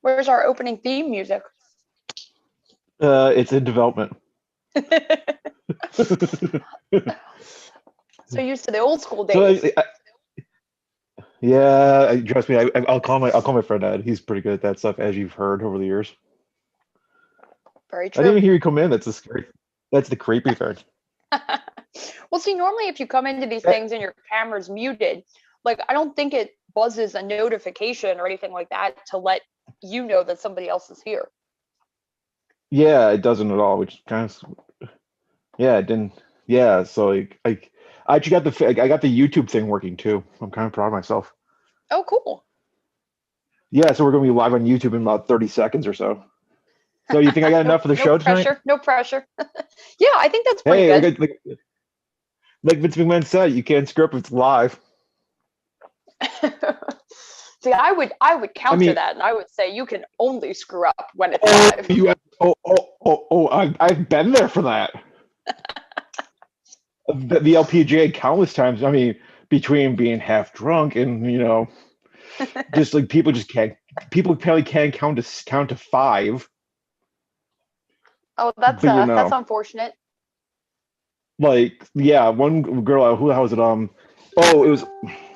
Where's our opening theme music? It's in development. So used to the old school So, days. yeah, trust me. I'll call my friend Ed. He's pretty good at that stuff, as you've heard over the years. Very I didn't true. even hear you come in. That's the scary. That's the creepy thing. Well, see, normally if you come into these things and your camera's muted, like I don't think it buzzes a notification or anything like that to let you know that somebody else is here. Yeah, it doesn't at all. Which kind of, yeah, it didn't. Yeah, so I actually got I got the YouTube thing working too. I'm kind of proud of myself. Oh, cool. Yeah, so we're gonna be live on YouTube in about 30 seconds or so. So you think I got enough for the No show tonight? pressure. No pressure. Yeah, I think that's pretty Hey, good. like Vince McMahon said, you can't screw up if it's live. See, I would I counter mean, that, and I would say you can only screw up when it's live. I've been there for that. The LPGA countless times. I mean, between being half drunk and just like people apparently can't count to five. Oh, But that's unfortunate. like yeah, one girl who was it? Oh, it was.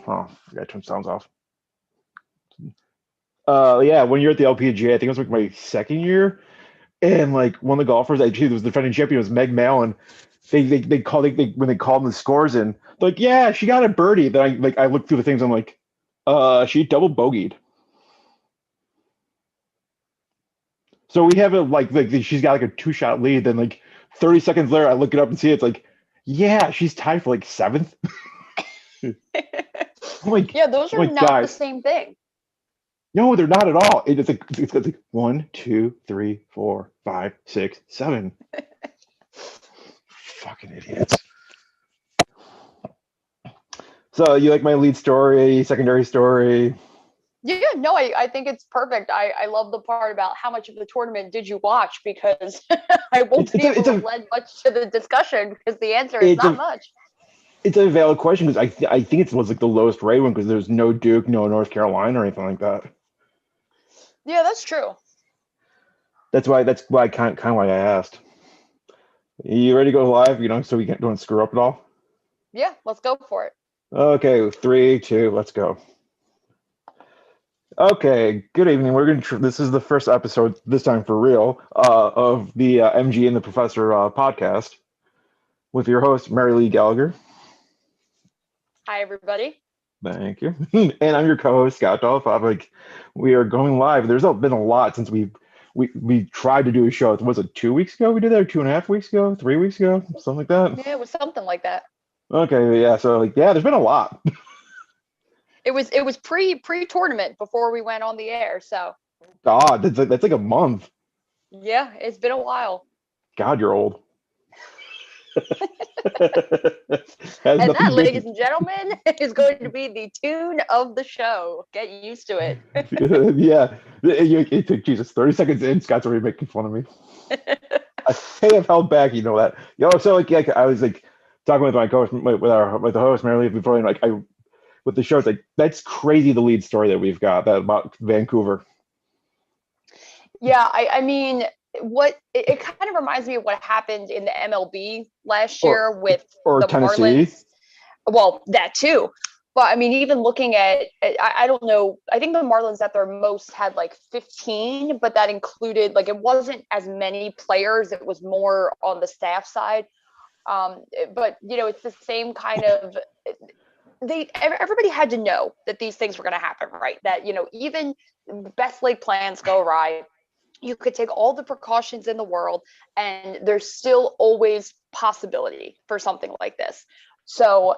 Oh, I forgot to turn sounds off. Yeah, when you're at the LPGA, I think it was like my second year, and like one of the golfers actually was the defending champion was Meg Mallon. They called when they called the scores in, like yeah, she got a birdie. Then I looked through the things. I'm like, she double bogeyed. So we have it like she's got like a 2-shot lead. Then like 30 seconds later, I look it up and see it's like, yeah, she's tied for like seventh. Like, Yeah, those are not guys, the same thing. no, they're not at all. It's like 1, 2, 3, 4, 5, 6, 7. Fucking idiots. So you like my lead story, secondary story? Yeah, no, I think it's perfect. I love the part about how much of the tournament did you watch, because I won't be able to lend much to the discussion because the answer is not much. It's a valid question because I think it was like the lowest rated one because there's no Duke, no North Carolina or anything like that. Yeah, that's true. That's why kind of why I asked. You ready to go live? So we don't screw up at all. Yeah, let's go for it. Okay, 3, 2, let's go. Okay, good evening. This is the first episode, this time for real, of the MG and the Professor podcast with your host Mary Lee Gallagher. Hi, everybody. Thank you. And I'm your co-host Scott Dolph. We are going live. There's been a lot since we tried to do a show. Was it 2 weeks ago we did that, or 2.5 weeks ago, 3 weeks ago, something like that? Yeah, it was something like that. Okay, yeah. So there's been a lot. It was pre-tournament before we went on the air, so. God, that's like a month. Yeah, it's been a while. God, you're old. And that, ladies and gentlemen, is going to be the tune of the show. Get used to it. Yeah. It took Jesus 30 seconds in. Scott's already making fun of me. I've held back, you know that. So I was like talking with my coach, with the host Mary Lee before, and with the show, it's like that's crazy, the lead story that we've got about Vancouver. Yeah, I mean, it kind of reminds me of what happened in the MLB last year with the Tennessee. Marlins. Well, that too. But I mean, even looking at, I don't know, I think the Marlins at their most had like 15, but that included, like, it wasn't as many players. It was more on the staff side. But, you know, it's the same kind of, everybody had to know that these things were going to happen, right? That, you know, even best laid plans go awry. You could take all the precautions in the world, and there's still always possibility for something like this. So,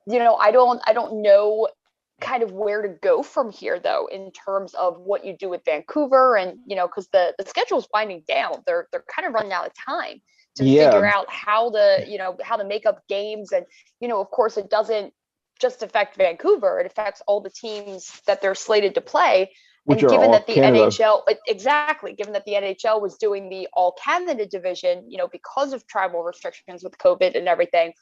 you know, I don't know kind of where to go from here, though, in terms of what you do with Vancouver, and, you know, because the schedule's winding down. They're kind of running out of time to figure Yeah, out how to, you know, how to make up games. And, you know, of course, it doesn't just affect Vancouver, it affects all the teams that they're slated to play. which And are given all that the Canada. NHL, exactly, given that the NHL was doing the all Canada division, you know, because of travel restrictions with COVID and everything,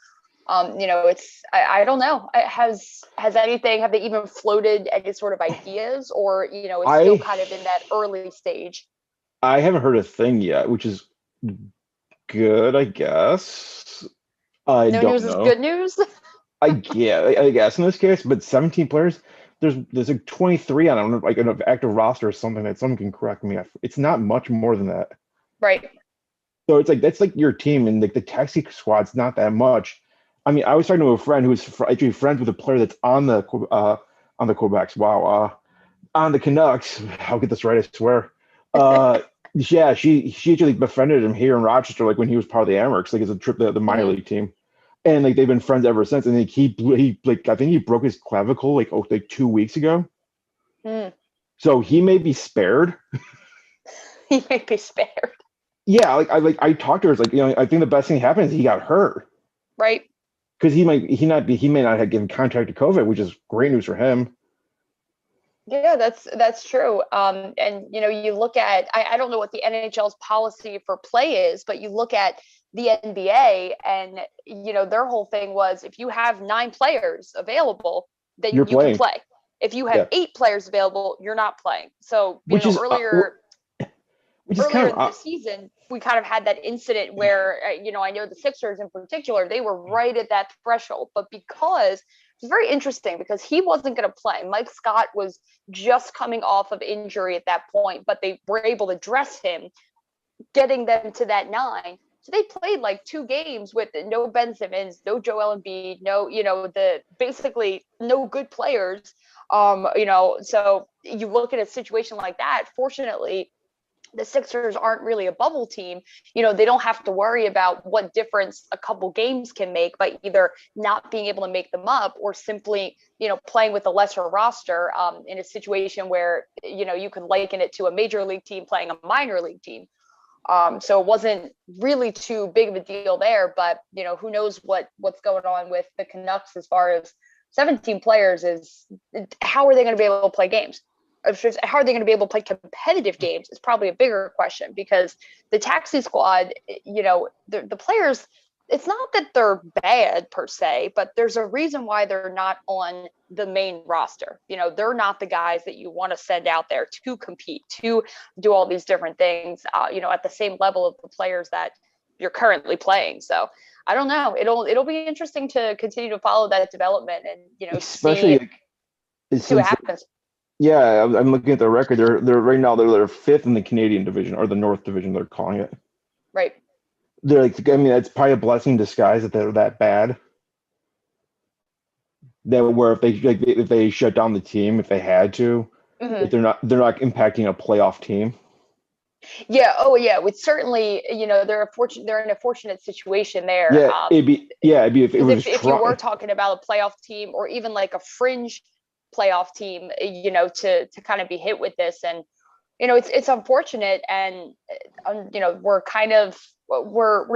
you know, it's, I don't know. Has anything, have they even floated any sort of ideas, or, you know, it's still I kind of in that early stage? I haven't heard a thing yet, which is good, I guess. I No don't news is know. good news. I guess in this case, but 17 players, there's like 23 on like an active roster or something that someone can correct me. It's not much more than that. Right. So it's like that's like your team, and like the taxi squad's not that much. I mean, I was talking to a friend who's actually friends with a player that's on the Quebecs. Wow, on the Canucks. I'll get this right, I swear. Yeah, she actually befriended him here in Rochester, like when he was part of the Amerks, like as a trip to the minor Mhm. league team, and like they've been friends ever since. And like he like I think he broke his clavicle like 2 weeks ago, Mm. so he may be spared. He may be spared. Yeah, I talked to her. It's like, you know, I think the best thing happened is he got hurt Right. because he may not have given contact to COVID, which is great news for him. Yeah, that's true. And, you know, you look at, I don't know what the NHL's policy for play is, but you look at the NBA, and, you know, their whole thing was, if you have 9 players available, You're then you can playing, play. If you have yeah, 8 players available, you're not playing. So, you which know, is which is kind earlier of this season, we kind of had that incident where, you know, I know the Sixers in particular, they were right at that threshold, but because it's very interesting, because he wasn't going to play. Mike Scott was just coming off of injury at that point, but they were able to dress him, getting them to that 9. So they played like 2 games with no Ben Simmons, no Joel Embiid, no, you know, the basically no good players. You know, so you look at a situation like that. Fortunately, the Sixers aren't really a bubble team. You know, they don't have to worry about what difference a couple games can make by either not being able to make them up, or simply, you know, playing with a lesser roster, in a situation where, you know, you can liken it to a major league team playing a minor league team. So it wasn't really too big of a deal there, but, you know, who knows what's going on with the Canucks as far as 17 players is, how are they going to be able to play games? How are they going to be able to play competitive games is probably a bigger question, because the taxi squad, you know, the players, it's not that they're bad per se, but there's a reason why they're not on the main roster. You know, they're not the guys that you want to send out there to compete, to do all these different things, you know, at the same level of the players that you're currently playing. So I don't know. It'll be interesting to continue to follow that development, and, you know, especially see like what since happens. yeah, I'm looking at the record. They're right now they're fifth in the Canadian division, or the North division they're calling it. Right. They're like, I mean, it's probably a blessing in disguise that they're that bad. That where if they shut down the team if they had to, Hmm. they're not impacting a playoff team. Yeah. Oh, yeah. With certainly, you know, they're in a fortunate situation there. It'd be if it Because was if you were try. talking about a playoff team, or even like a fringe playoff team, you know, to kind of be hit with this, and, you know, it's unfortunate, and, you know, we're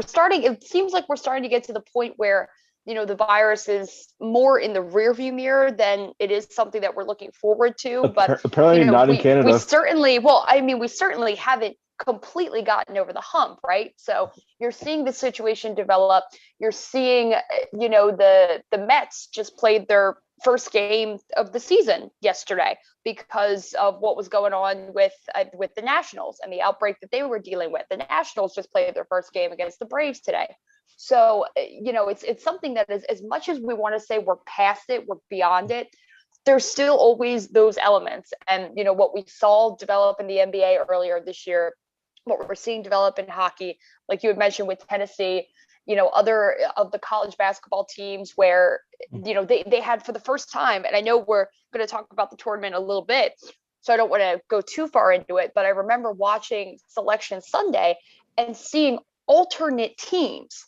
starting. It seems like we're starting to get to the point where, you know, the virus is more in the rearview mirror than it is something that we're looking forward to. But, you Apparently know, not in we Canada. certainly, well, I mean, we certainly haven't completely gotten over the hump, right? So you're seeing the situation develop. You're seeing, you know, the Mets just played their first game of the season yesterday because of what was going on with the Nationals and the outbreak that they were dealing with. The Nationals just played their first game against the Braves today. So, it's something that is, as much as we want to say we're past it, we're beyond it, there's still always those elements. And, what we saw develop in the NBA earlier this year, what we're seeing develop in hockey, like you had mentioned with Tennessee, other of the college basketball teams where, they had for the first time, and I know we're going to talk about the tournament a little bit, so I don't want to go too far into it, but I remember watching Selection Sunday and seeing alternate teams.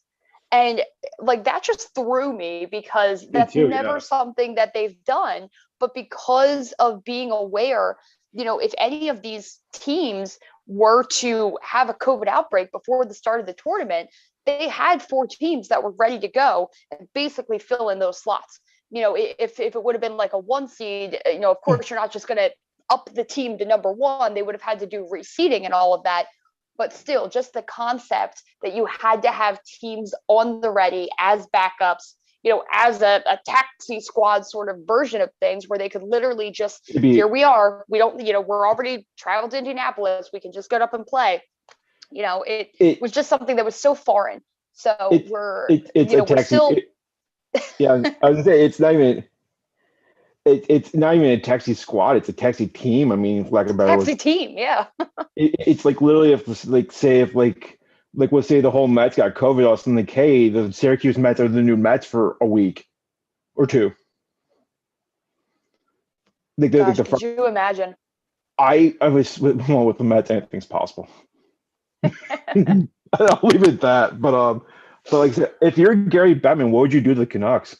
And like that just threw me because that's never something that they've done. But because of being aware, if any of these teams were to have a COVID outbreak before the start of the tournament, they had 4 teams that were ready to go and basically fill in those slots. If it would have been like a 1 seed, of course, you're not just going to up the team to number 1. They would have had to do reseeding and all of that. But still, just the concept that you had to have teams on the ready as backups, as a taxi squad sort of version of things where they could literally just, here we are. We don't, we're already traveled to Indianapolis. We can just get up and play. It was just something that was so foreign. So we're still. Yeah, I was gonna say it's not even. It's not even a taxi squad; it's a taxi team. I mean, like a better taxi team, yeah. It's like literally if let's say the whole Mets got COVID, all of a sudden hey, the Syracuse Mets are the new Mets for a week or 2. Could you imagine? I was with the Mets, anything's possible. I'll leave it at that. But like I said, if you're Gary Bettman, what would you do to the Canucks?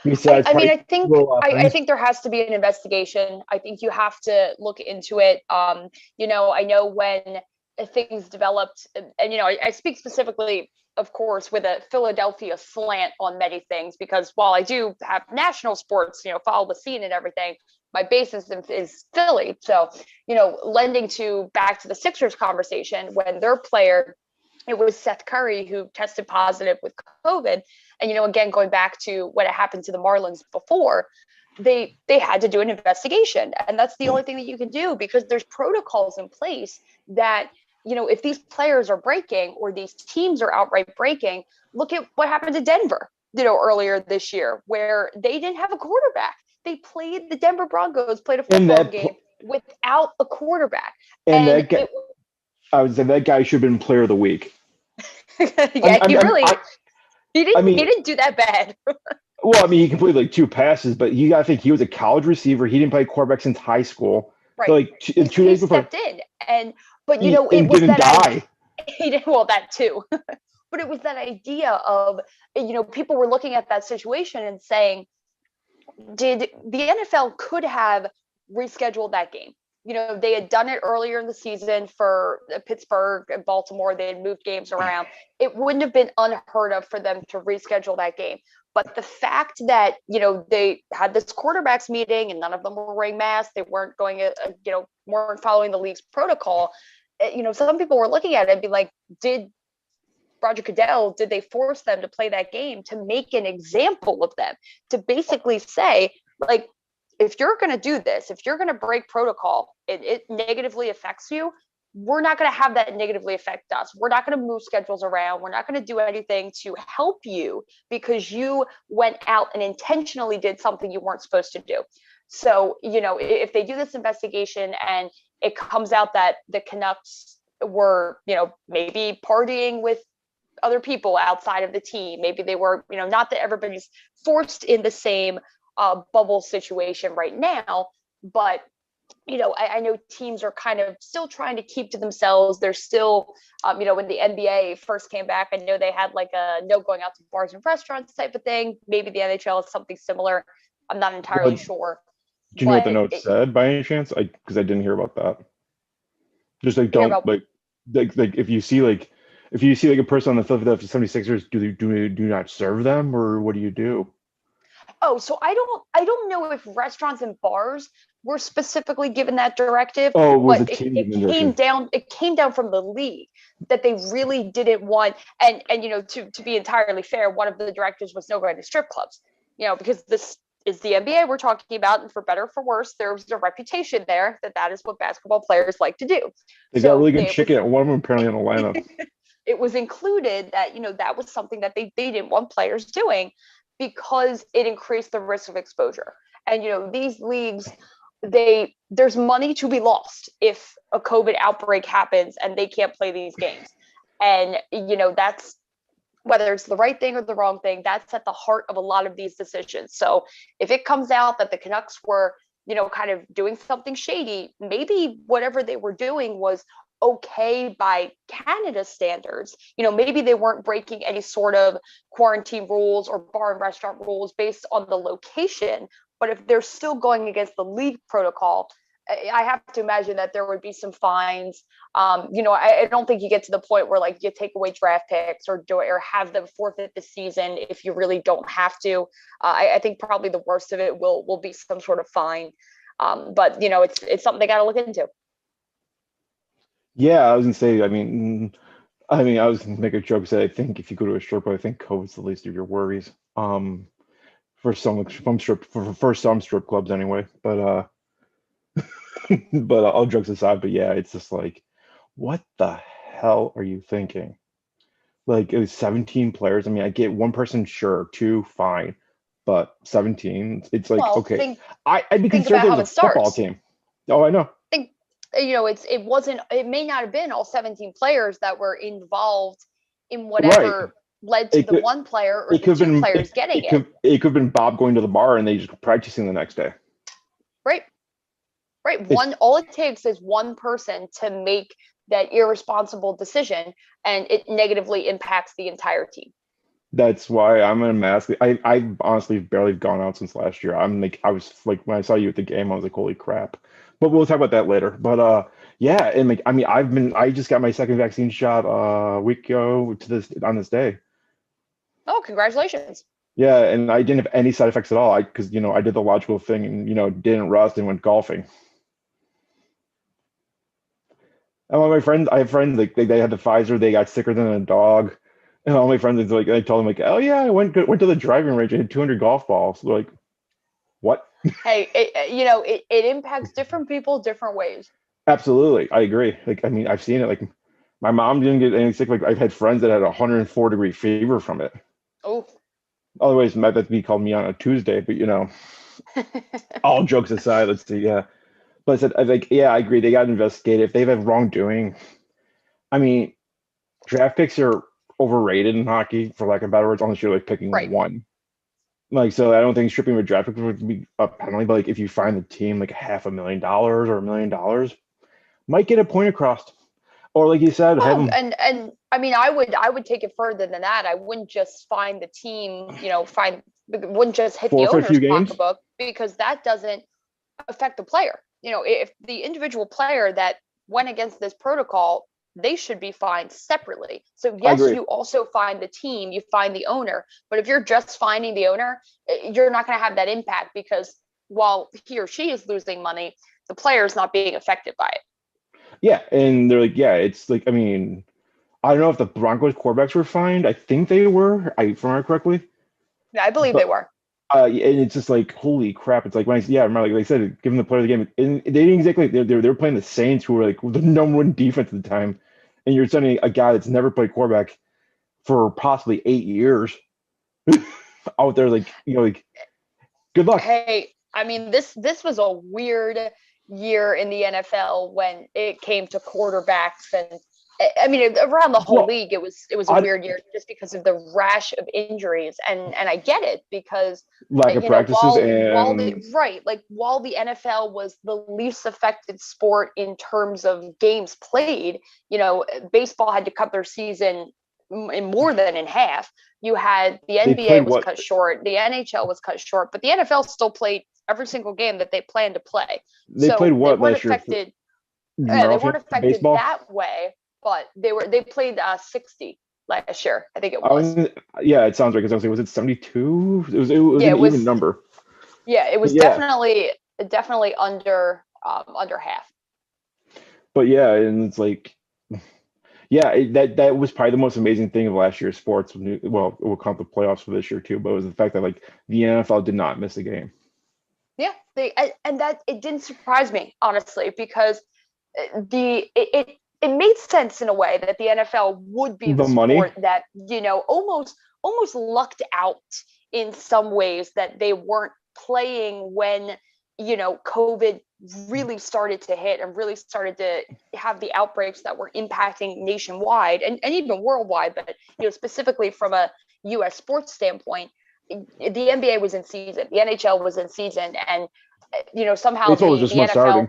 I think there has to be an investigation. I think you have to look into it. I know when things developed, and I speak specifically, of course, with a Philadelphia slant on many things, because while I do have national sports, follow the scene and everything, my basis is Philly. So, lending back to the Sixers conversation, when their player, it was Seth Curry, who tested positive with COVID. And, again, going back to what happened to the Marlins before, they had to do an investigation. And that's the only thing that you can do, because there's protocols in place that, if these players are breaking or these teams are outright breaking, look at what happened to Denver, earlier this year, where they didn't have a quarterback. The Denver Broncos played a football game without a quarterback. And that guy, I would say that guy should have been player of the week. He didn't do that bad. Well, I mean, he completed like 2 passes, but you got to think he was a college receiver. He didn't play quarterback since high school. Right. So like 2 days before, stepped in, but it was didn't die. He did well that too. But it was that idea of, people were looking at that situation and saying, did the NFL could have rescheduled that game? They had done it earlier in the season for Pittsburgh and Baltimore. They had moved games around. It wouldn't have been unheard of for them to reschedule that game. But the fact that, they had this quarterbacks meeting and none of them were wearing masks, they weren't weren't following the league's protocol. Some people were looking at it and be like, did Roger Goodell, did they force them to play that game to make an example of them, to basically say, like, if you're going to do this, if you're going to break protocol, it negatively affects you, we're not going to have that negatively affect us. We're not going to move schedules around. We're not going to do anything to help you because you went out and intentionally did something you weren't supposed to do. So, if they do this investigation and it comes out that the Canucks were, maybe partying with other people outside of the team, maybe they were, not that everybody's forced in the same bubble situation right now, but I know teams are kind of still trying to keep to themselves. They're still, when the NBA first came back, I know they had like a no going out to bars and restaurants type of thing. Maybe the NHL is something similar. I'm not entirely sure. Do you know what the note said by any chance? Because I didn't hear about that. Just like don't like if you see like a person on the Philadelphia 76ers, do not serve them, or what do you do? Oh, so I don't know if restaurants and bars were specifically given that directive. Oh, was but it came down from the league that they really didn't want, and to be entirely fair, one of the directives was no going to strip clubs. because this is the NBA we're talking about, and for better or for worse, there's a reputation there that is what basketball players like to do. They got So really good chicken at one of them apparently in Atlanta. it was included that that was something that they didn't want players doing because it increased the risk of exposure. And these leagues, there's money to be lost if a COVID outbreak happens and they can't play these games. And that's, whether it's the right thing or the wrong thing, that's at the heart of a lot of these decisions. So if it comes out that the Canucks were, kind of doing something shady, maybe whatever they were doing was okay by Canada standards. Maybe they weren't breaking any sort of quarantine rules or bar and restaurant rules based on the location. But if they're still going against the league protocol, I have to imagine that there would be some fines. I don't think you get to the point where like you take away draft picks or have them forfeit the season if you really don't have to. I think probably the worst of it will be some sort of fine. But it's something they got to look into. Yeah, I was gonna say. I was gonna make a joke that I think if you go to a strip club, I think COVID's the least of your worries. For some strip clubs anyway. But but all jokes aside, but yeah, it's just like, what the hell are you thinking? Like it was 17 players. I mean, I get one person, sure, two, fine, but 17, it's like okay. I'd be concerned if it was a football team. Oh, I know. It may not have been all 17 players that were involved in whatever led to the one player or the two players getting it. It could have been Bob going to the bar and they just practicing the next day. Right. All it takes is one person to make that irresponsible decision, and it negatively impacts the entire team. That's why I'm in a mask. I honestly barely gone out since last year. I was like, when I saw you at the game, I was like, holy crap. But we'll talk about that later. But yeah, and like, I just got my second vaccine shot a week ago on this day. Oh, congratulations. Yeah, and I didn't have any side effects at all. Because I did the logical thing and didn't rust and went golfing. And all my friends, I have friends like they had the Pfizer, they got sicker than a dog. And all my friends, like, I told them like, oh yeah, I went to the driving range. I had 200 golf balls. They're like, what? Hey, it impacts different people different ways. Absolutely, I agree. Like, I've seen it. Like, my mom didn't get any sick. Like, I've had friends that had 104-degree fever from it. Oh. Otherwise, might have to be called me on a Tuesday. But all jokes aside, let's see. Yeah, but I agree. They got to investigate if they've had wrongdoing. I mean, draft picks are overrated in hockey, for lack of better words, unless you're like picking one. Like, so I don't think stripping a draft pick would be a penalty, but like if you find the team like $500,000 or $1 million, might get a point across. Or like you said, and I mean, I would take it further than that. I wouldn't just find the team, wouldn't just hit the owner's pocketbook, because that doesn't affect the player. If the individual player that went against this protocol, they should be fined separately. So yes, you also find the team, you find the owner, but if you're just finding the owner, you're not going to have that impact, because while he or she is losing money, the player is not being affected by it. Yeah, and they're like, yeah, it's like, I mean, I don't know if the Broncos quarterbacks were fined. I think they were, if I remember correctly. Yeah, I believe they were. And it's just like, holy crap! It's like I remember, like they said, giving the player the game, and they didn't exactly. They were playing the Saints, who were like the number one defense at the time, and you're sending a guy that's never played quarterback for possibly 8 years out there, like good luck. Hey, I mean, this was a weird year in the NFL when it came to quarterbacks, and I mean, around the whole league, it was a weird year just because of the rash of injuries, and I get it, because lack of practices while the NFL was the least affected sport in terms of games played, baseball had to cut their season in more than in half. You had the NBA was cut short, the NHL was cut short, but the NFL still played every single game that they planned to play. They played what last year? They weren't affected that way. But they played 60 last year, I think it was. Yeah, it sounds right, because I was like, was it 72? It was an even number. Yeah, it was definitely under half. But yeah, and it's like, Yeah, that was probably the most amazing thing of last year's sports. Well, it will count the playoffs for this year too, but it was the fact that like the NFL did not miss a game. Yeah, and that it didn't surprise me honestly because it made sense in a way that the NFL would be the The money, sport that almost lucked out in some ways that they weren't playing when COVID really started to hit and really started to have the outbreaks that were impacting nationwide and even worldwide, but specifically from a US sports standpoint, the NBA was in season, the NHL was in season, and somehow baseball was just the not starting.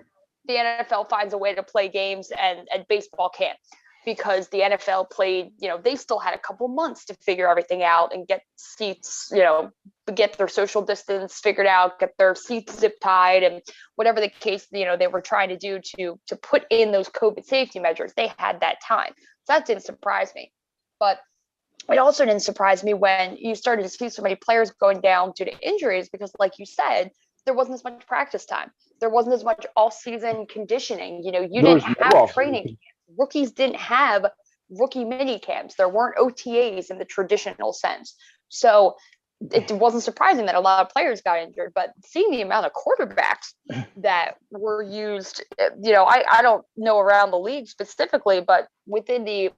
NFL finds a way to play games and baseball can't, because the NFL played, they still had a couple months to figure everything out and get seats, get their social distance figured out, get their seats zip tied, and whatever the case, they were trying to do to put in those COVID safety measures. They had that time. So that didn't surprise me. But it also didn't surprise me when you started to see so many players going down due to injuries, because like you said, there wasn't as much practice time. There wasn't as much off-season conditioning. You There didn't was no have training off-season. camps. Rookies didn't have rookie mini camps. There weren't OTAs in the traditional sense. So it wasn't surprising that a lot of players got injured, but seeing the amount of quarterbacks that were used, I don't know around the league specifically, but within the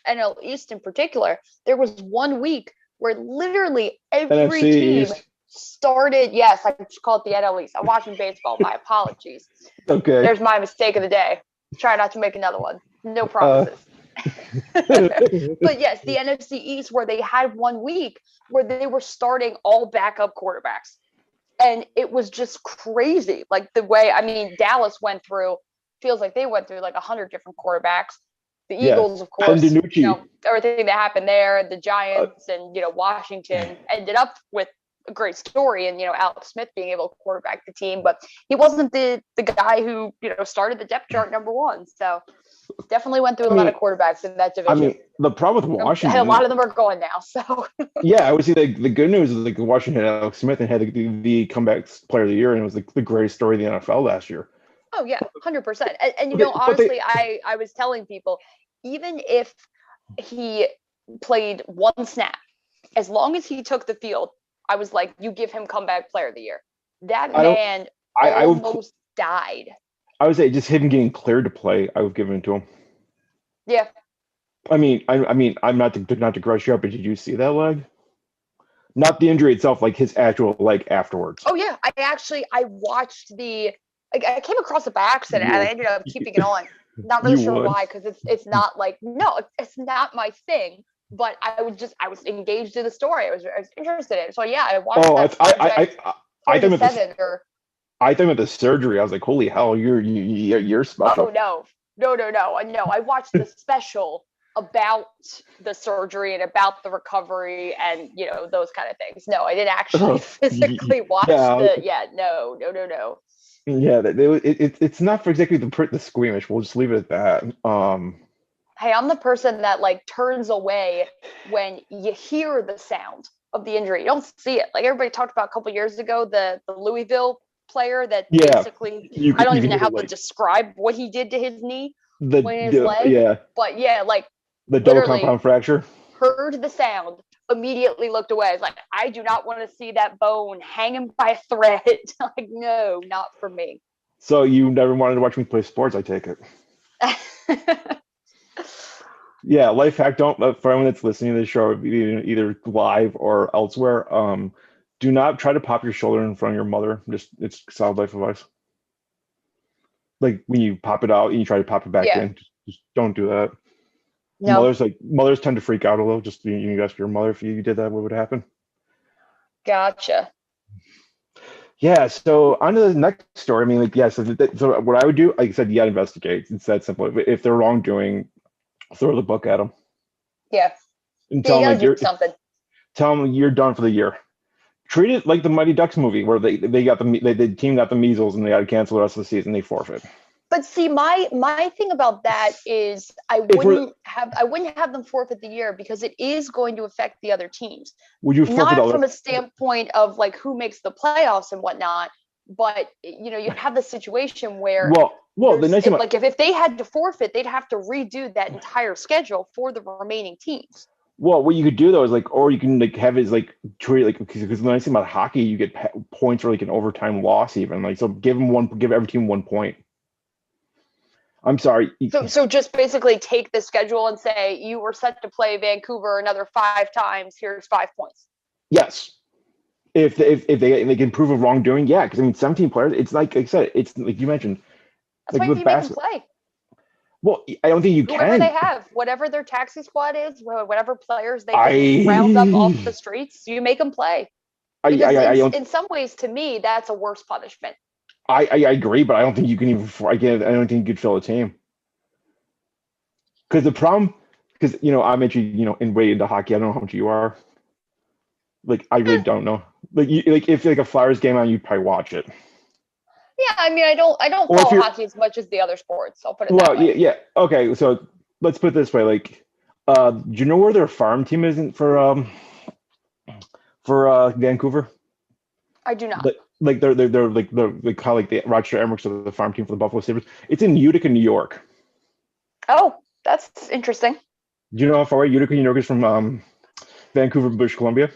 NL East in particular, there was 1 week where literally every NFC team East. started. Yes, I just call it the NL East. I'm watching baseball. My apologies. Okay. There's my mistake of the day. Try not to make another one. No promises. But yes, the NFC East, where they had 1 week where they were starting all backup quarterbacks. And it was just crazy. Like the way, Dallas went through, feels like they went through like 100 different quarterbacks. The Eagles, of course, everything that happened there, the Giants and, Washington ended up with a great story and, Alex Smith being able to quarterback the team, but he wasn't the guy who, started the depth chart number one. So definitely went through a lot of quarterbacks in that division. The problem with Washington, a lot of them are going now. So yeah, I would say the good news is like Washington had Alex Smith and had the comeback player of the year, and it was the greatest story of the NFL last year. Oh yeah, 100%. And honestly, I was telling people, even if he played one snap, as long as he took the field, I was like, you give him comeback player of the year. That man almost died. I would say just him getting cleared to play, I would give it to him. Yeah. I'm not to gross you up, but did you see that leg? Not the injury itself, like his actual leg afterwards. Oh yeah, I watched I came across it by accident and I ended up keeping it on. Not really sure why, because it's not like, no, it's not my thing. But I was engaged in the story. I was interested in it. So yeah, I watched that. I thought about the surgery. I was like, holy hell, you're special. Oh no. I watched the special about the surgery and about the recovery and those kind of things. No, I didn't actually physically watch no. Yeah, it's not for exactly the squeamish. We'll just leave it at that. Hey, I'm the person that like turns away when you hear the sound of the injury. You don't see it. Like everybody talked about a couple years ago, the Louisville player that basically, I don't even know how to describe what he did to his knee, his leg. Yeah. But yeah, like the double compound fracture. Heard the sound, immediately looked away. It's like, I do not want to see that bone hanging by a thread. Like, no, not for me. So you never wanted to watch me play sports, I take it. Yeah, life hack. Don't, for anyone that's listening to the show, either live or elsewhere, do not try to pop your shoulder in front of your mother. It's solid life advice. Like when you pop it out and you try to pop it back in, just don't do that. No. Mothers tend to freak out a little. Just you ask your mother if you did that, what would happen? Gotcha. Yeah. So on to the next story. I mean, like, yeah. So what I would do, like I said, you got to investigate. It's that simple. If they're wrongdoing, throw the book at them. Yeah. And tell them do something. Tell them you're done for the year. Treat it like the Mighty Ducks movie, where the team got the measles and they got to cancel the rest of the season. They forfeit. But see, my thing about that is I wouldn't have them forfeit the year, because it is going to affect the other teams. Would you forfeit not from a standpoint of like who makes the playoffs and whatnot, but you have the situation where Well, the nice thing about, Like if they had to forfeit, they'd have to redo that entire schedule for the remaining teams. well, what you could do though is like, or you can like have it as like treat like because the nice thing about hockey, you get points for like an overtime loss even like so give every team 1 point. I'm sorry. So just basically take the schedule and say you were set to play Vancouver another 5 times. Here's 5 points. Yes. If they can prove a wrongdoing, yeah. Because I mean, 17 players. It's like I said. It's like you mentioned. That's like why you make them play. Well, I don't think you Whoever can. they have, whatever their taxi squad is, whatever players they can round up off the streets, you make them play. Because in some ways, to me, that's a worse punishment. I agree, but I don't think you can even. I don't think you could fill a team. Because the problem, because I'm actually in way into hockey. I don't know how much you are. Like I really don't know. Like if like a Flyers game on, you'd probably watch it. Yeah, I mean, I don't follow hockey as much as the other sports. I'll put it that way. Yeah. Okay, so let's put it this way. Like, do you know where their farm team is for Vancouver? I do not. Like they're like they call like the Rochester Emeralds of the farm team for the Buffalo Sabres. It's in Utica, New York. Oh, that's interesting. Do you know how far away Utica, New York is from Vancouver, British Columbia?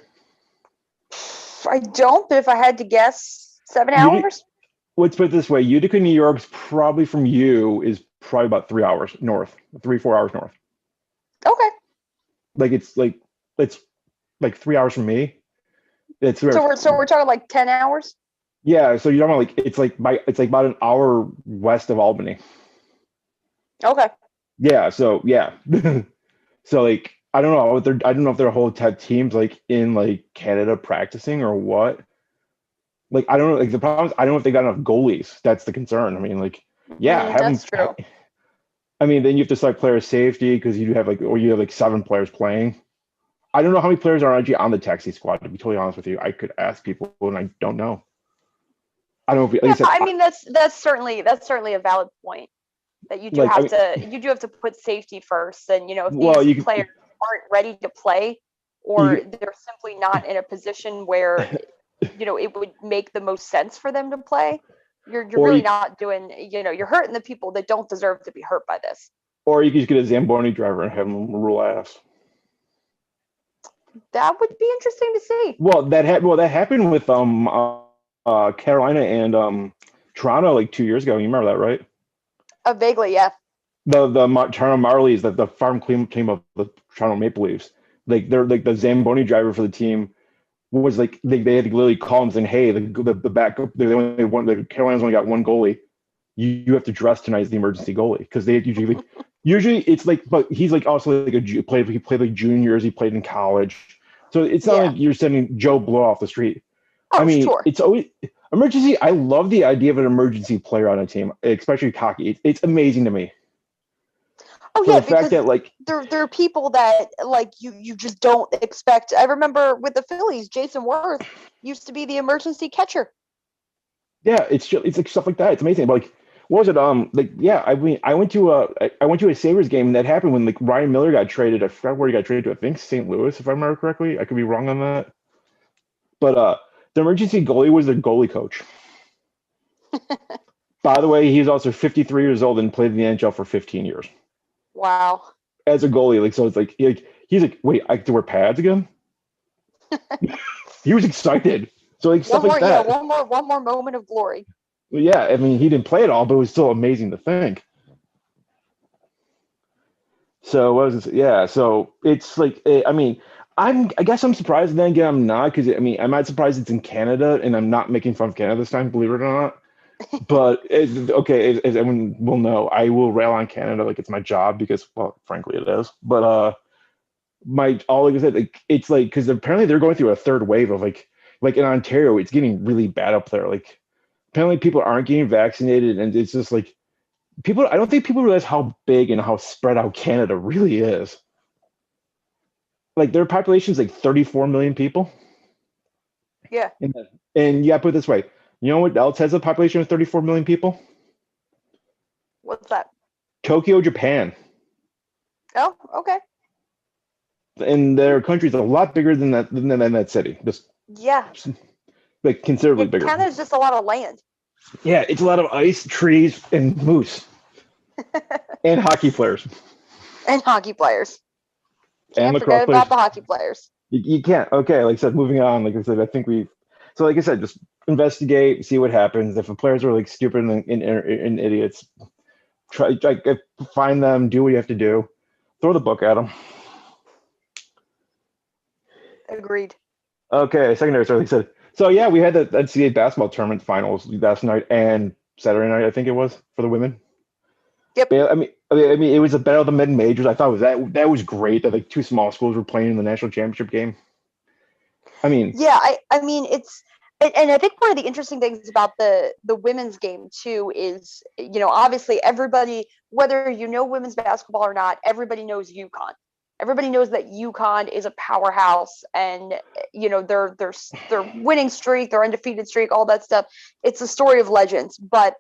I don't, but if I had to guess, 7 hours? Let's put it this way. Utica, New York's probably from you is probably about 3 hours north, 3-4 hours north. Okay. Like it's like 3 hours from me. So we're talking like 10 hours? Yeah, so you're talking about like it's like about an hour west of Albany. Okay. Yeah, so yeah. So like I don't know if their whole team's like in like Canada practicing or what. Like I don't know. Like the problem is I don't know if they got enough goalies. That's the concern. I mean, like that's true. I mean, then you have to select player safety because you have like 7 players playing. I don't know how many players are actually on the taxi squad. To be totally honest with you, I could ask people, and I don't know. I don't know. I mean, that's certainly a valid point. That you do have to put safety first, and if these players aren't ready to play, or they're simply not in a position where it would make the most sense for them to play, you're really not doing. You're hurting the people that don't deserve to be hurt by this. Or you could just get a Zamboni driver and have him rule ass. That would be interesting to see. Well, that happened with Carolina and Toronto like 2 years ago. You remember that, right? Vaguely, yeah. The Toronto Marlies, the farm team of the Toronto Maple Leafs, like they're like the Zamboni driver for the team was like they had to literally call him saying, "Hey, the backup, the Carolina's only got one goalie. You have to dress tonight as the emergency goalie because they usually it's like, but he's like also like he played like juniors, he played in college, so it's not like you're sending Joe Blow off the street. Oh, I mean, sure. It's always emergency. I love the idea of an emergency player on a team, especially hockey. It's amazing to me. Oh yeah, the fact that like there are people that like you just don't expect. I remember with the Phillies, Jason Worth used to be the emergency catcher. Yeah, it's like stuff like that. It's amazing. But like, what was it? I mean, I went to a Sabres game, and that happened when like Ryan Miller got traded. I forgot where he got traded to. I think St. Louis, if I remember correctly. I could be wrong on that. But the emergency goalie was their goalie coach. By the way, he's also 53 years old and played in the NHL for 15 years. Wow. As a goalie, like so, it's like he's like, wait, I have to wear pads again. He was excited. So like stuff like that. Yeah, one more moment of glory. Well, yeah, I mean, he didn't play it all, but it was still amazing to think. So what was this? Yeah, so it's like, I mean, I guess I'm surprised. Then again, I'm not because I mean, I'm not surprised it's in Canada, and I'm not making fun of Canada this time, believe it or not. But as everyone will know, I will rail on Canada like it's my job because, well, frankly, it is. But like I said, like it's like because apparently they're going through a third wave of like in Ontario, it's getting really bad up there. Like apparently people aren't getting vaccinated, and it's just like I don't think people realize how big and how spread out Canada really is. Like their population is like 34 million people. Yeah. And you got to put it this way. You know what else has a population of 34 million people? What's that? Tokyo, Japan. Oh, okay. And their country's a lot bigger than that city. Just yeah. like considerably bigger. Canada's just a lot of land. Yeah, it's a lot of ice, trees, and moose, and hockey players, And hockey players. and Can't lacrosse forget players. about the hockey players. You can't. Okay, like I said, moving on. Like I said, I think we. So, like I said, just investigate, see what happens. If the players are like stupid and idiots, try like find them, do what you have to do, throw the book at them. Agreed. Okay, secondary. So, like I said, so yeah, we had the NCAA basketball tournament finals last night and Saturday night. I think it was for the women. Yep. I mean, it was a battle of the mid majors. I thought that was great that like two small schools were playing in the national championship game. I mean, Yeah, I mean it's and I think one of the interesting things about the women's game too is, obviously everybody, whether you know women's basketball or not, everybody knows UConn. Everybody knows that UConn is a powerhouse, and their winning streak, their undefeated streak, all that stuff. It's a story of legends. But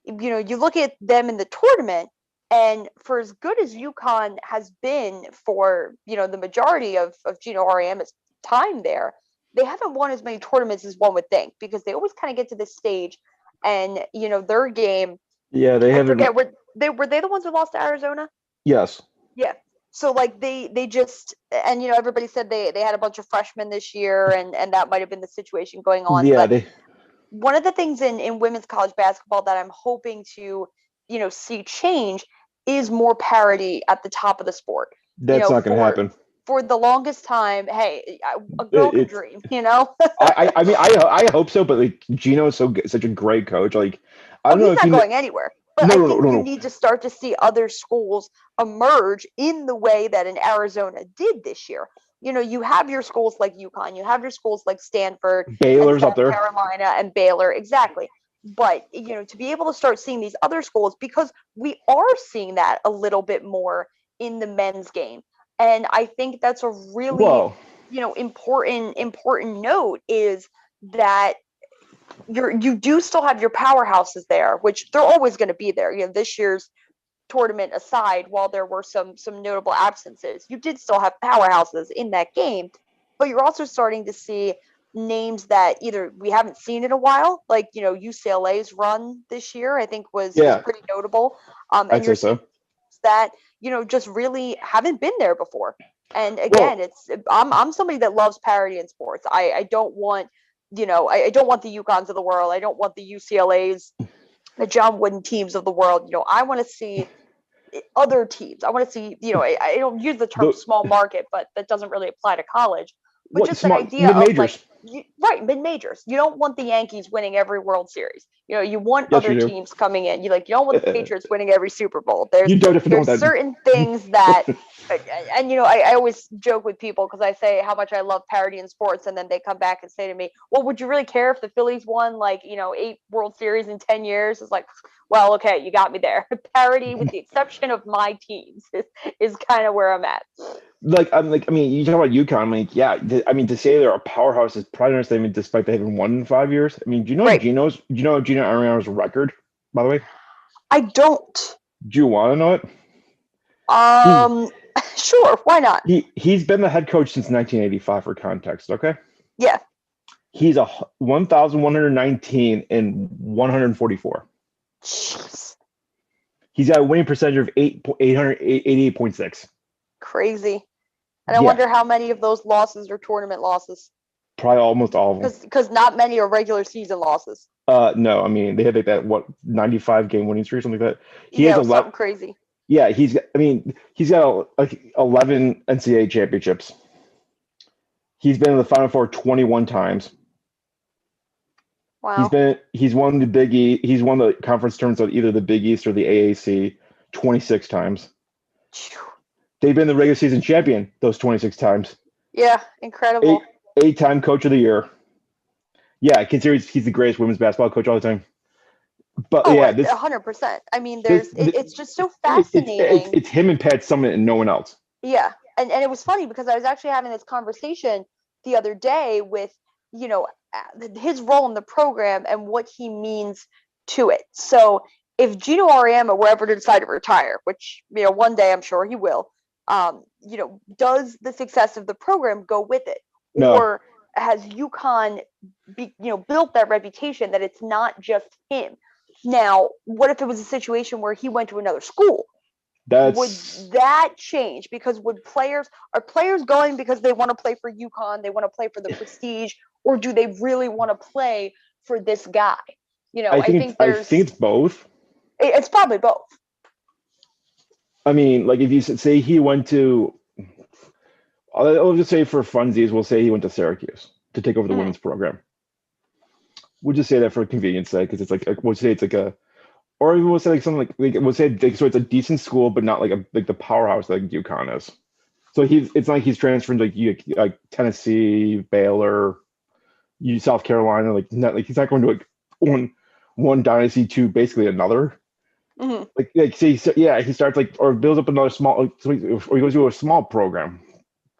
you look at them in the tournament, and for as good as UConn has been for the majority of Gino Auriemma's time there, they haven't won as many tournaments as one would think, because they always kind of get to this stage, and their game. yeah, they I haven't. forget, were they the ones who lost to Arizona? Yes. Yeah. So like they just, and everybody said they had a bunch of freshmen this year, and that might have been the situation going on. Yeah, But they. one of the things in women's college basketball that I'm hoping to see change is more parity at the top of the sport. That's not going to For happen. the longest time, hey, a girl can It's. dream. I mean, I hope so, but like Gino is such a great coach. Like, I Oh, don't know he's if not you. going anywhere. But No, I no, no, think no, you no. need to start to see other schools emerge in the way that in Arizona did this year. You have your schools like UConn, you have your schools like Stanford and Baylor's up South there. Carolina and Baylor, exactly. But to be able to start seeing these other schools, because we are seeing that a little bit more in the men's game, and I think that's a really Well, important note, is that you do still have your powerhouses there, which they're always going to be there. This year's tournament aside, while there were some notable absences, you did still have powerhouses in that game. But you're also starting to see names that either we haven't seen in a while, like UCLA's run this year, I think was yeah, pretty notable. And I'd say you're seeing so. that just really haven't been there before. And again, Well, I'm somebody that loves parity in sports. I don't want I don't want the UConns of the world. I don't want the UCLA's, the John Wooden teams of the world. I want to see other teams. I want to see, I don't use the term the small market, but that doesn't really apply to college. But what just that smart idea mid of like, majors? right, mid majors. You don't want the Yankees winning every World Series. You want Yes, other you teams coming in. You don't want the Patriots winning every Super Bowl. There's you don't want that. certain things that, and I always joke with people, because I say how much I love parity in sports, and then they come back and say to me, well, would you really care if the Phillies won 8 World Series in 10 years? It's like, well, okay, you got me there. Parity, with the exception of my teams, is kind of where I'm at. I mean, you talk about UConn. Like, yeah, I mean, to say they're a powerhouse is probably an understatement, despite they haven't won in 5 years. I mean, do you know Right. Gino Ariano's record, by the way? I don't. Do you want to know it? Sure, why not? He's been the head coach since 1985, for context. Okay. Yeah. He's a 1,119 and 144. Jeez. He's got a winning percentage of 888.6. Crazy. And I Yeah. wonder how many of those losses are tournament losses, Probably almost all of them. because not many are regular season losses. No, I mean, they had like that 95 game winning streak, something like that. He has 11. Something crazy. Yeah, he's got like 11 NCAA championships. He's been in the Final Four 21 times. Wow. He's won the Big East. He's won the conference tournaments of either the Big East or the AAC 26 times. They've been the regular season champion those 26 times. Yeah, incredible. Eight-time coach of the year. Yeah, I consider he's the greatest women's basketball coach all the time. But yeah, 100%. I mean, it's just so fascinating. It's him and Pat Summitt and no one else. Yeah, and it was funny, because I was actually having this conversation the other day with his role in the program and what he means to it. So if Gino Auriemma were ever to decide to retire, which one day I'm sure he will, does the success of the program go with it? No. Or has UConn built that reputation that it's not just him. Now, what if it was a situation where he went to another school? Would that change? Because are players going because they want to play for UConn, they want to play for the prestige, or do they really want to play for this guy? I think it's both. It's probably both. I mean, like if you say he went to, I'll just say for funsies, we'll say he went to Syracuse to take over the women's program. We'll just say that for convenience sake, because it's like we'll say it's like a, or we'll say like something like we'll say so it's a decent school, but not like the powerhouse like UConn is. So it's like he's transferring to like Tennessee, Baylor, South Carolina, like he's not going to like one dynasty to basically another. Mm-hmm. Like see, so, yeah, he starts like or builds up another small, or he goes to a small program.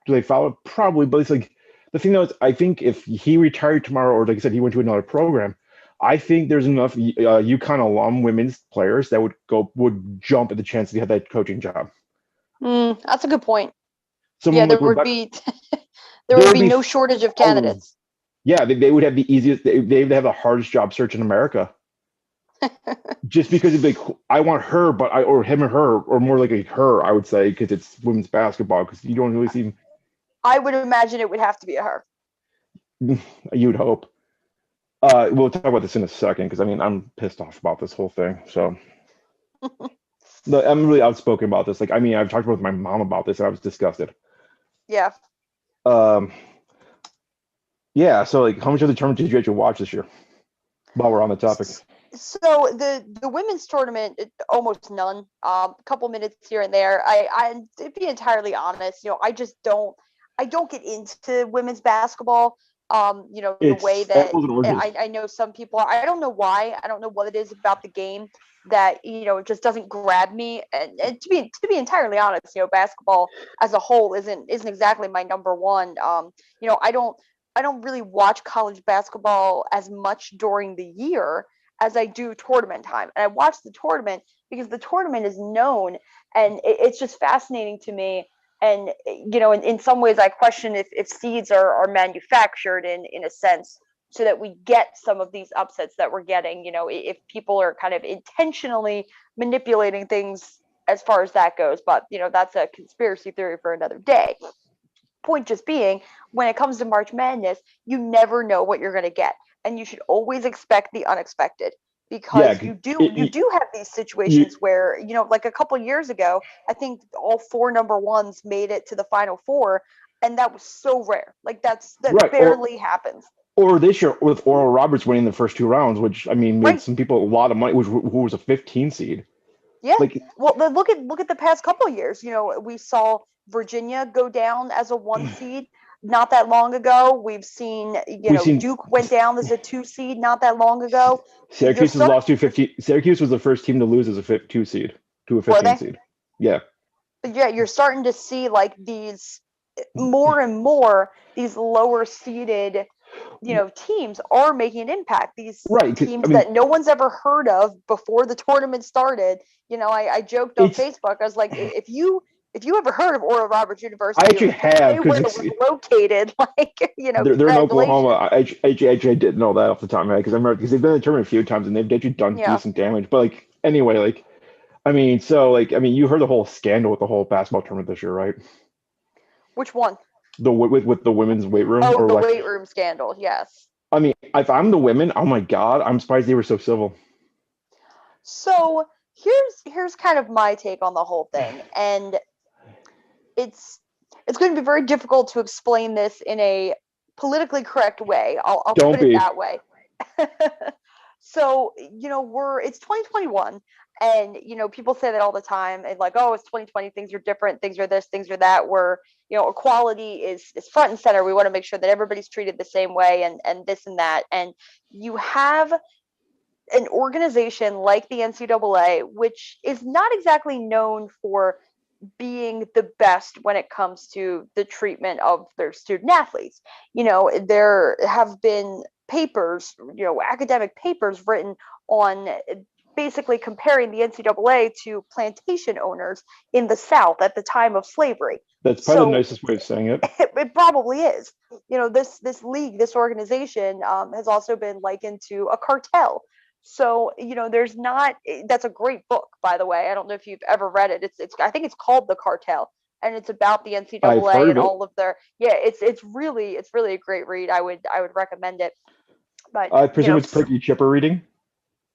Do they follow it? Probably, but it's like the thing though is, I think if he retired tomorrow, or like I said, he went to another program, I think there's enough UConn alum women's players that would jump at the chance to have that coaching job. That's a good point. Someone there would be no shortage of candidates. Yeah, they would have the easiest. They would have the hardest job search in America. Just because it'd be like, I want her, or him or her, or more like her, I would say, because it's women's basketball. Because you don't really see. I would imagine it would have to be a her. You'd hope. We'll talk about this in a second, because I mean I'm pissed off about this whole thing. So I'm really outspoken about this. Like I mean I've talked with my mom about this, and I was disgusted. Yeah. Yeah. So like, how much of the tournament did you actually watch this year? While we're on the topic. So the women's tournament, almost none. A couple minutes here and there. I to be entirely honest, I just don't get into women's basketball. The way that I know some people are. I don't know why. I don't know what it is about the game that it just doesn't grab me. And to be entirely honest, basketball as a whole isn't exactly my number one. I don't really watch college basketball as much during the year as I do tournament time. And I watch the tournament because the tournament is known, and it's just fascinating to me. And, in some ways I question if seeds are manufactured in a sense so that we get some of these upsets that we're getting, if people are kind of intentionally manipulating things as far as that goes. But, that's a conspiracy theory for another day. Point just being, when it comes to March Madness, you never know what you're going to get. And you should always expect the unexpected, because you do have these situations where, like a couple years ago, I think all 4 number ones made it to the Final Four, and that was so rare. Like that right. Barely happens. Or this year with Oral Roberts winning the first 2 rounds, which I mean made some people a lot of money, who was a 15 seed. Yeah. Well, look at the past couple of years. We saw Virginia go down as a 1 seed not that long ago. We've seen Duke went down as a 2 seed not that long ago. Syracuse has lost to 15. Syracuse was the first team to lose as a 2 seed to a 15 seed. Yeah. But yeah, you're starting to see like these more and more these lower seeded teams are making an impact. These teams that no one's ever heard of before the tournament started. I joked on Facebook. I was like, if you ever heard of Oral Roberts University, I actually have, where it was located. They're in Oklahoma. I didn't know that off the top of my head, because they've been in the tournament a few times and they've actually done decent damage. But anyway, you heard the whole scandal with the whole basketball tournament this year, right? Which one? With the women's weight room. Oh, the weight room scandal. Yes. I mean, if I'm the women, oh my God, I'm surprised they were so civil. So here's kind of my take on the whole thing, and it's going to be very difficult to explain this in a politically correct way. I'll put it that way. So, it's 2021, and, people say that all the time, and like, oh, it's 2020, things are different, things are this, things are that, where, equality is front and center. We want to make sure that everybody's treated the same way, and this and that. And you have an organization like the NCAA, which is not exactly known for being the best when it comes to the treatment of their student athletes. There have been papers, academic papers written on basically comparing the NCAA to plantation owners in the South at the time of slavery. That's probably the nicest way of saying it. It probably is. This league, this organization has also been likened to a cartel. So, there's not, that's a great book, by the way. I don't know if you've ever read it. I think it's called The Cartel, and it's about the I've heard NCAA and of it. all of their, yeah, it's really a great read. I would recommend it. But I presume it's Perky Chipper reading.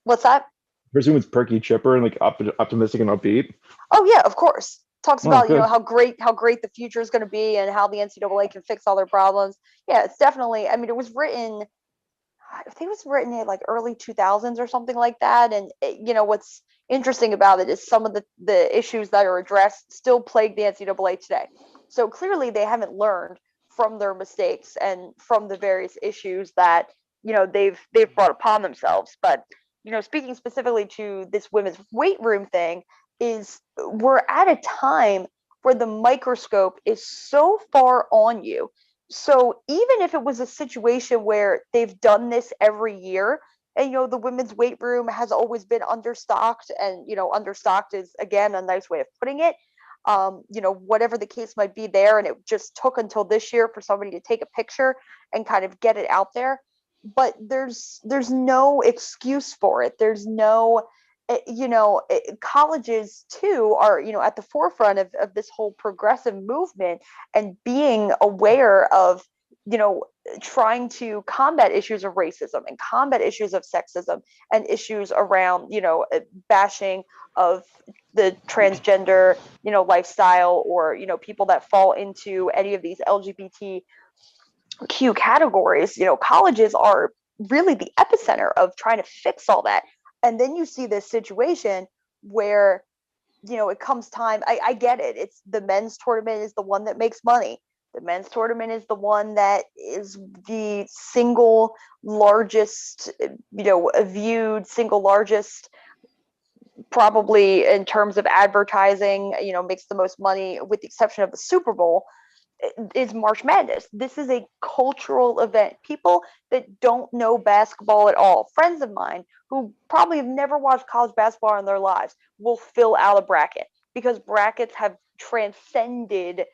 What's that? I presume it's Perky Chipper and like optimistic and upbeat. Oh yeah, of course. Talks about good. how great the future is going to be and how the NCAA can fix all their problems. Yeah, it's definitely. I mean, it was written. I think it was written in like early 2000s or something like that. And what's interesting about it is some of the issues that are addressed still plague the NCAA today. So clearly they haven't learned from their mistakes and from the various issues that they've brought upon themselves. But speaking specifically to this women's weight room thing, is we're at a time where the microscope is so far on you. So even if it was a situation where they've done this every year, and the women's weight room has always been understocked, and understocked is again a nice way of putting it. Whatever the case might be there, and it just took until this year for somebody to take a picture and kind of get it out there. But there's no excuse for it. There's no, colleges too are at the forefront of this whole progressive movement and being aware of trying to combat issues of racism and combat issues of sexism and issues around bashing of the transgender lifestyle, or people that fall into any of these LGBTQ categories. Colleges are really the epicenter of trying to fix all that. And then you see this situation where it comes time. I get it. It's the men's tournament is the one that makes money. The men's tournament is the one that is the single largest, viewed, single largest, probably in terms of advertising, makes the most money, with the exception of the Super Bowl, is March Madness. This is a cultural event. People that don't know basketball at all, friends of mine who probably have never watched college basketball in their lives, will fill out a bracket, because brackets have transcended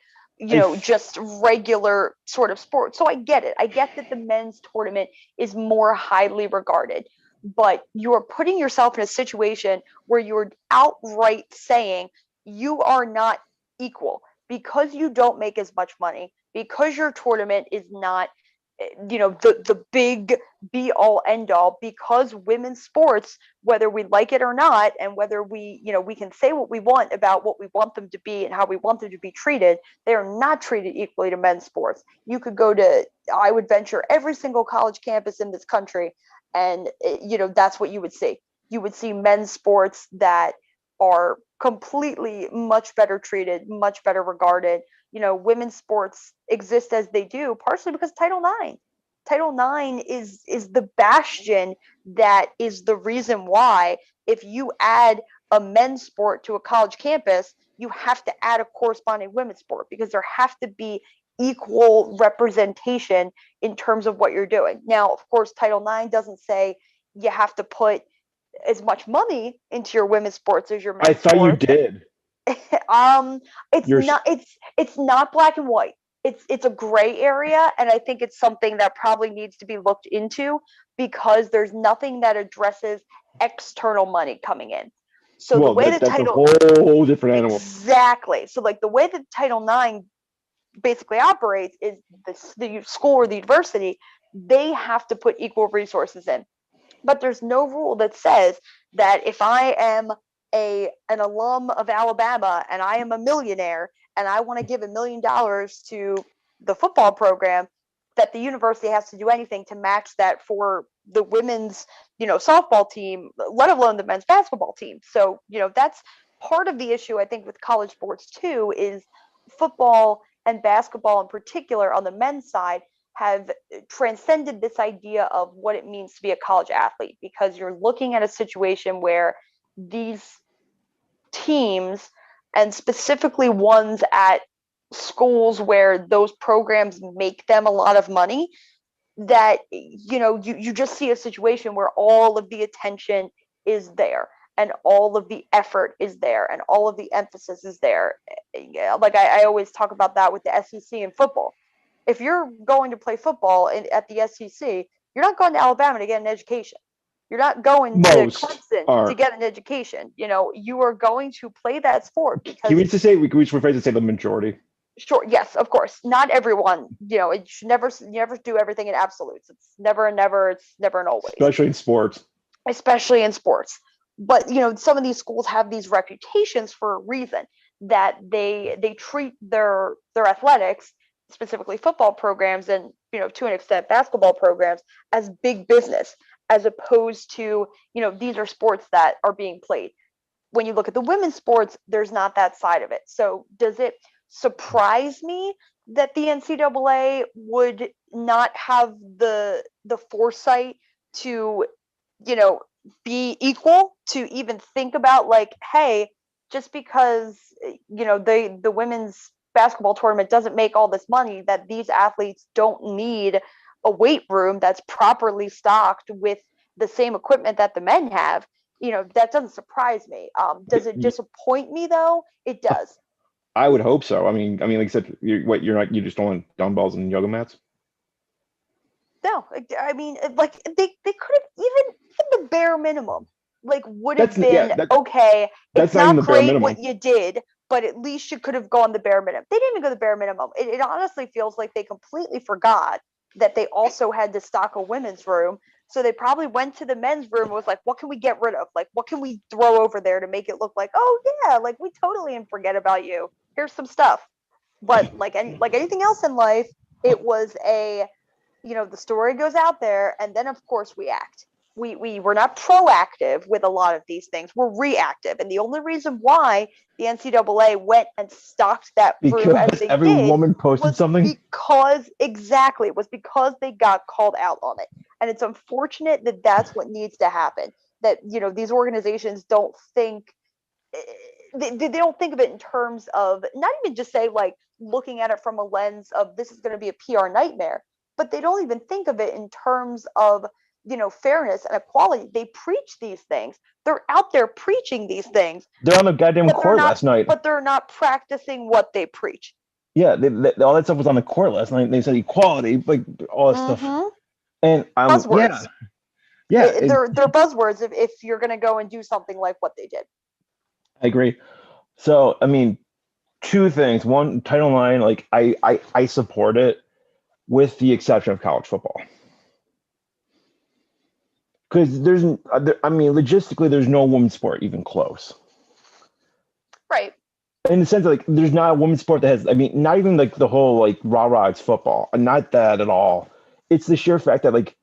just regular sort of sports. So I get it. I get that the men's tournament is more highly regarded, but you're putting yourself in a situation where you're outright saying you are not equal because you don't make as much money, because your tournament is not the big be all end all, because women's sports, whether we like it or not, and whether we can say what we want about what we want them to be and how we want them to be treated, they are not treated equally to men's sports. You could go to, I would venture, every single college campus in this country, and that's what you would see. You would see men's sports that are completely much better treated, much better regarded. Women's sports exist as they do partially because Title IX. Title IX is the bastion that is the reason why, if you add a men's sport to a college campus, you have to add a corresponding women's sport, because there have to be equal representation in terms of what you're doing. Now, of course, Title IX doesn't say you have to put as much money into your women's sports as your men's sports. I thought you did. It's not black and white. It's a gray area, and I think it's something that probably needs to be looked into, because there's nothing that addresses external money coming in. So the way that's a whole different animal. Exactly. So like the way that Title IX basically operates is the school or the university, they have to put equal resources in. But there's no rule that says that if I am an alum of Alabama and I am a millionaire and I want to give $1 million to the football program, that the university has to do anything to match that for the women's, softball team, let alone the men's basketball team. So, that's part of the issue, I think, with college sports too, is football and basketball in particular on the men's side have transcended this idea of what it means to be a college athlete, because you're looking at a situation where these teams, and specifically ones at schools where those programs make them a lot of money, that you just see a situation where all of the attention is there. and all of the effort is there and all of the emphasis is there. Like I always talk about that with the SEC in football. If you're going to play football at the SEC, you're not going to Alabama to get an education. You're not going to Clemson to get an education. You are going to play that sport because. We rephrase to say the majority. Sure. Yes, of course. Not everyone. It should never do everything in absolutes. It's never and never. It's never and always. Especially in sports. But some of these schools have these reputations for a reason, that they treat their athletics, specifically football programs, and to an extent basketball programs, as big business, as opposed to these are sports that are being played. When you look at the women's sports, there's not that side of it. So does it surprise me that the NCAA would not have the foresight to be equal, to even think about, like, hey, just because the women's basketball tournament doesn't make all this money, that these athletes don't need a weight room that's properly stocked with the same equipment that the men have. That doesn't surprise me. Does it disappoint me though? It does. I would hope so. I mean, like I said, you just don't want dumbbells and yoga mats? No, I mean, like they could have even the bare minimum, like, would have been okay. It's not great what you did, but at least you could have gone the bare minimum. They didn't even go the bare minimum. It honestly feels like they completely forgot that they also had to stock a women's room. So they probably went to the men's room and was like, what can we get rid of? Like, what can we throw over there to make it look like, oh yeah, like we totally didn't forget about you. Here's some stuff. But like anything else in life, it was the story goes out there, and then of course we act. We're not proactive with a lot of these things. We're reactive. And the only reason why the NCAA went and stocked that room as they every woman posted something? Because they got called out on it. And it's unfortunate that that's what needs to happen. That, these organizations don't think, they don't think of it in terms of, not even just say, like, looking at it from a lens of this is going to be a PR nightmare, but they don't even think of it in terms of, fairness and equality. They preach these things. They're out there preaching these things. They're on the goddamn court last night. But they're not practicing what they preach. Yeah, all that stuff was on the court last night. They said equality, like all that stuff. And buzzwords. Yeah. They're buzzwords if you're going to go and do something like what they did. I agree. So, I mean, two things. One, Title IX, like I support it, with the exception of college football. Because logistically, there's no women's sport even close. Right. In the sense that, like, there's not a women's sport that has, not even like the whole, like, rah-rah, it's football. Not that at all. It's the sheer fact that, like,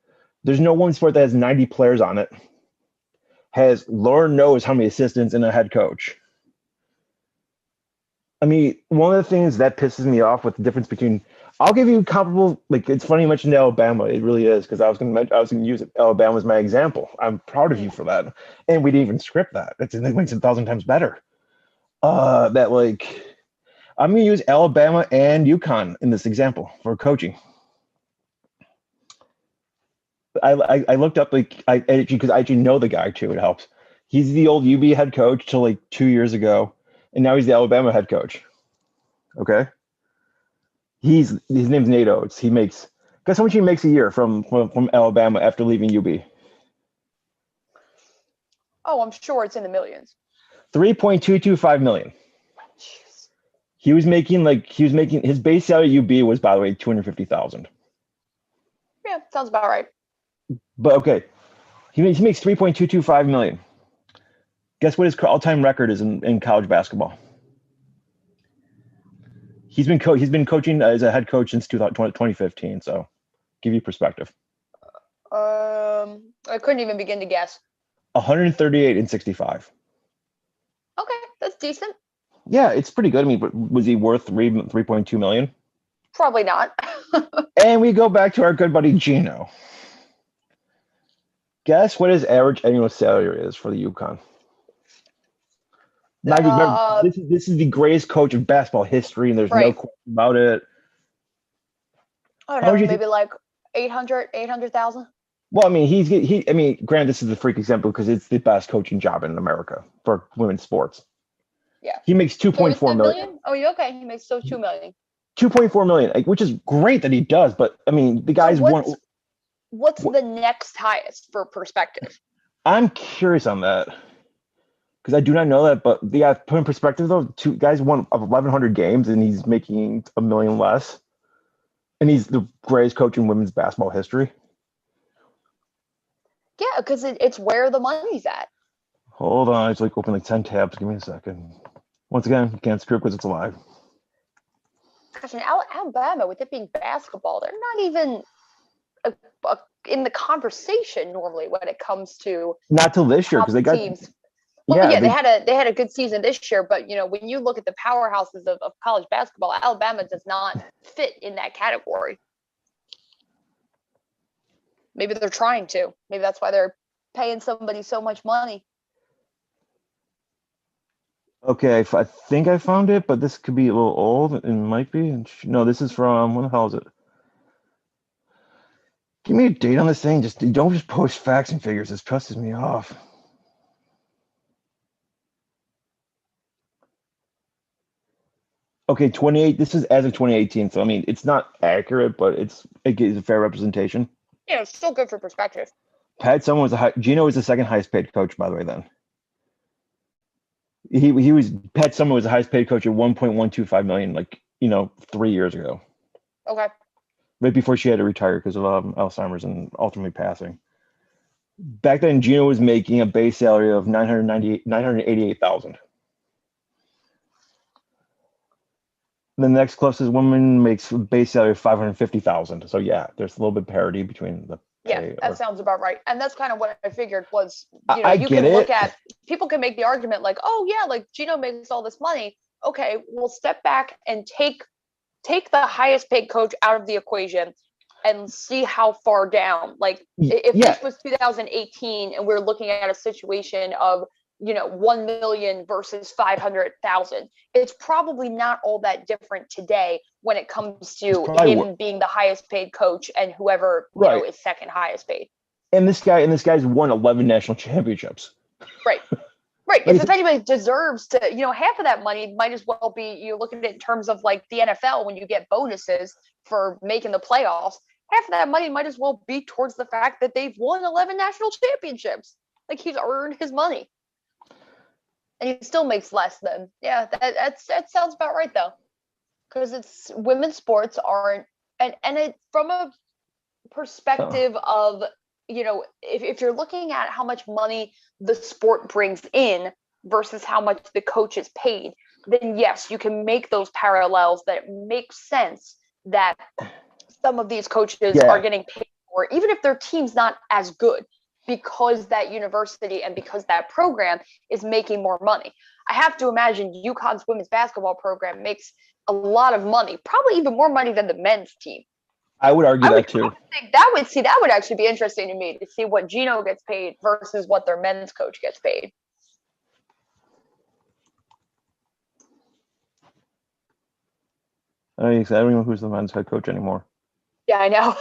there's no women's sport that has 90 players on it, has Lord knows how many assistants and a head coach. I mean, one of the things that pisses me off with the difference between, I'll give you comparable, like, it's funny you mentioned Alabama. It really is, because I was going to use Alabama as my example. I'm proud of you for that. And we didn't even script that. It makes it 1,000 times better. That, like, I'm going to use Alabama and UConn in this example for coaching. I looked up, like, because I actually know the guy too. It helps. He's the old UB head coach till like 2 years ago, and now he's the Alabama head coach. Okay. His name's Nate Oates. Guess how much he makes a year from Alabama after leaving UB? Oh, I'm sure it's in the millions. $3.225 million. Jeez. He was making his base salary at UB was, by the way, $250,000. Yeah, sounds about right. But okay, he makes $3.225 million. Guess what his all-time record is in college basketball? He's been coaching as a head coach since 2015. So, give you perspective. I couldn't even begin to guess. 138 and 65. Okay, that's decent. Yeah, it's pretty good. I mean, but was he worth $3.2 million? Probably not. And we go back to our good buddy Gino. Guess what his average annual salary is for the UConn? This is the greatest coach of basketball history, and there's no question about it. I don't know, maybe like 800,000. Well, I mean, I mean, granted, this is a freak example because it's the best coaching job in America for women's sports. Yeah. He makes 2.4 30 million. million? Oh, you okay? He makes so 2 million. 2.4 million, like, which is great that he does, but I mean, the So guy's one. what's the next highest for perspective? I'm curious on that because I do not know that, but the put in perspective though, two guys won of 1,100 games and he's making a million less, and he's the greatest coach in women's basketball history. Yeah, because it's where the money's at. Hold on, it's like open like 10 tabs. Give me a second. Once again, can't screw because it's live. Gosh, in Alabama, with it being basketball, they're not even in the conversation normally when it comes to Not till this year because they got teams. Well, yeah, they had a good season this year, but when you look at the powerhouses of college basketball, Alabama does not fit in that category. Maybe they're trying to. Maybe that's why they're paying somebody so much money. Okay, I think I found it, but this could be a little old. It might be. No, this is from when the hell is it? Give me a date on this thing. Just don't just post facts and figures. This pisses me off. Okay, 28. This is as of 2018. So I mean, it's not accurate, but it gives a fair representation. Yeah, it's still good for perspective. Pat Summitt was Gino was the second highest paid coach, by the way. Then he was Pat Summitt was the highest paid coach at 1.125 million, like 3 years ago. Okay. Right before she had to retire because of Alzheimer's and ultimately passing. Back then, Gino was making a base salary of 988,000. The next closest woman makes a base salary of 550,000. So yeah, there's a little bit parity between the Yeah, that sounds about right. And that's kind of what I figured was, you can look at, people can make the argument like, oh yeah, like Gino makes all this money. Okay, we'll step back and take the highest paid coach out of the equation and see how far down. Like if this was 2018 and we're looking at a situation of 1 million versus 500,000, it's probably not all that different today when it comes to him being the highest paid coach and whoever is second highest paid. And this guy's won 11 national championships. Right. Right. Like, if anybody deserves to, half of that money might as well be, you look at it in terms of like the NFL when you get bonuses for making the playoffs. Half of that money might as well be towards the fact that they've won 11 national championships. Like he's earned his money. And he still makes less than. Yeah, that sounds about right though. Because it's women's sports aren't, and it from a perspective of, if you're looking at how much money the sport brings in versus how much the coach is paid, then yes, you can make those parallels that make sense that some of these coaches are getting paid more, even if their team's not as good, because that university and because that program is making more money. I have to imagine UConn's women's basketball program makes a lot of money, probably even more money than the men's team. I would argue that too. That would actually be interesting to me to see what Gino gets paid versus what their men's coach gets paid. I don't even know who's the men's head coach anymore. Yeah, I know.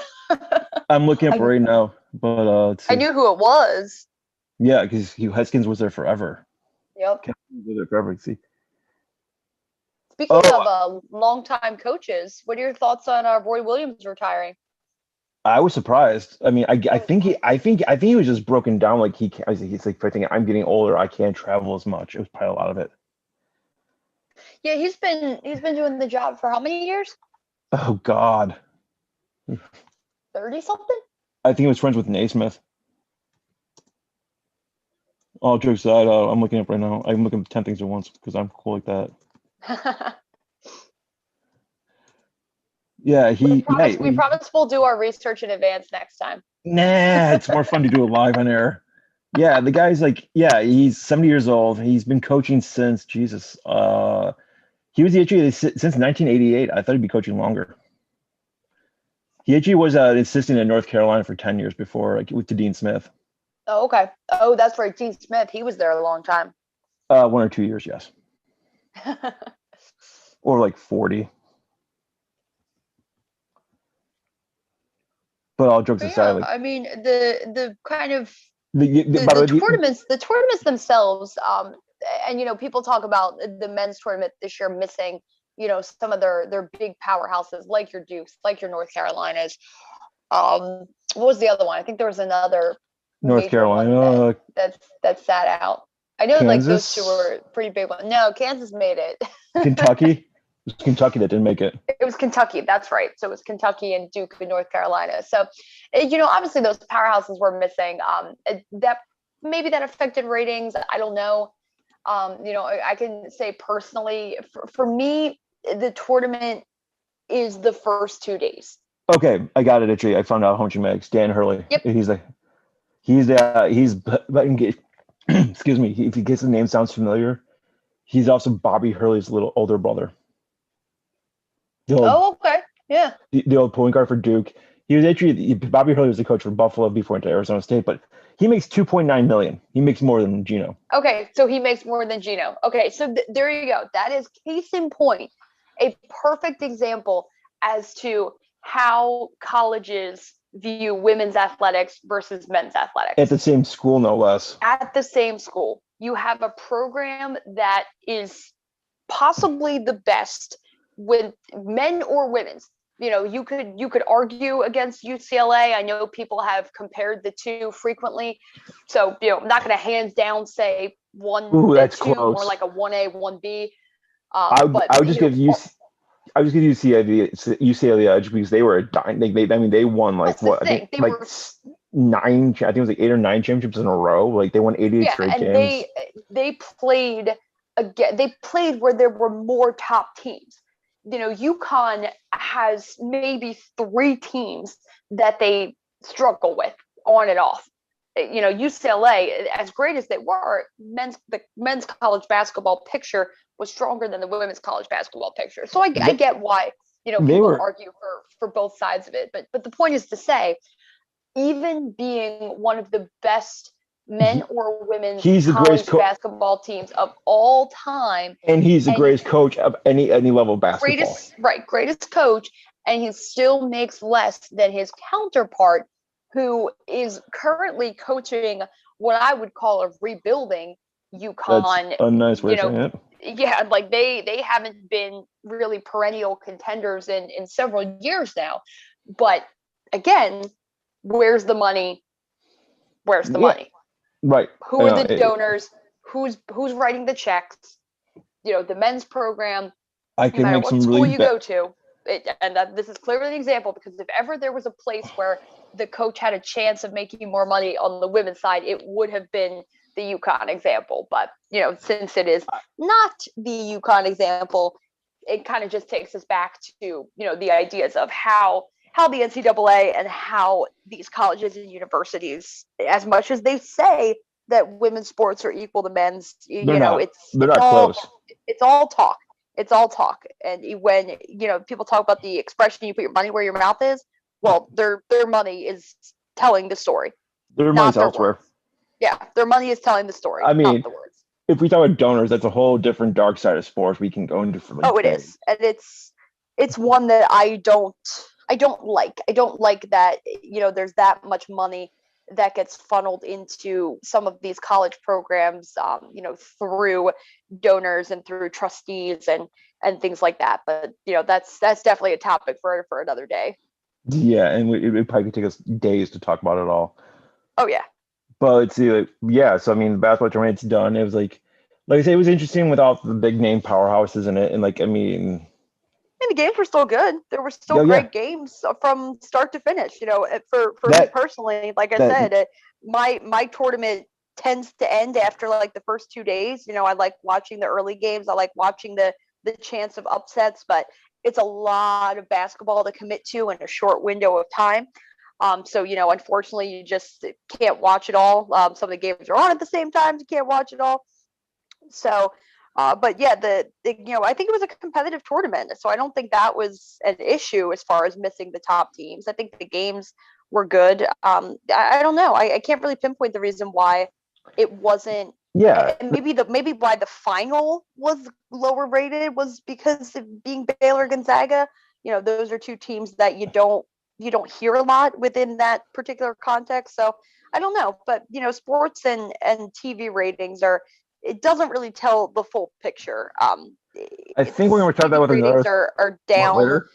I'm looking up right now, but I knew who it was. Yeah, because Hugh Heskins was there forever. Yep. Was there forever. See. Speaking of longtime coaches, what are your thoughts on Roy Williams retiring? I was surprised. I mean, I think he was just broken down. Like he's like thinking, I'm getting older. I can't travel as much. It was probably a lot of it. Yeah, he's been doing the job for how many years? Oh God. 30 something? I think he was friends with Naismith. All jokes aside, I'm looking up right now. I'm looking at 10 things at once because I'm cool like that. Yeah, we promise we'll do our research in advance next time. Nah, it's more fun to do it live on air. Yeah, the guy's like, he's 70 years old. He's been coaching since Jesus. He was the HE since 1988. I thought he'd be coaching longer. He actually was an assistant in North Carolina for 10 years before, like with Dean Smith. Oh, okay. Oh, that's right. Dean Smith. He was there a long time. 1 or 2 years, yes. Or like 40. But all jokes But aside, yeah, like I mean the kind of by the way, the tournaments themselves, and people talk about the men's tournament this year missing, some of their big powerhouses like your Dukes, like your North Carolinas. What was the other one? I think there was another North major one Carolina, that sat out. I know like those two Kansas, were pretty big ones. No, Kansas made it. Kentucky. It was Kentucky that didn't make it. It was Kentucky. That's right. So it was Kentucky and Duke in North Carolina. So, obviously those powerhouses were missing. That maybe that affected ratings. I don't know. I can say personally, for me, the tournament is the first 2 days. Okay, I got it. Actually, I found out how much he makes. Dan Hurley. Yep. He's excuse me. If he gets the name sounds familiar, he's also Bobby Hurley's little older brother. Okay. Yeah. The old point guard for Duke. He was actually Bobby Hurley was the coach for Buffalo before he went to Arizona State, but he makes $2.9 million. He makes more than Gino. Okay, so he makes more than Gino. Okay, so there you go. That is case in point, a perfect example as to how colleges view women's athletics versus men's athletics. At the same school, no less. At the same school, you have a program that is possibly the best with men or women's. You could argue against UCLA. I know people have compared the two frequently, so I'm not going to hands down say one and two, close. more like a 1A, 1B. I would just give UCLA the edge because they were a dime. They won like what? I think like 9. I think it was like 8 or 9 championships in a row. Like they won 88 straight games. They played again. They played where there were more top teams. UConn has maybe 3 teams that they struggle with on and off. UCLA, as great as they were, the men's college basketball picture was stronger than the women's college basketball picture. So I get why people argue for both sides of it. But the point is to say, even being one of the best men or women's college basketball teams of all time, and he's the greatest coach of any level of basketball. Greatest coach, and he still makes less than his counterpart, who is currently coaching what I would call a rebuilding UConn. That's a nice way to say it. Yeah, like they haven't been really perennial contenders in several years now. But again, where's the money? Where's the money? Right. Who are the donors? Who's writing the checks? The men's program. I can make some school really you go to, this is clearly an example, because if ever there was a place where the coach had a chance of making more money on the women's side, it would have been the UConn example. But since it is not the UConn example, it kind of just takes us back to the ideas of how the NCAA and how these colleges and universities, as much as they say that women's sports are equal to men's, they're not close. It's all talk. It's all talk. And when people talk about the expression, you put your money where your mouth is, well, their money is telling the story. Their money's elsewhere. Yeah, their money is telling the story. I mean, not the words. If we talk about donors, that's a whole different dark side of sports we can go into. It is, and it's one that I don't like. I don't like that there's that much money that gets funneled into some of these college programs, through donors and through trustees and things like that. But that's definitely a topic for another day. Yeah, and it probably could take us days to talk about it all. Oh yeah. But so I mean, the basketball tournament's done. It was like I say, it was interesting with all the big name powerhouses in it, and the games were still good. There were still great games from start to finish. For me personally, like I said, my tournament tends to end after like the first 2 days. I like watching the early games. I like watching the chance of upsets, but it's a lot of basketball to commit to in a short window of time. So unfortunately, you just can't watch it all. Some of the games are on at the same time. You can't watch it all. So. But yeah, I think it was a competitive tournament, so I don't think that was an issue as far as missing the top teams. I think the games were good. I don't know. I can't really pinpoint the reason why it wasn't. Yeah. Maybe why the final was lower rated was because of being Baylor Gonzaga. Those are two teams that you don't you don't hear a lot within that particular context. So I don't know, but sports and TV ratings it doesn't really tell the full picture. I think we're going to try that with ratings another are one down. later.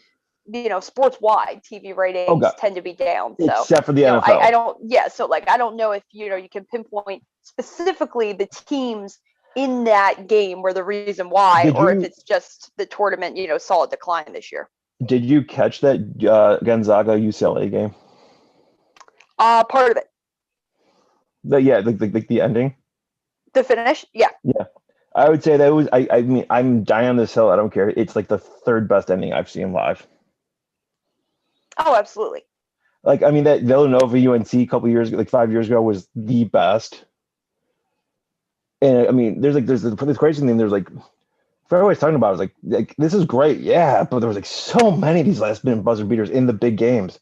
Sports wide TV ratings tend to be down. So except for the NFL. I don't. Yeah. So like I don't know if you can pinpoint specifically the teams in that game were the reason why, or if it's just the tournament saw a decline this year. Did you catch that Gonzaga UCLA game? Part of it. The ending. The finish, yeah. Yeah, I would say that was. I mean, I'm dying on this hill. I don't care. It's like the third best ending I've seen live. Oh, absolutely. Like, I mean, that Villanova UNC a couple years, like 5 years ago, was the best. And I mean, there's this crazy thing. There's like, what I was talking about is like this is great, yeah, but there was like so many of these last minute buzzer beaters in the big games.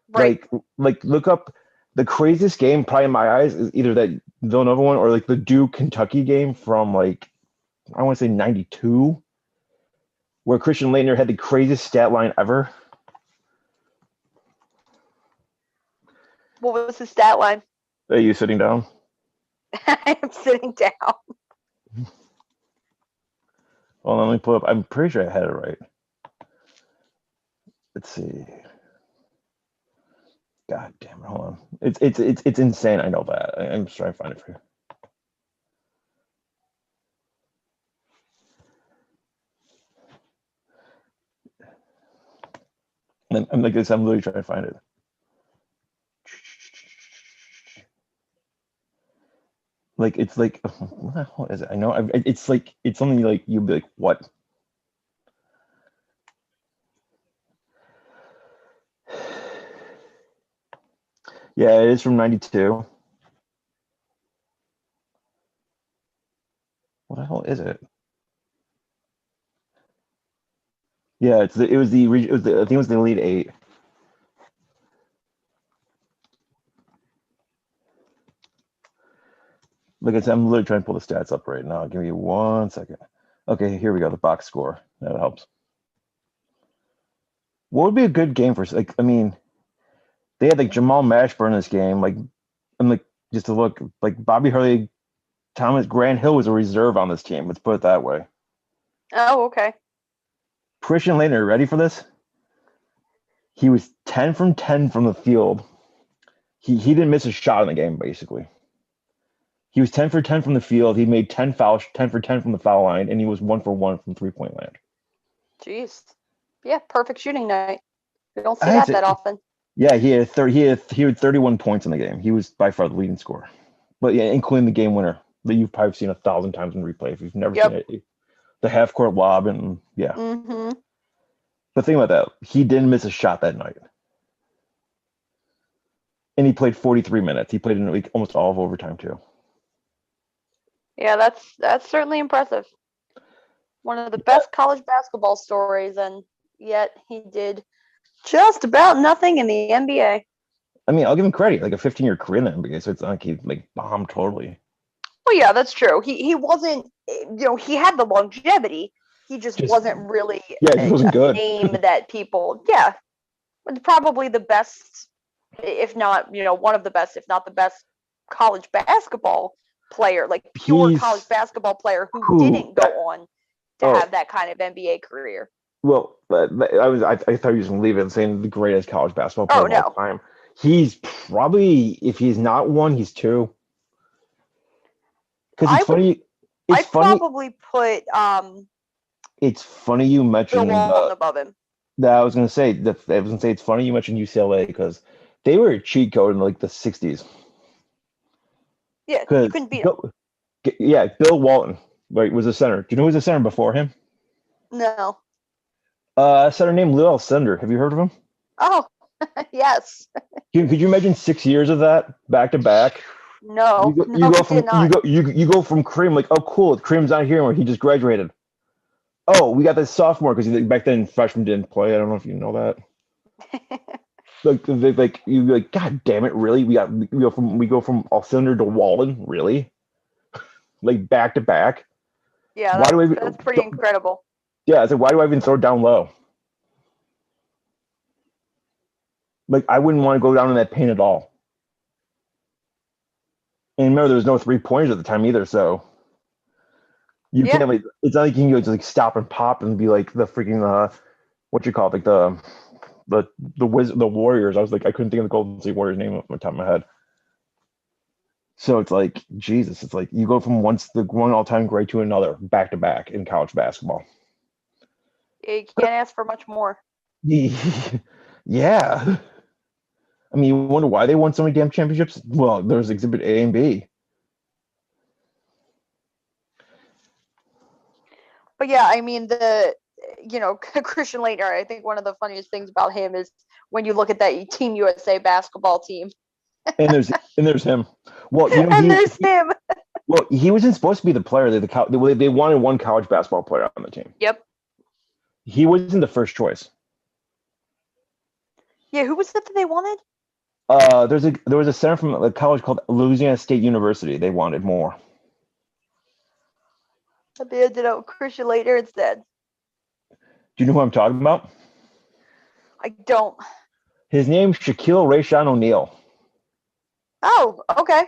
Right. Like look up the craziest game, probably in my eyes, is either that Villanova one or like the Duke Kentucky game from like I want to say '92, where Christian Laettner had the craziest stat line ever. What was the stat line? Are you sitting down? I am sitting down. Well, let me pull up. I'm pretty sure I had it right. Let's see. God damn it! Hold on. It's insane. I know that. I'm just trying to find it for you. I'm like this. I'm literally trying to find it. Like it's like what the hell is it? I know it's like it's something like you'd be like, what? Yeah, it is from '92. What the hell is it? Yeah, I think it was the Elite Eight. Like I said, I'm literally trying to pull the stats up right now. Give me 1 second. Okay, here we go. The box score. That helps. What would be a good game for? Like, I mean, they had like Jamal Mashburn in this game. Like, I'm like just to look like Bobby Hurley, Thomas Grant Hill was a reserve on this team. Let's put it that way. Oh, okay. Christian Laettner, ready for this? He was 10 from 10 from the field. He didn't miss a shot in the game, basically. He was 10 for 10 from the field. He made 10 fouls, 10 for 10 from the foul line, and he was 1 for 1 from 3-point land. Jeez. Yeah, perfect shooting night. We don't see that often. Yeah, he had 31 points in the game. He was by far the leading scorer. But yeah, including the game winner that you've probably seen 1,000 times in replay if you've never seen it. The half court lob and yeah. Mm-hmm. But think about that. He didn't miss a shot that night. And he played 43 minutes. He played in like almost all of overtime too. Yeah, that's certainly impressive. One of the best college basketball stories, and yet he did just about nothing in the NBA. I mean, I'll give him credit, like a 15-year career in the NBA, so it's not like he like bombed totally. Well, yeah, that's true. He wasn't, he had the longevity. He just wasn't really he wasn't good. Name that people, probably the best, if not, one of the best, if not the best college basketball player, like pure college basketball player who didn't go on to have that kind of NBA career. Well, I thought you were going to leave it and saying the greatest college basketball player of all time. He's probably, if he's not one, he's two. Because it's funny. I'd probably put. It's funny you mentioned Bill Walton above him. That I was going to say. It's funny you mentioned UCLA because they were a cheat code in like the '60s. Yeah, you couldn't beat him. Yeah, Bill Walton was a center. Do you know who was a center before him? No. A center named Lou Alcindor. Have you heard of him? Oh, yes. Could you imagine 6 years of that back to back? No, you go from Kareem, like, oh cool, Kareem's not here, or he just graduated. Oh, we got this sophomore because back then freshmen didn't play. I don't know if you know that. like you like, God damn it, really? We go from Alcindor to Walton, really? Like back to back. Yeah, that's pretty incredible. Yeah, I said, why do I even throw down low? Like I wouldn't want to go down in that pain at all. And remember, there was no 3 pointers at the time either, so you Yeah. can't like. It's not like you can go just like stop and pop and be like the freaking what you call it, like the Warriors. I was like, I couldn't think of the Golden State Warriors name off the top of my head. So it's like Jesus. It's like you go from the one all-time great to another back to back in college basketball. You can't ask for much more. Yeah. I mean, you wonder why they won so many damn championships. Well, there's Exhibit A and B. But yeah, I mean Christian Laettner. I think one of the funniest things about him is when you look at that Team USA basketball team. And there's him. Well, and there's him. Well, he wasn't supposed to be the player. They wanted one college basketball player on the team. Yep. He wasn't the first choice. Yeah, who was it that they wanted? There was a center from a college called Louisiana State University. They wanted more. They ended up with Christian Laettner instead. Do you know who I'm talking about? I don't. His name's Shaquille Rayshawn O'Neal. Oh, okay.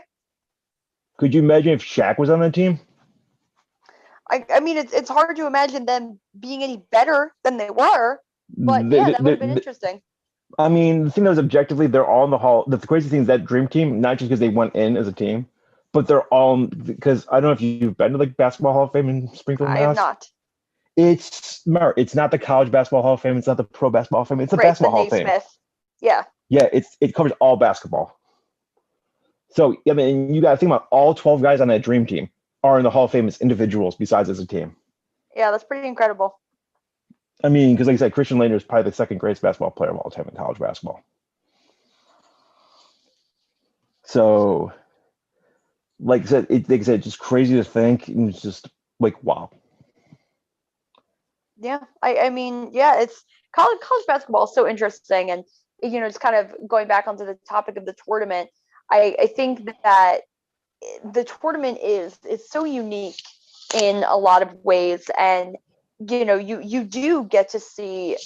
Could you imagine if Shaq was on the team? I mean, it's hard to imagine them being any better than they were, but yeah, that would have been interesting. I mean, the thing that was objectively, they're all in the hall. The crazy thing is that dream team, not just because they went in as a team, but they're all because I don't know if you've been to like Basketball Hall of Fame in Springfield, Mass. I have not. It's not the College Basketball Hall of Fame. It's not the Pro Basketball Hall of Fame. It's the Basketball Hall of Fame. Smith. Yeah. Yeah, it covers all basketball. So I mean, you got to think about all 12 guys on that dream team are in the Hall of Fame as individuals, besides as a team. Yeah, that's pretty incredible. I mean, because like I said, Christian Laettner is probably the second greatest basketball player of all time in college basketball. So, like I said, it's just crazy to think. And it's just like, wow. Yeah, I mean, yeah, it's college basketball is so interesting, and it's kind of going back onto the topic of the tournament. I think that the tournament is so unique in a lot of ways, and you do get to see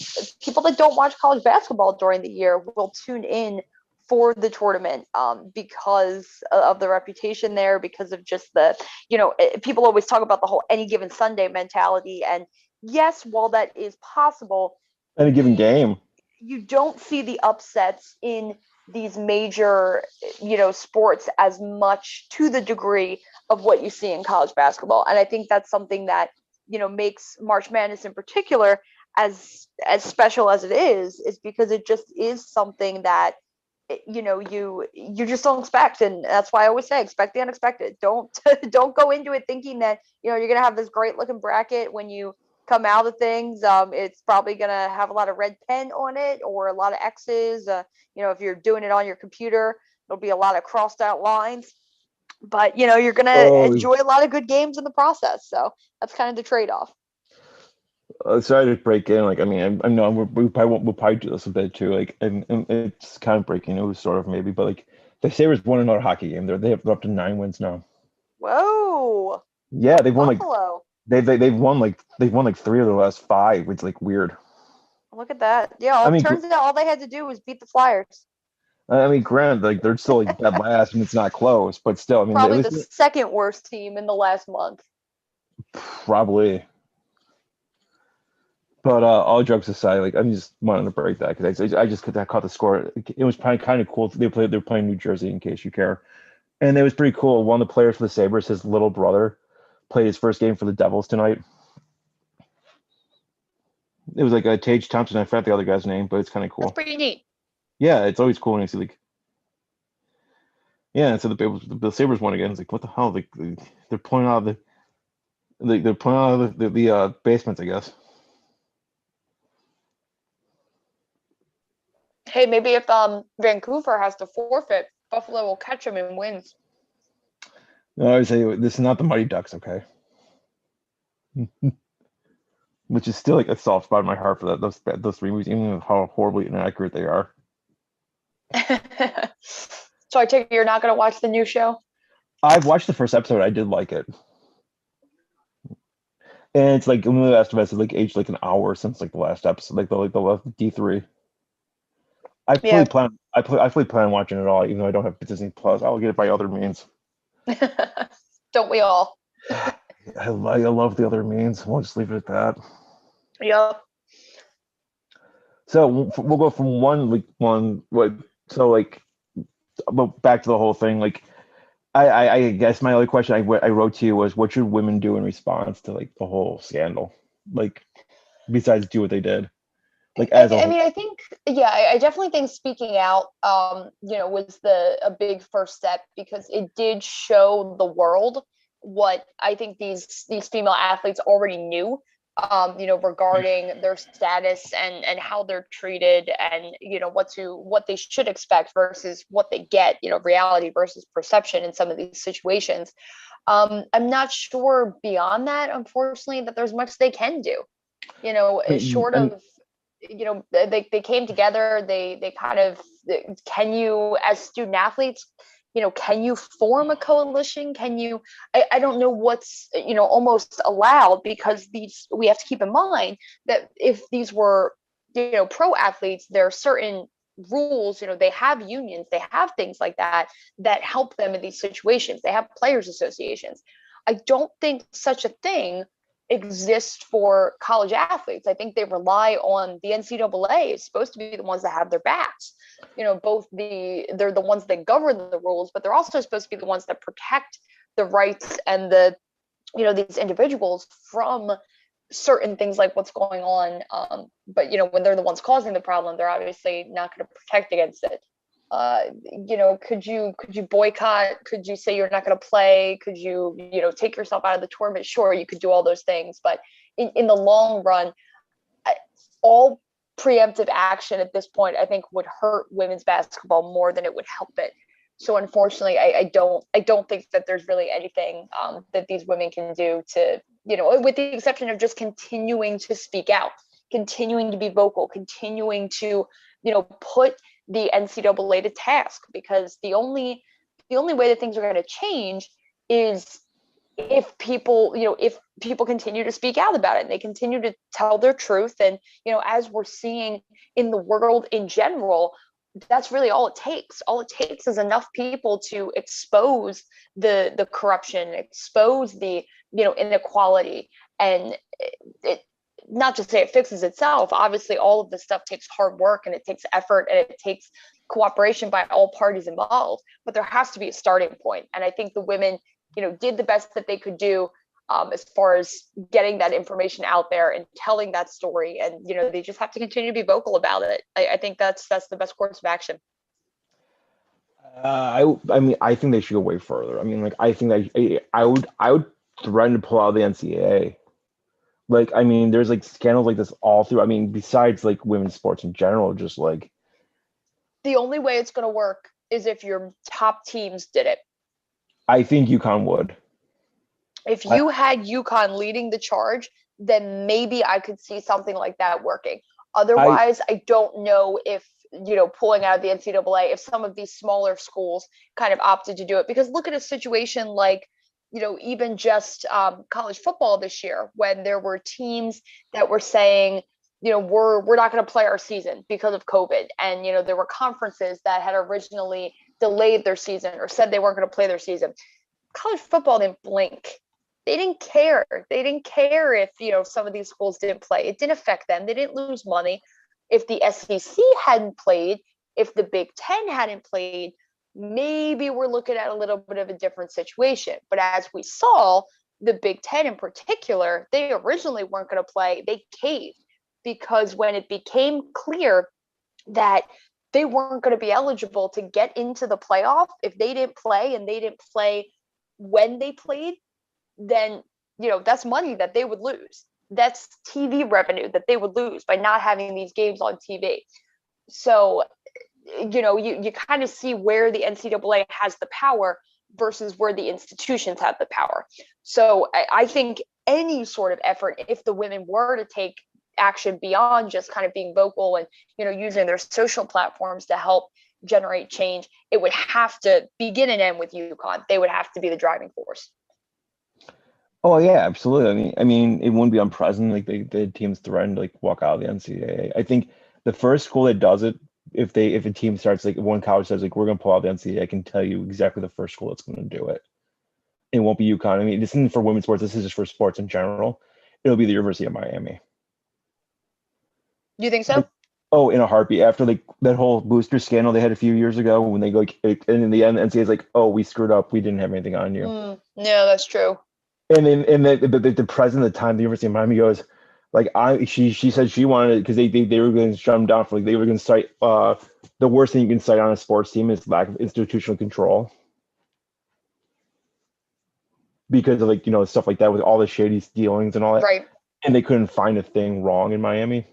people that don't watch college basketball during the year will tune in for the tournament because of the reputation there, because of just the people always talk about the whole any given Sunday mentality, and yes, while that is possible, any given game, you don't see the upsets in these major sports as much to the degree of what you see in college basketball. And I think that's something that makes March Madness in particular as special as it is because it just is something that you just don't expect. And that's why I always say expect the unexpected. Don't go into it thinking that you're gonna have this great looking bracket. When you come out of things, it's probably gonna have a lot of red pen on it or a lot of X's. If you're doing it on your computer, there'll be a lot of crossed out lines, but you're gonna enjoy a lot of good games in the process. So that's kind of the trade-off. Sorry to break in. Like, I mean, I know we'll probably do this a bit too. Like, and it's kind of breaking news, sort of maybe, but like the Sabres won another hockey game. They're up to 9 wins now. Whoa. Yeah, they've won Buffalo. They've won like 3 of the last 5. It's like weird. Look at that. Yeah, it turns out all they had to do was beat the Flyers. I mean, granted, like they're still like dead last, and it's not close, but still, I mean, probably the second worst team in the last month. Probably. But all jokes aside, like I'm just wanting to break that because I just caught the score. It was kind of cool. They're playing New Jersey, in case you care, and it was pretty cool. One of the players for the Sabres, his little brother, played his first game for the Devils tonight. It was like Tage Thompson. I forgot the other guy's name, but it's kind of cool. That's pretty neat. Yeah, it's always cool when you see like. Yeah, and so the Sabres won again. It's like, what the hell? Like they're pulling out of the basements, I guess. Hey, maybe if Vancouver has to forfeit, Buffalo will catch them and wins. No, I would say this is not the Mighty Ducks, okay? Which is still like a soft spot in my heart for those 3 movies, even how horribly inaccurate they are. So I take it you're not going to watch the new show? I've watched the first episode. I did like it. And it's like when The Last of Us is like aged like an hour since like the last episode, like the last D3. Yeah. I fully plan on watching it all, even though I don't have Disney Plus. I'll get it by other means. Don't we all? I love the other means. We'll just leave it at that. Yep. So we'll go from one like so like back to the whole thing. Like I guess my other question I wrote to you was, what should women do in response to like the whole scandal? Like besides do what they did, like as a I whole. mean, I think, yeah, I definitely think speaking out, was a big first step, because it did show the world what I think these female athletes already knew, regarding their status and how they're treated, and what they should expect versus what they get, reality versus perception in some of these situations. I'm not sure beyond that, unfortunately, that there's much they can do. Short And of, they came together, they kind of, can you, as student athletes, can you form a coalition? Can you, I don't know what's, almost allowed, because we have to keep in mind that if these were, pro athletes, there are certain rules, they have unions, they have things like that help them in these situations. They have players associations. I don't think such a thing exist for college athletes. I think they rely on the NCAA is supposed to be the ones that have their backs. They're the ones that govern the rules, but they're also supposed to be the ones that protect the rights and these individuals from certain things like what's going on. But when they're the ones causing the problem, they're obviously not going to protect against it. Could you boycott? Could you say you're not going to play? Could you take yourself out of the tournament? Sure, you could do all those things, but in the long run, all preemptive action at this point, I think, would hurt women's basketball more than it would help it. So unfortunately, I don't think that there's really anything that these women can do to, with the exception of just continuing to speak out, continuing to be vocal, continuing to, put the NCAA to task, because the only way that things are going to change is if people continue to speak out about it, and they continue to tell their truth. And as we're seeing in the world in general, that's really all it takes. All it takes is enough people to expose the corruption, expose the inequality, and it not to say it fixes itself. Obviously, all of this stuff takes hard work, and it takes effort, and it takes cooperation by all parties involved. But there has to be a starting point, and I think the women, did the best that they could do, as far as getting that information out there and telling that story. And they just have to continue to be vocal about it. I think that's the best course of action. I mean, I think they should go way further. I mean, like, I think that I would threaten to pull out of the NCAA. Like, I mean, there's like scandals like this all through. I mean, besides like women's sports in general, just like, The only way it's going to work is if your top teams did it. I think UConn would. If I, you had UConn leading the charge, then maybe I could see something like that working. I Otherwise, I don't know if, pulling out of the NCAA, if some of these smaller schools kind of opted to do it. Because look at a situation like, even just college football this year, when there were teams that were saying, we're not going to play our season because of COVID. And, there were conferences that had originally delayed their season or said they weren't going to play their season. College football didn't blink. They didn't care. They didn't care if, some of these schools didn't play. It didn't affect them. They didn't lose money. If the SEC hadn't played, if the Big Ten hadn't played, maybe we're looking at a little bit of a different situation. But as we saw, the Big Ten in particular, they originally weren't going to play. They caved, because when it became clear that they weren't going to be eligible to get into the playoff if they didn't play, and they didn't play when they played, then that's money that they would lose. That's TV revenue that they would lose by not having these games on TV. So you kind of see where the NCAA has the power versus where the institutions have the power. So I think any sort of effort, if the women were to take action beyond just kind of being vocal and using their social platforms to help generate change, it would have to begin and end with UConn. They would have to be the driving force. Oh yeah, absolutely. I mean, it wouldn't be unprecedented. Like the teams threatened to like walk out of the NCAA. I think the first school that does it if a team starts like one college says like we're gonna pull out the NCAA, I can tell you exactly the first school that's gonna do it. It won't be UConn. I mean, this isn't for women's sports. This is just for sports in general. It'll be the University of Miami. You think so? Like, oh, in a heartbeat. After like that whole booster scandal they had a few years ago, when they go like, and in the end, NCAA is like, oh, we screwed up. We didn't have anything on you. No, that's true. And then the president at the time, the University of Miami goes, like she said she wanted it because they were going to shut them down for like they were going to cite the worst thing you can cite on a sports team is lack of institutional control. Because of like, stuff like that with all the shady dealings and all that. Right. And they couldn't find a thing wrong in Miami.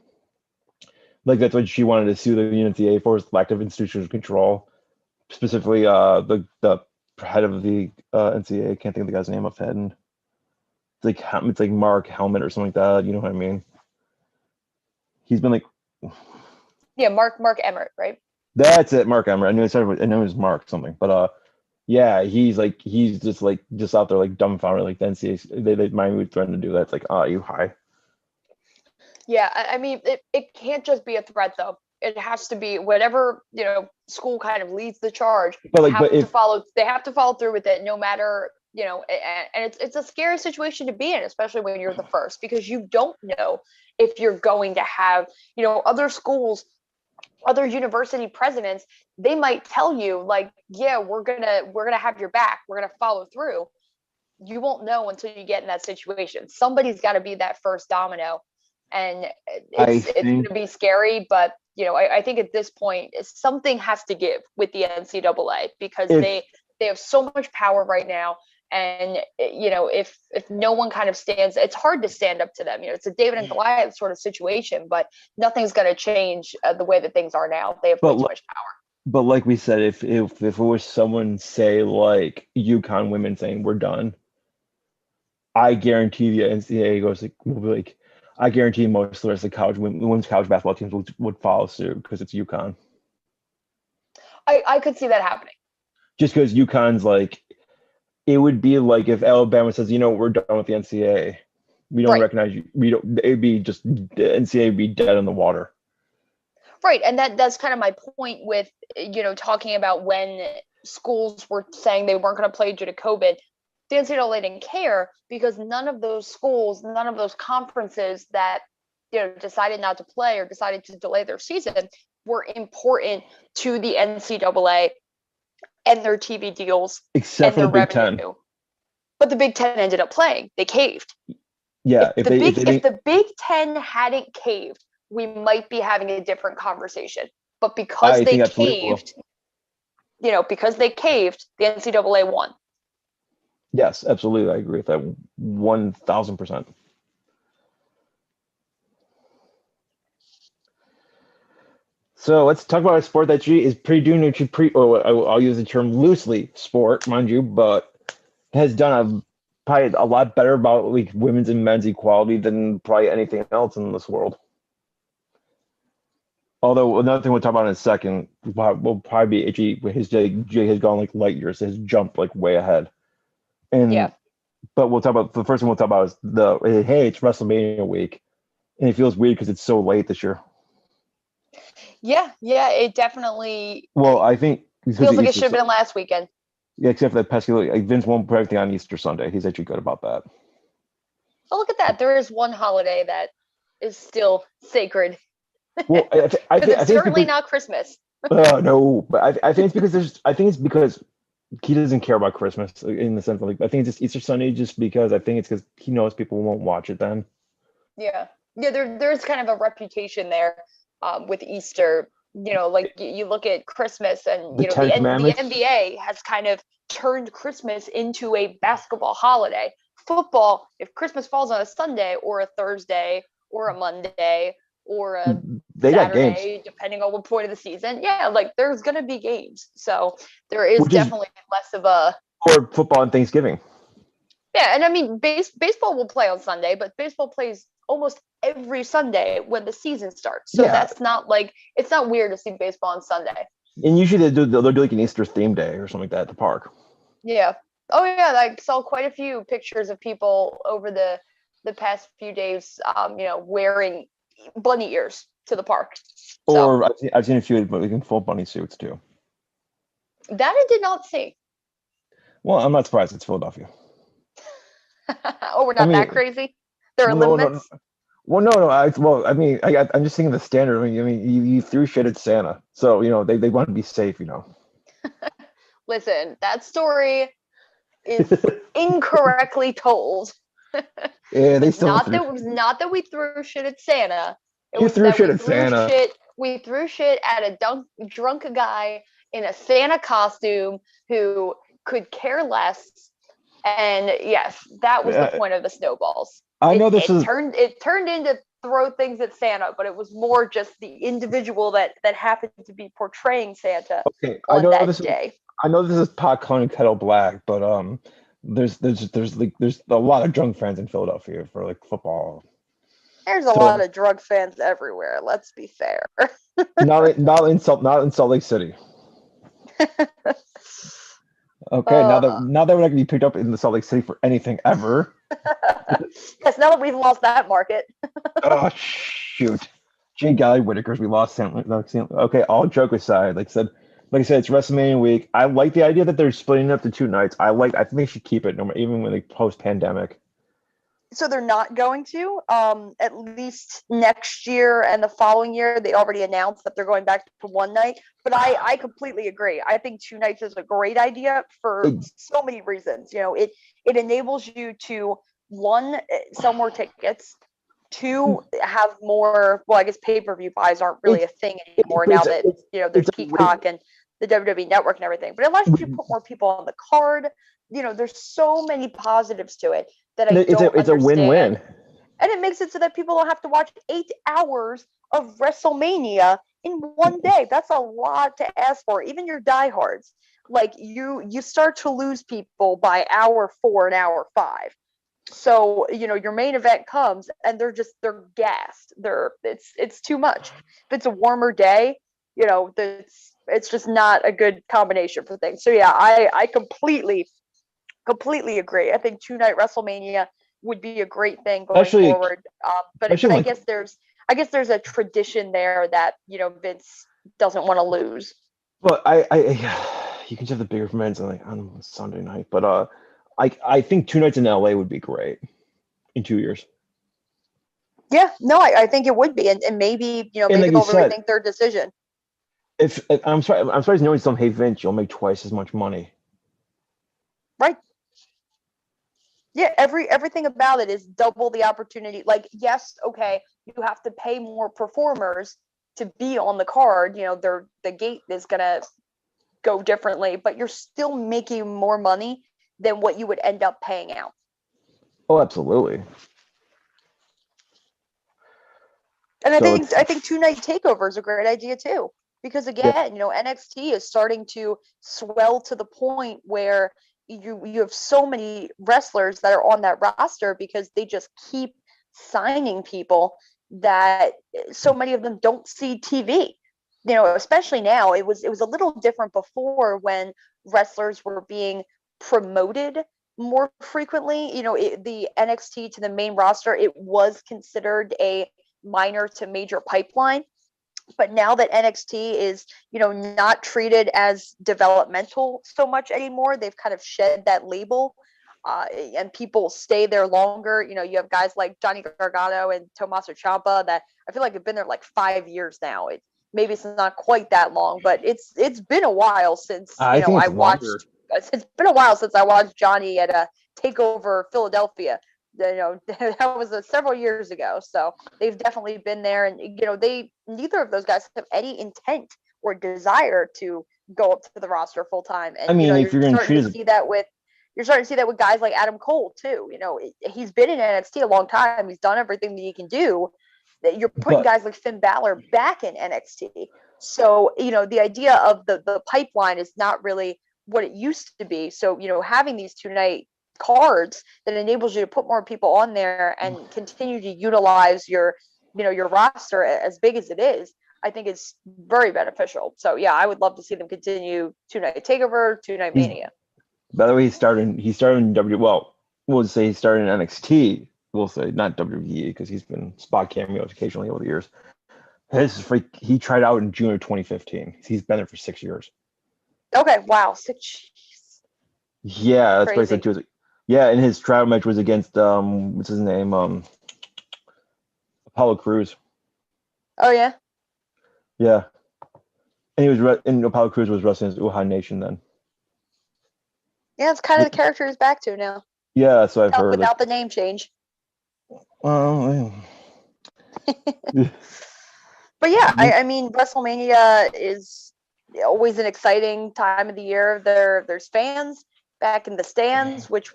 Like that's what she wanted to sue the NCAA for, is lack of institutional control. Specifically, the head of the NCAA, I can't think of the guy's name offhand. And it's like Mark Helmet or something like that. You know what I mean? He's been like, yeah, Mark Emmert, right? That's it, Mark Emmert. I knew it was Mark something, but yeah, he's just out there like dumbfounded, like the NCAA, they Miami would threaten to do that. It's like, you high. Yeah, I mean, it can't just be a threat though. It has to be whatever, school kind of leads the charge. They have to follow through with it, no matter, and it's a scary situation to be in, especially when you're the first, because you don't know if you're going to have, other schools, other university presidents, they might tell you like, yeah, we're gonna have your back, we're gonna follow through. You won't know until you get in that situation. Somebody's got to be that first domino, and it's going to be scary, but I think at this point something has to give with the NCAA, because they have so much power right now. And if no one kind of stands, it's hard to stand up to them. It's a David and Goliath sort of situation, but nothing's going to change the way that things are now. They have way too much power. But like we said, if it was someone, say like UConn women saying we're done, I guarantee the NCAA will be like, I guarantee most of the rest of the women's college basketball teams would follow suit because it's UConn. I could see that happening. Just because UConn's like, it would be like if Alabama says, we're done with the NCAA. We don't recognize you. It'd be just, the NCAA would be dead in the water. Right. And that's kind of my point with, talking about when schools were saying they weren't going to play due to COVID. The NCAA didn't care, because none of those schools, none of those conferences that decided not to play or decided to delay their season were important to the NCAA and their TV deals, except for the Big Ten. But the Big Ten ended up playing. They caved. Yeah. If the Big Ten hadn't caved, we might be having a different conversation. But because they caved, because they caved, the NCAA won. Yes, absolutely. I agree with that 1,000%. So let's talk about a sport that is I'll use the term loosely, sport, mind you, but has done probably a lot better about like women's and men's equality than probably anything else in this world. Although another thing we'll talk about in a second will probably be Jay has gone like light years, has jumped like way ahead. But we'll talk about the first thing we'll talk about is it's WrestleMania week, and it feels weird because it's so late this year. Yeah, it definitely. Well, I think it feels like it should have been last weekend. Yeah, except for that pesky. Like Vince won't put everything on Easter Sunday. He's actually good about that. Oh, look at that! There is one holiday that is still sacred. Well, I think it's certainly not Christmas. No, but I think it's because he doesn't care about Christmas in the sense of like, I think it's just Easter Sunday, just because I think it's because he knows people won't watch it then. Yeah. There's kind of a reputation there with Easter. Like you look at Christmas, and the NBA has kind of turned Christmas into a basketball holiday. Football, if Christmas falls on a Sunday or a Thursday or a Monday or a Saturday, got games, depending on what point of the season. Yeah, like there's going to be games. So there is definitely less of a... Or football on Thanksgiving. Yeah, and I mean, baseball will play on Sunday, but baseball plays almost every Sunday when the season starts. So that's not like... It's not weird to see baseball on Sunday. And usually they'll do like an Easter theme day or something like that at the park. Yeah. Oh, yeah, I saw quite a few pictures of people over the past few days, wearing bunny ears. to the park. Or I've seen a few in full bunny suits too. That I did not see. Well, I'm not surprised. It's Philadelphia. Oh, we're not that crazy. There are limits. Well, no. I'm just thinking the standard. You threw shit at Santa, so they want to be safe. Listen, that story is incorrectly told. Yeah, they still It was not that we threw shit at Santa. We threw shit at a drunk guy in a Santa costume who could care less. And yes, that was the point of the snowballs. It turned into throw things at Santa, but it was more just the individual that happened to be portraying Santa on that day. I know this is pot calling kettle black, but there's a lot of drunk fans in Philadelphia for like football. There's a lot of drug fans everywhere. Let's be fair. not in Salt Lake City. Okay, now that we're not going to be picked up in the Salt Lake City for anything ever. Yes, now that we've lost that market. Oh shoot, Jay Gally Whitakers, we lost San. Okay, all joke aside, like I said, it's WrestleMania week. I like the idea that they're splitting it up to 2 nights. I think they should keep it, even when post pandemic. So they're not going to. At least next year and the following year, they already announced that they're going back to 1 night. But I completely agree. I think 2 nights is a great idea for so many reasons. It enables you to, 1, sell more tickets, 2, have more. Well, I guess pay-per-view buys aren't really a thing anymore now that there's Peacock and the WWE Network and everything. But it allows you to put more people on the card. There's so many positives to it that it's a win-win. And it makes it so that people don't have to watch 8 hours of WrestleMania in 1 day. That's a lot to ask for. Even your diehards, like you start to lose people by hour 4 and hour 5. So your main event comes and they're gassed. It's too much. If it's a warmer day, it's just not a good combination for things. So yeah, I completely agree. I think 2-night WrestleMania would be a great thing going forward. But I guess there's a tradition there that Vince doesn't want to lose. Well, you can have the bigger events on Sunday night, but I think 2 nights in LA would be great in 2 years. Yeah, no, I think it would be, and maybe maybe they'll rethink their decision. If I'm surprised no one's telling, hey Vince, you'll make twice as much money. Right. Yeah, everything about it is double the opportunity. Like, yes, okay, you have to pay more performers to be on the card. The gate is gonna go differently, but you're still making more money than what you would end up paying out. Oh, absolutely. And I think 2-night takeover is a great idea too, because again, NXT is starting to swell to the point where you have so many wrestlers that are on that roster because they just keep signing people that so many of them don't see TV. Especially now. It was a little different before when wrestlers were being promoted more frequently. The NXT to the main roster, it was considered a minor to major pipeline. But now that NXT is, not treated as developmental so much anymore, they've kind of shed that label, and people stay there longer. You have guys like Johnny Gargano and Tommaso Ciampa that I feel like have been there like 5 years now. Maybe it's not quite that long, but it's been a while since I watched. It's been a while since I watched Johnny at a Takeover Philadelphia. That was several years ago. So they've definitely been there, and neither of those guys have any intent or desire to go up to the roster full time. And if you're starting to see that with guys like Adam Cole too. He's been in NXT a long time. He's done everything that he can do. That you're putting guys like Finn Balor back in NXT. So the idea of the pipeline is not really what it used to be. So having these 2-night cards that enables you to put more people on there and continue to utilize your roster as big as it is, I think it's very beneficial. So yeah, I would love to see them continue 2-night takeover, 2-night mania. By the way, he started in he started in NXT. We'll say not WWE because he's been spot cameos occasionally over the years. He tried out in June of 2015. He's been there for 6 years. Okay, wow, 6. Yeah, that's what I Crazy. said too. Yeah, and his tryout match was against what's his name? Apollo Crews. Oh yeah. Yeah, and and Apollo Crews was wrestling as Wuhan Nation then. Yeah, it's kind of the character he's back to now. Yeah, that's what I've heard. Without the name change. Well, But yeah, I mean, WrestleMania is always an exciting time of the year. There's fans back in the stands, which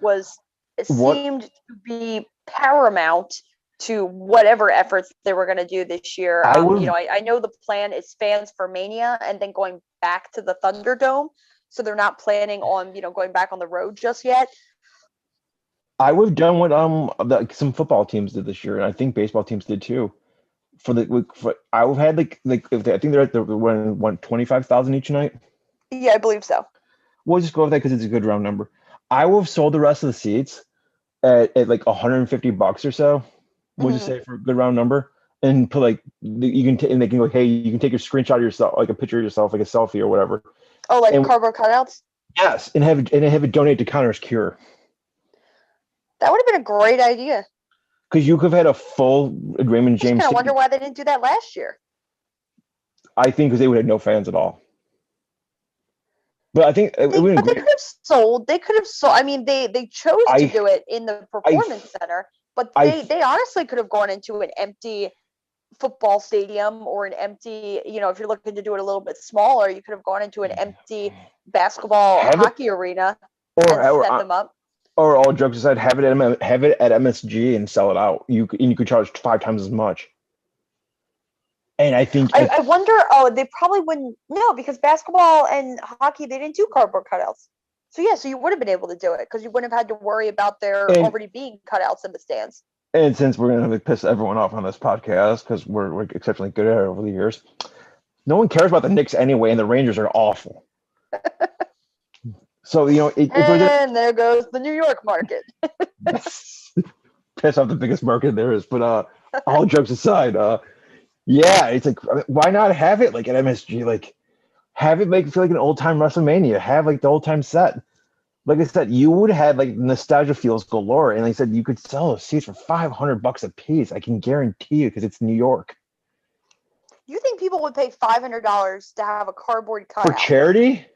seemed to be paramount to whatever efforts they were going to do this year. I know the plan is fans for Mania and then going back to the Thunderdome. So they're not planning on, going back on the road just yet. I would have done what some football teams did this year, and I think baseball teams did too. I would have had I think they're at the 25,000 each night. Yeah, I believe so. We'll just go with that because it's a good round number. I would have sold the rest of the seats at like $150 or so. We'll just say for a good round number, and put and they can go, hey, you can take a screenshot of yourself, like a picture of yourself, like a selfie or whatever. Oh, like cardboard cutouts. Yes, and have it donated to Connor's Cure. That would have been a great idea. Because you could have had a full Raymond James. I wonder why they didn't do that last year. I think because they would have no fans at all. But I think they could have sold. They could have sold. I mean, they chose to do it in the Performance Center, but they honestly could have gone into an empty football stadium or an empty, if you're looking to do it a little bit smaller, you could have gone into an empty basketball hockey arena and set them up. Or all jokes aside, have it at MSG and sell it out. You could charge 5 times as much. And I think I wonder. Oh, they probably wouldn't. No, because basketball and hockey, they didn't do cardboard cutouts. So you would have been able to do it because you wouldn't have had to worry about there already being cutouts in the stands. And since we're gonna piss everyone off on this podcast because we're exceptionally good at it over the years, no one cares about the Knicks anyway, and the Rangers are awful. So, and there goes the New York market. Piss off the biggest market there is. But all jokes aside, it's like, why not have it like at MSG? Like, have it make it feel like an old time WrestleMania. Have like the old time set. Like I said, you would have had like nostalgia feels galore, and like I said, you could sell those seats for $500 a piece. I can guarantee you, because it's New York. You think people would pay $500 to have a cardboard cutout for charity?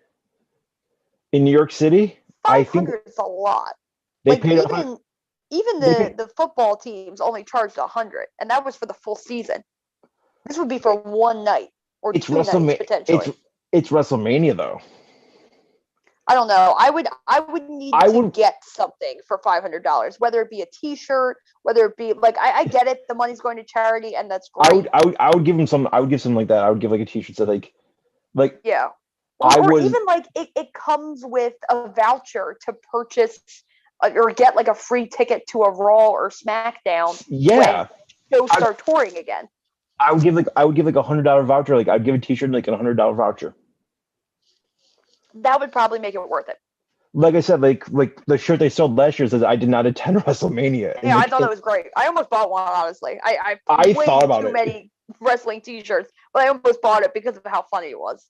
In New York City, I think it's a lot. They like paid even the football teams only charged $100, and that was for the full season. This would be for one night or 2 nights potentially. It's WrestleMania though. I don't know. I would need to get something for $500, whether it be a T-shirt, whether it be like I get it, the money's going to charity, and that's great. I would give him some. I would give something like that. I would give like a T-shirt that like yeah. Or even like it comes with a voucher to purchase or get like a free ticket to a Raw or SmackDown. Yeah. When shows start touring again. I would give like $100 voucher. Like I'd give a T-shirt like a $100 voucher. That would probably make it worth it. Like I said, like the shirt they sold last year says I did not attend WrestleMania. Yeah, I thought that was great. I almost bought one, honestly. I thought about too many wrestling T-shirts, but I almost bought it because of how funny it was.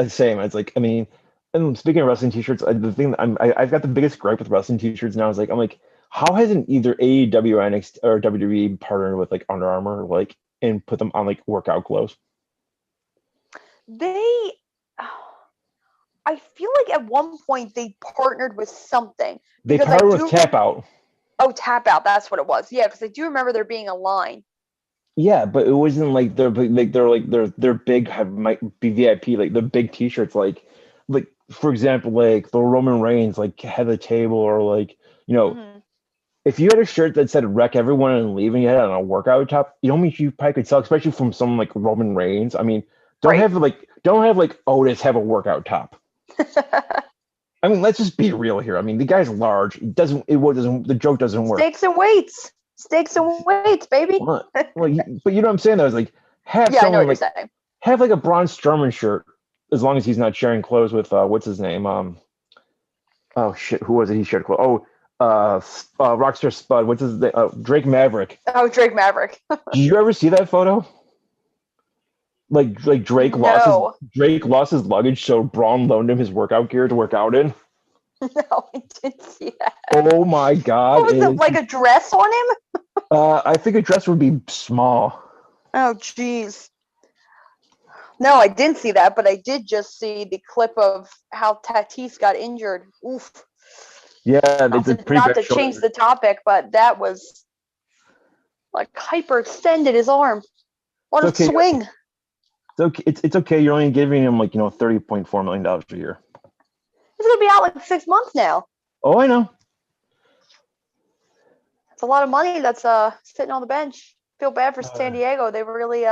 Same. It's like, I mean, and speaking of wrestling T-shirts, the thing I've got the biggest gripe with wrestling T-shirts now is I'm like, how hasn't either AEW or NXT or WWE partnered with like Under Armour and put them on like workout clothes? I feel like at one point they partnered with something. They partnered with Tap Out. Oh, Tap Out, that's what it was. Yeah, because I do remember there being a line. Yeah, but it wasn't like they're big might be VIP, like the big T-shirts, like for example, like the Roman Reigns like had a table, or if you had a shirt that said "Wreck Everyone and Leave" and you had it on a workout top, you probably could sell, especially from someone like Roman Reigns. I mean, don't have Otis have a workout top. I mean, let's just be real here. I mean, the guy's large. The joke doesn't work. Steaks and weights, baby. But you know what I'm saying? Though, is like have like a Braun Strowman shirt, as long as he's not sharing clothes with what's his name? Oh shit, who was it? He shared clothes. Rockstar Spud. What's his name? Drake Maverick. Oh, Drake Maverick. Did you ever see that photo? Like Drake No. Drake lost his luggage, so Braun loaned him his workout gear to work out in. No, I didn't see that. Oh my God! What was it, like a dress on him? I think a dress would be small. Oh, jeez. No, I didn't see that, but I did just see the clip of how Tatis got injured. Oof. Yeah, it's a pretty Not bad to shoulder. change the topic, but that was like hyperextended his arm. What It's a okay. swing. It's okay. You're only giving him like $30.4 million a year. He's gonna be out like 6 months now. Oh, I know. It's a lot of money that's sitting on the bench. Feel bad for San Diego. They're really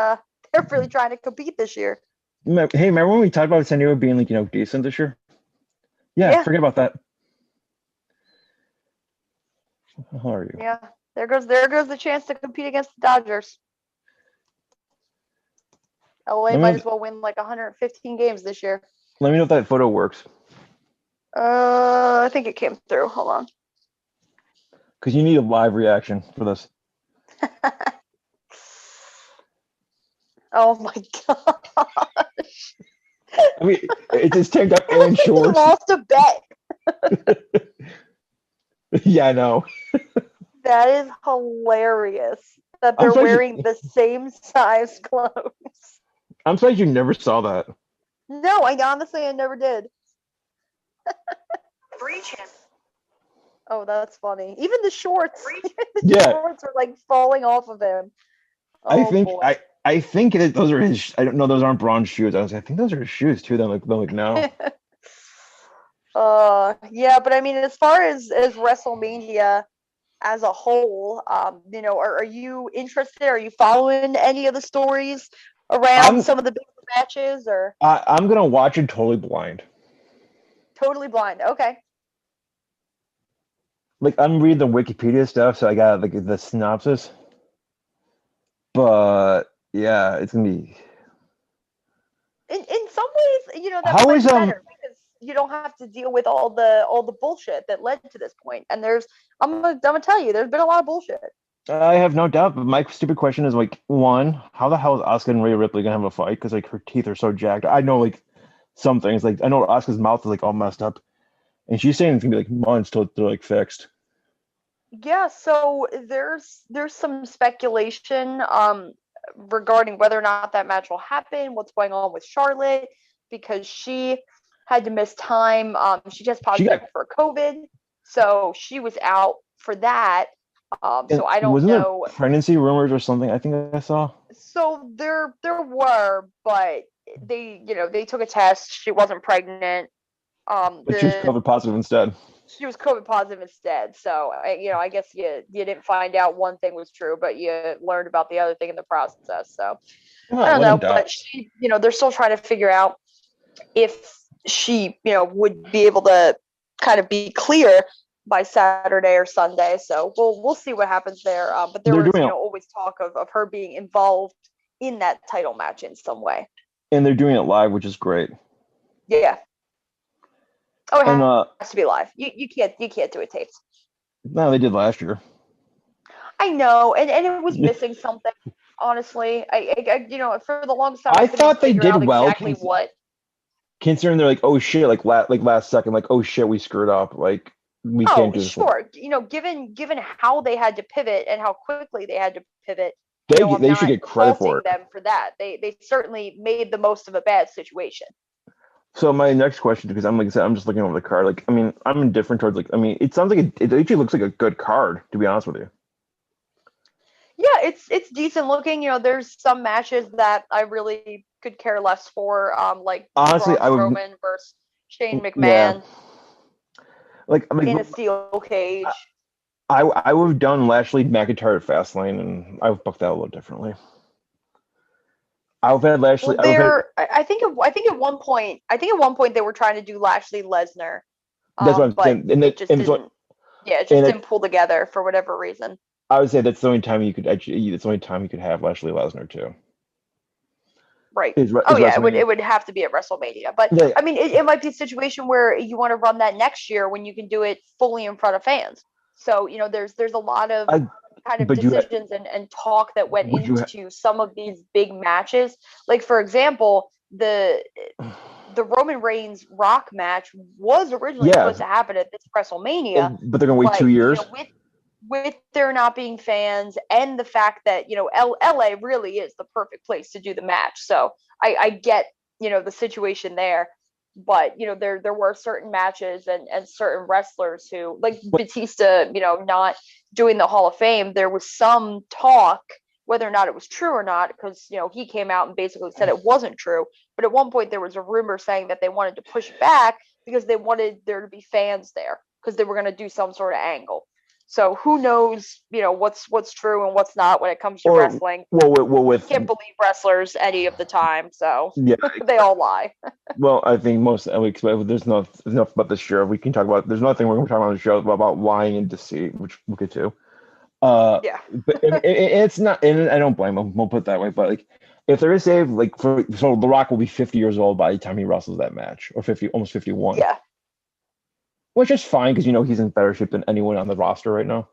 trying to compete this year. Hey, remember when we talked about San Diego being like decent this year? Yeah, forget about that. How are you? Yeah, there goes the chance to compete against the Dodgers. LA might as well win like 115 games this year. Let me know if that photo works. I think it came through. Hold on. Because you need a live reaction for this. Oh my gosh. I mean, it's tanked up and shorts. You lost a bet. Yeah, I know. That is hilarious that they're wearing the same size clothes. I'm surprised you never saw that. No, I never did. Breach him. Oh, that's funny. Even the shorts. Shorts are like falling off of him. Oh, I think those are his. I don't know. Those aren't Braun's shoes. I think those are his shoes too. They're like no. Yeah, but I mean, as far as WrestleMania as a whole, are you interested? Are you following any of the stories around some of the big matches? Or I'm gonna watch it totally blind. Totally blind. Okay. Like I'm reading the Wikipedia stuff, so I got like the synopsis. But yeah, it's gonna be. In some ways, that How is better because you don't have to deal with all the bullshit that led to this point. And I'm gonna tell you, there's been a lot of bullshit. I have no doubt, but my stupid question is like, one, how the hell is Asuka and Rhea Ripley gonna have a fight? Because like her teeth are so jacked. I know like some things, like I know Asuka's mouth is like all messed up, and she's saying it's gonna be like months till they're like fixed. Yeah, so there's some speculation regarding whether or not that match will happen, what's going on with Charlotte, because she had to miss time. She tested positive for COVID, so she was out for that. So I don't know. There pregnancy rumors or something? I think I saw. So there were, but they took a test. She wasn't pregnant. But she was COVID positive instead. She was COVID positive instead. So I guess you didn't find out one thing was true, but you learned about the other thing in the process. So I don't know, but she, they're still trying to figure out if she, would be able to kind of be clear by Saturday or Sunday. So we'll see what happens there. But there was always talk of her being involved in that title match in some way. And they're doing it live, which is great. Yeah. Oh, it has to be live. You can't do it taped. No, they did last year. I know, and it was missing something. Honestly, I for the longest time I thought they did well. Exactly what? Considering they're like, oh shit, like last second, like oh shit, we screwed up, like we can't do this. Sure. Given how they had to pivot and how quickly they had to pivot, they should get credit for it. Them for that. They certainly made the most of a bad situation. So my next question, because I'm just looking over the card. Like, I mean, I'm indifferent towards it sounds like it actually looks like a good card, to be honest with you. Yeah, it's decent looking. There's some matches that I really could care less for. Like honestly, Braun Strowman versus Shane McMahon. Yeah. In a steel cage. I would have done Lashley McIntyre at Fastlane, and I would book that a little differently. I've had Lashley. Well, I think at one point they were trying to do Lashley Lesnar. That's what I'm saying. And it just didn't pull together for whatever reason. I would say that's the only time you could have Lashley Lesnar too. Right. It would have to be at WrestleMania. But yeah. I mean, it might be a situation where you want to run that next year when you can do it fully in front of fans. So there's a lot of kind of but you decisions and talk that went would you into some of these big matches. Like for example, the Roman Reigns Rock match was originally yeah, supposed to happen at this WrestleMania, but they're gonna wait but 2 years. with there not being fans and the fact that LA really is the perfect place to do the match. So I get the situation there, but there were certain matches and certain wrestlers who, like Batista, not doing the Hall of Fame. There was some talk, whether or not it was true or not, because he came out and basically said it wasn't true. But at one point there was a rumor saying that they wanted to push it back because they wanted there to be fans there because they were going to do some sort of angle. So who knows, what's true and what's not when it comes to wrestling. Well, with can't believe wrestlers any of the time, so yeah, they all lie. well, I think most we expect there's enough about this show. We can talk about. There's nothing we're going to talk about on the show about lying and deceit, which we'll get to. Yeah, but it's not, and I don't blame him. We'll put it that way. But like, if there is a so The Rock will be 50 years old by the time he wrestles that match, or 50, almost 51. Yeah. Which is fine because he's in better shape than anyone on the roster right now.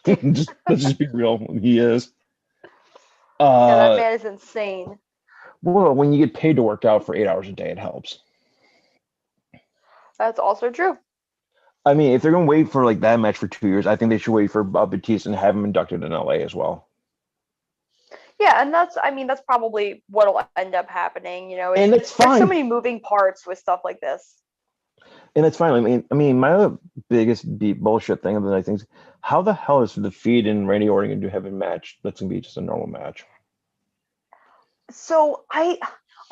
Let's just be real. He is. Yeah, that man is insane. Well, when you get paid to work out for 8 hours a day, it helps. That's also true. I mean, if they're going to wait for like that match for 2 years, I think they should wait for Batista and have him inducted in LA as well. Yeah, and that's probably what'll end up happening. And it's fine. There's so many moving parts with stuff like this. And it's fine. I mean, my other biggest bullshit thing of the night things, how the hell is the Fiend and Randy Orton going to have a match that's going to be just a normal match? So I'm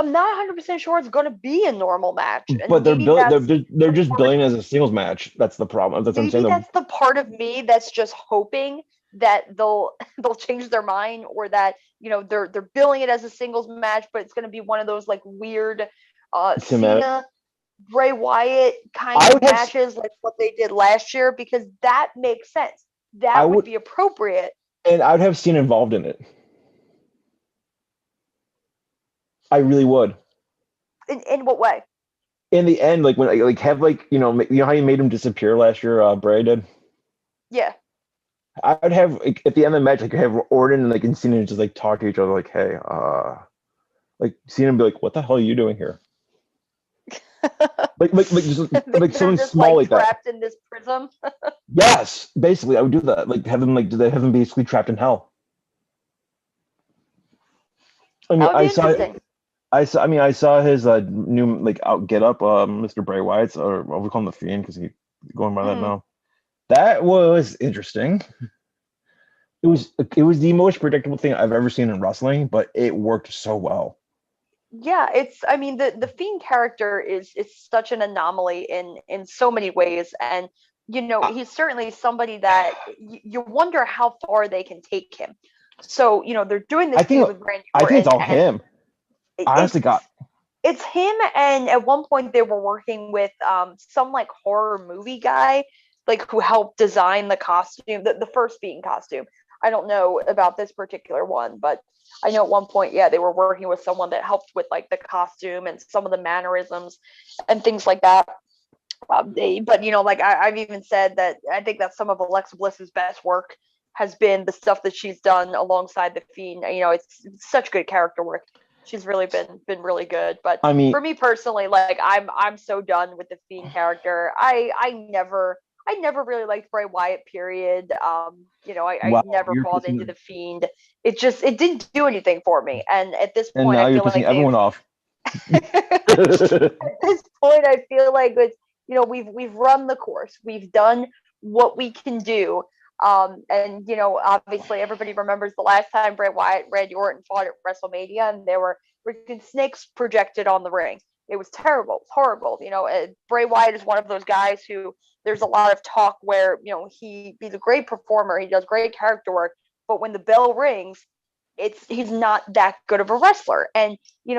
not 100% sure it's going to be a normal match. But they're just billing it as a singles match. That's the problem. That's maybe what I'm saying. That's the part of me that's just hoping that they'll change their mind, or that they're billing it as a singles match, but it's going to be one of those like weird Cena Bray Wyatt kind of matches, like what they did last year, because that makes sense. That would be appropriate. And I would have Cena involved in it. I really would. In what way? In the end, like when have how you made him disappear last year, Bray did. Yeah. I would have at the end of the match, have Orton and Cena just talk to each other, hey, Cena be like, what the hell are you doing here? just something small like that. Trapped in this prism. Yes, basically, I would do that. Have them basically trapped in hell. I mean, I saw his new out get up, Mr. Bray Wyatt's, or what we call him, the Fiend, because he's going by that now. That was interesting. It was the most predictable thing I've ever seen in wrestling, but it worked so well. Yeah, the Fiend character is such an anomaly in so many ways, and he's certainly somebody that you wonder how far they can take him. So they're doing this thing with Randy Orton. I think it's all him. Honestly, it's him, and at one point they were working with some horror movie guy, who helped design the costume, the first Fiend costume. I don't know about this particular one, but I know at one point, they were working with someone that helped with the costume and some of the mannerisms and things like that. But I've even said that I think that some of Alexa Bliss's best work has been the stuff that she's done alongside the Fiend. It's such good character work. She's really been really good. But for me personally, I'm so done with the Fiend character. I never really liked Bray Wyatt, period. I never bought into the Fiend. It didn't do anything for me. And at this point, I feel like everyone off. At this point, I feel like it's, we've run the course. We've done what we can do. And obviously everybody remembers the last time Bray Wyatt and Randy Orton fought at WrestleMania, and there were freaking snakes projected on the ring. It was terrible. It's horrible. Bray Wyatt is one of those guys who there's a lot of talk where, he's a great performer. He does great character work, but when the bell rings, he's not that good of a wrestler. And,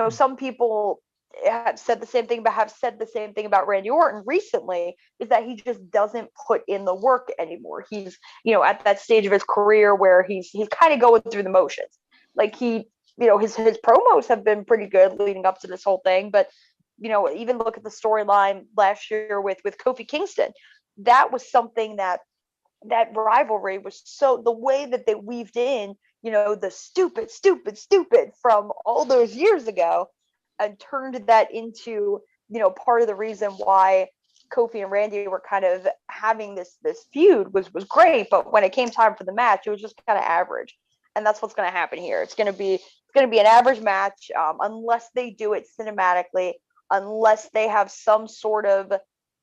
some people have said the same thing about Randy Orton recently, is that he just doesn't put in the work anymore. He's, at that stage of his career where he's kind of going through the motions. His promos have been pretty good leading up to this whole thing, but even look at the storyline last year with Kofi Kingston. That was something that that rivalry was so, the way that they weaved in, the stupid from all those years ago, and turned that into, part of the reason why Kofi and Randy were kind of having this feud was great. But when it came time for the match, it was just kind of average. And that's what's going to happen here. It's going to be an average match, unless they do it cinematically, unless they have some sort of,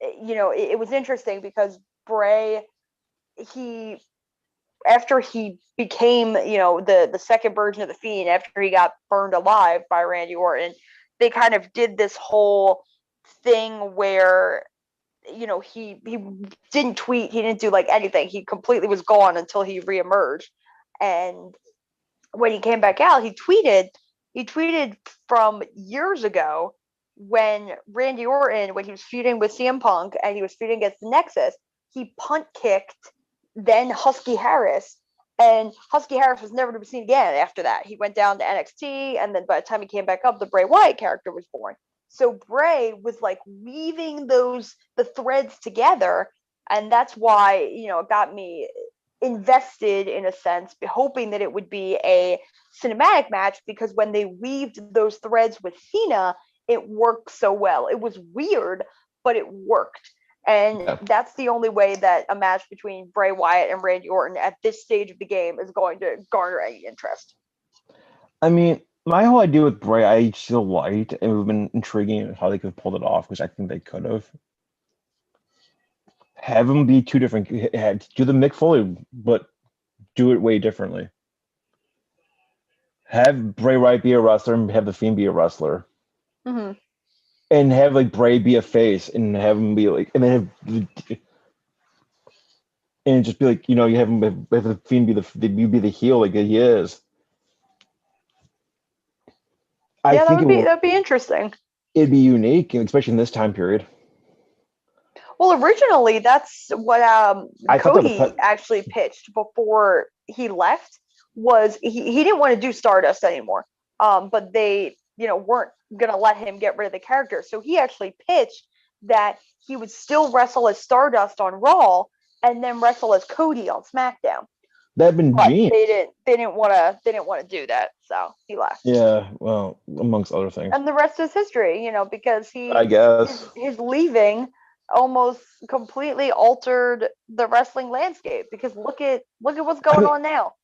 it was interesting because Bray, he, after he became, the second version of the Fiend, after he got burned alive by Randy Orton, they kind of did this whole thing where, he didn't tweet, he didn't do like anything, he completely was gone until he reemerged. And when he came back out, he tweeted from years ago when Randy Orton, when he was feuding with CM Punk and he was feuding against the Nexus, he punt kicked then Husky Harris, and Husky Harris was never to be seen again after that. He went down to NXT, and then by the time he came back up, the Bray Wyatt character was born. So Bray was like weaving the threads together, and that's why, it got me invested in a sense, hoping that it would be a cinematic match, because when they weaved those threads with Cena, it worked so well. It was weird, but it worked. And that's the only way that a match between Bray Wyatt and Randy Orton at this stage of the game is going to garner any interest. I mean, my whole idea with Bray, I still liked, and it would have been intriguing how they could have pulled it off, which I think they could have. Have them be two different, do the Mick Foley, but do it way differently. Have Bray Wyatt be a wrestler and have the Fiend be a wrestler. Mm-hmm. And have like Bray be a face and have him be like, and then and just be like, you have him, have the Fiend be the heel like he is. Yeah, that'd be interesting. It'd be unique, especially in this time period. Well, originally that's what Cody actually pitched before he left. Was he didn't want to do Stardust anymore, but they weren't gonna let him get rid of the character, so he actually pitched that he would still wrestle as Stardust on Raw and then wrestle as Cody on SmackDown. That'd been genius. They didn't want to do that, so he left. Yeah, well, amongst other things. And the rest is history, because I guess his leaving almost completely altered the wrestling landscape, because look at what's going on now.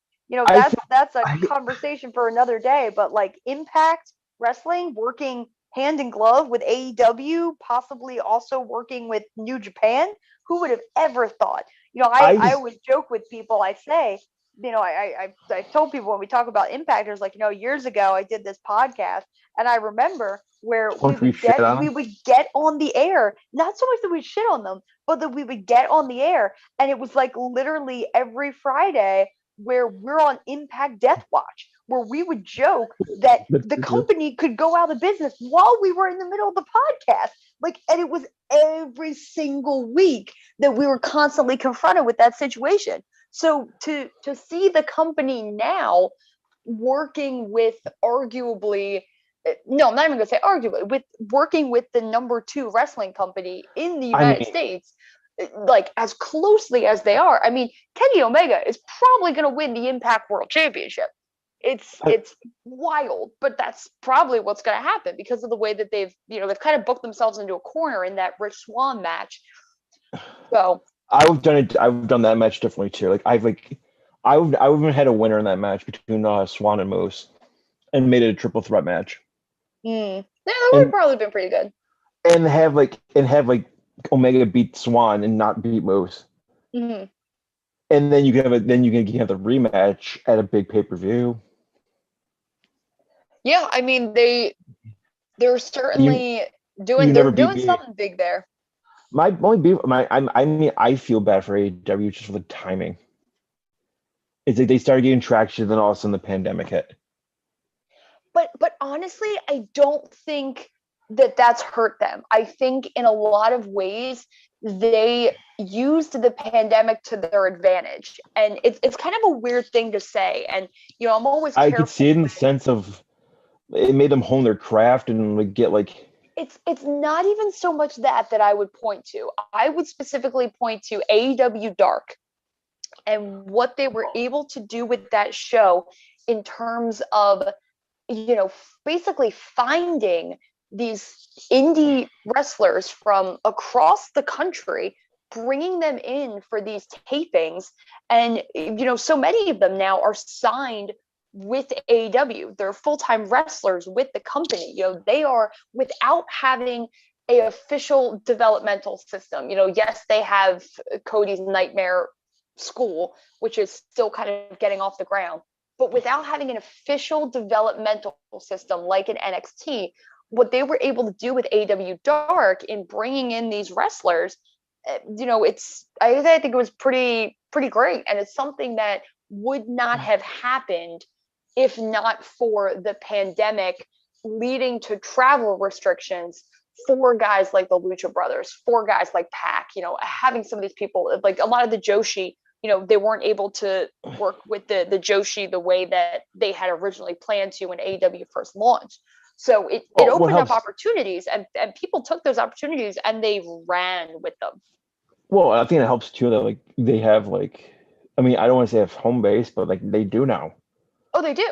That's a conversation for another day, but like Impact Wrestling working hand in glove with AEW, possibly also working with New Japan. Who would have ever thought? I always joke with people. I say, I told people when we talk about Impact, there's like, years ago I did this podcast, and I remember where we would get on the air, not so much that we shit on them, but that we would get on the air, and it was like literally every Friday where we're on Impact Death Watch, where we would joke that the company could go out of business while we were in the middle of the podcast. And it was every single week that we were constantly confronted with that situation. So to see the company now working with arguably, no, I'm not even going to say arguably, with working with the number 2 wrestling company in the United States, like as closely as they are. I mean, Kenny Omega is probably going to win the Impact World Championship. It's wild, but that's probably what's going to happen because of the way that they've kind of booked themselves into a corner in that Rich Swann match. So I've done that match differently too. Like I even had a winner in that match between Swann and Moose, and made it a triple threat match. Yeah, that would have probably been pretty good. And have Omega beat Swann and not beat Moose. Mm-hmm. And then you can have the rematch at a big pay-per-view. Yeah, I mean they're certainly doing something big there. My only beef, I feel bad for AEW just for the timing. It's like they started getting traction, then all of a sudden the pandemic hit. But honestly, I don't think that's hurt them. I think in a lot of ways they used the pandemic to their advantage, and it's kind of a weird thing to say. And I'm always careful. I could see it in the sense of it made them hone their craft and get like. It's not even so much that I would point to. I would specifically point to AEW Dark. and what they were able to do with that show in terms of, basically finding these indie wrestlers from across the country, bringing them in for these tapings. And, so many of them now are signed with AEW. They're full-time wrestlers with the company. They are, without having a official developmental system. Yes, they have Cody's Nightmare School, which is still kind of getting off the ground, but without having an official developmental system like an NXT, what they were able to do with AEW Dark in bringing in these wrestlers, I think it was pretty great, and it's something that would not have happened if not for the pandemic leading to travel restrictions for guys like the Lucha Brothers, for guys like Pac, having some of these people, like a lot of the Joshi, they weren't able to work with the Joshi the way that they had originally planned to when AEW first launched. So it opened up opportunities, and people took those opportunities and they ran with them. Well, I think it helps too that like they have like, I mean, I don't want to say have home base, but like they do now. Oh, they do.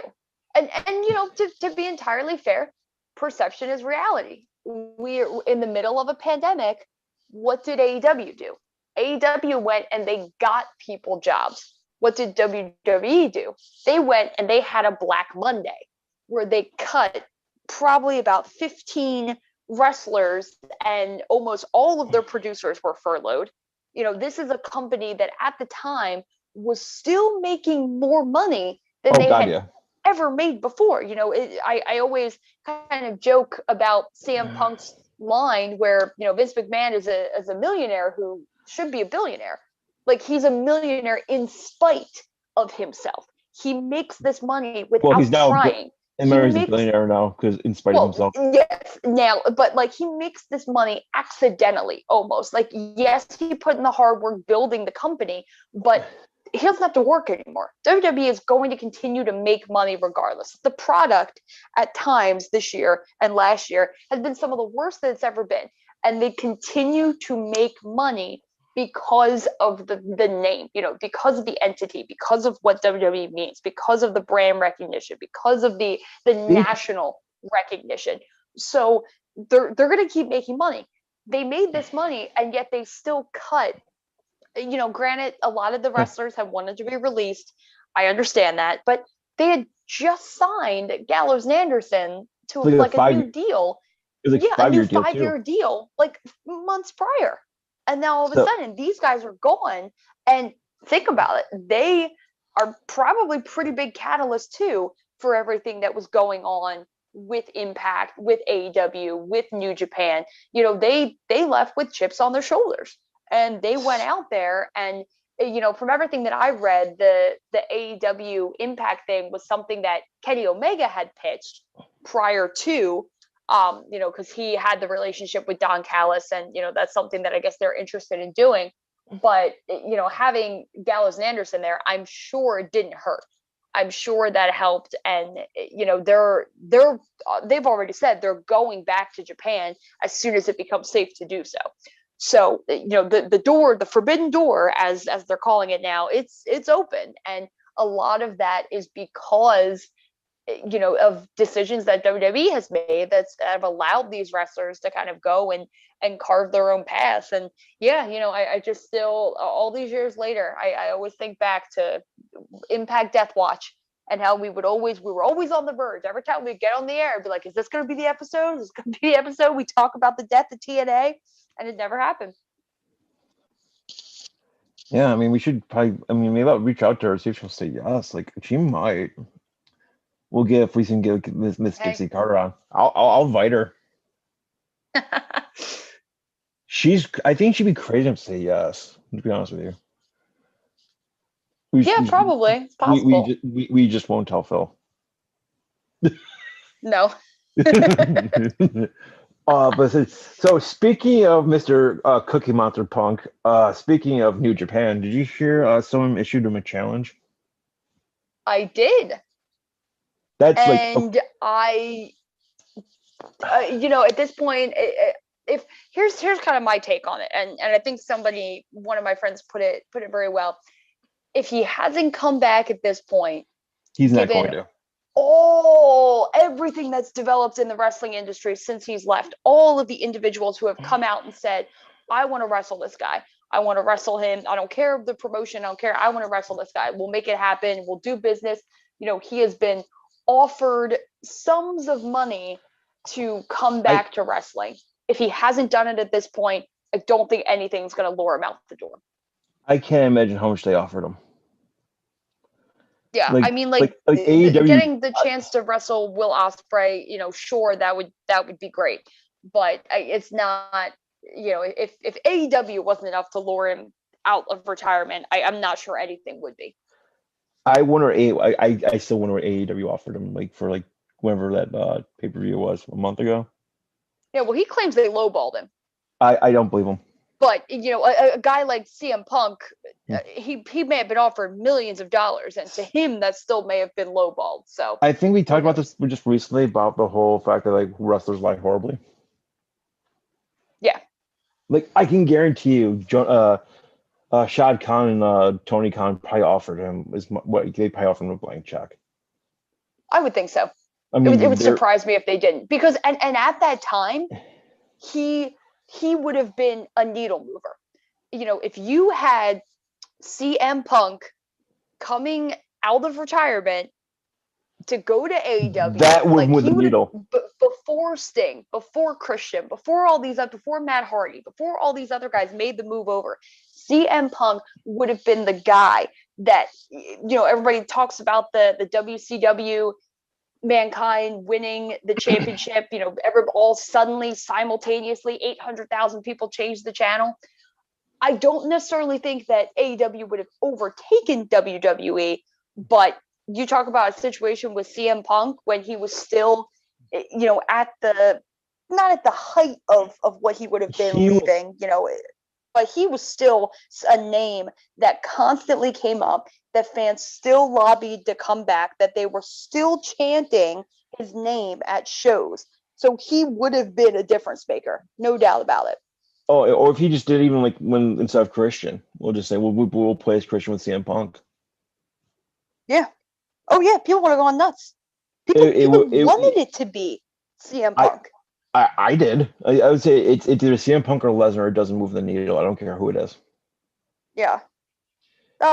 And to be entirely fair, perception is reality. We're in the middle of a pandemic. What did AEW do? AEW went and they got people jobs. What did WWE do? They went and they had a Black Monday where they cut probably about 15 wrestlers, and almost all of their producers were furloughed. This is a company that at the time was still making more money than they had ever made before. I always kind of joke about CM Punk's line where, Vince McMahon is a millionaire who should be a billionaire. Like, he's a millionaire in spite of himself. He makes this money without trying. And Mary's a billionaire now because in spite of himself. Yes, now, but like he makes this money accidentally, almost. Like, yes, he put in the hard work building the company, but he doesn't have to work anymore. WWE is going to continue to make money regardless. The product at times this year and last year has been some of the worst that it's ever been, and they continue to make money because of the name, because of the entity, because of what WWE means, because of the brand recognition, because of the national recognition. So they're going to keep making money. They made this money, and yet they still cut. Granted, a lot of the wrestlers have wanted to be released. I understand that, but they had just signed Gallows and Anderson to a new deal. It was like a new 5-year deal, like months prior. And now all of a sudden, these guys are gone. And think about it. They are probably pretty big catalysts, too, for everything that was going on with Impact, with AEW, with New Japan. They left with chips on their shoulders. And they went out there and, from everything that I read, the AEW Impact thing was something that Kenny Omega had pitched prior to, because he had the relationship with Don Callis, and, that's something that I guess they're interested in doing. But, having Gallows and Anderson there, I'm sure it didn't hurt. I'm sure that helped. And, they've already said they're going back to Japan as soon as it becomes safe to do so. So, the door, the forbidden door, as they're calling it now, it's open. And a lot of that is because, of decisions that WWE has made that have allowed these wrestlers to kind of go and carve their own paths. And yeah, I just still, all these years later, I always think back to Impact Death Watch and how we were always on the verge. Every time we get on the air, I'd be like, is this going to be the episode? Is this going to be the episode? We talk about the death of TNA. And it never happened. Yeah, I mean, we should probably. I mean, maybe I'll reach out to her, see if she'll say yes. Like, she might. We'll get if we can get Miss Dixie Carter on. I'll invite her. I think she'd be crazy to say yes. To be honest with you. Probably. It's possible. We just won't tell Phil. No. But so speaking of Mr. Cookie Monster Punk, speaking of New Japan, did you hear someone issued him a challenge? I did. That's I, at this point, if here's kind of my take on it, and I think one of my friends put it very well. if he hasn't come back at this point, He's not given going to. everything that's developed in the wrestling industry since he's left, all of the individuals who have come out and said, I want to wrestle this guy. I want to wrestle him. I don't care the promotion. I don't care. I want to wrestle this guy. We'll make it happen. We'll do business. He has been offered sums of money to come back to wrestling. If he hasn't done it at this point, I don't think anything's going to lure him out the door. I can't imagine how much they offered him. Yeah, I mean, AEW, getting the chance to wrestle Will Ospreay, sure, that would be great, but it's not. If AEW wasn't enough to lure him out of retirement, I'm not sure anything would be. I wonder. I still wonder what AEW offered him, for whenever that pay-per-view was a month ago. Yeah, well, he claims they lowballed him. I don't believe him. But a guy like CM Punk, he may have been offered millions of dollars, and to him that still may have been lowballed. So I think we talked about this just recently about the whole fact that wrestlers lie horribly. Yeah. I can guarantee you, Shad Khan and Tony Khan probably offered him they probably offered him a blank check. I would think so. I mean, it would surprise me if they didn't, because and at that time, he would have been a needle mover. If you had CM Punk coming out of retirement to go to AEW, that would move the needle. Before Sting, before Christian, before Matt Hardy, before all these other guys made the move over, CM Punk would have been the guy that everybody talks about the WCW. Mankind winning the championship, all suddenly simultaneously 800,000 people changed the channel. I don't necessarily think that AEW would have overtaken WWE, but you talk about a situation with CM Punk when he was still, not at the height of what he would have been leaving, but he was still a name that constantly came up, that fans still lobbied to come back, that they were still chanting his name at shows. So he would have been a difference maker, no doubt about it. Oh, or if he just did even when instead of Christian, we'll just say we'll play as Christian with CM Punk. Yeah. Oh yeah, people would have gone nuts. People wanted it to be CM Punk. I did. I would say it's either CM Punk or Lesnar. It doesn't move the needle. I don't care who it is. Yeah.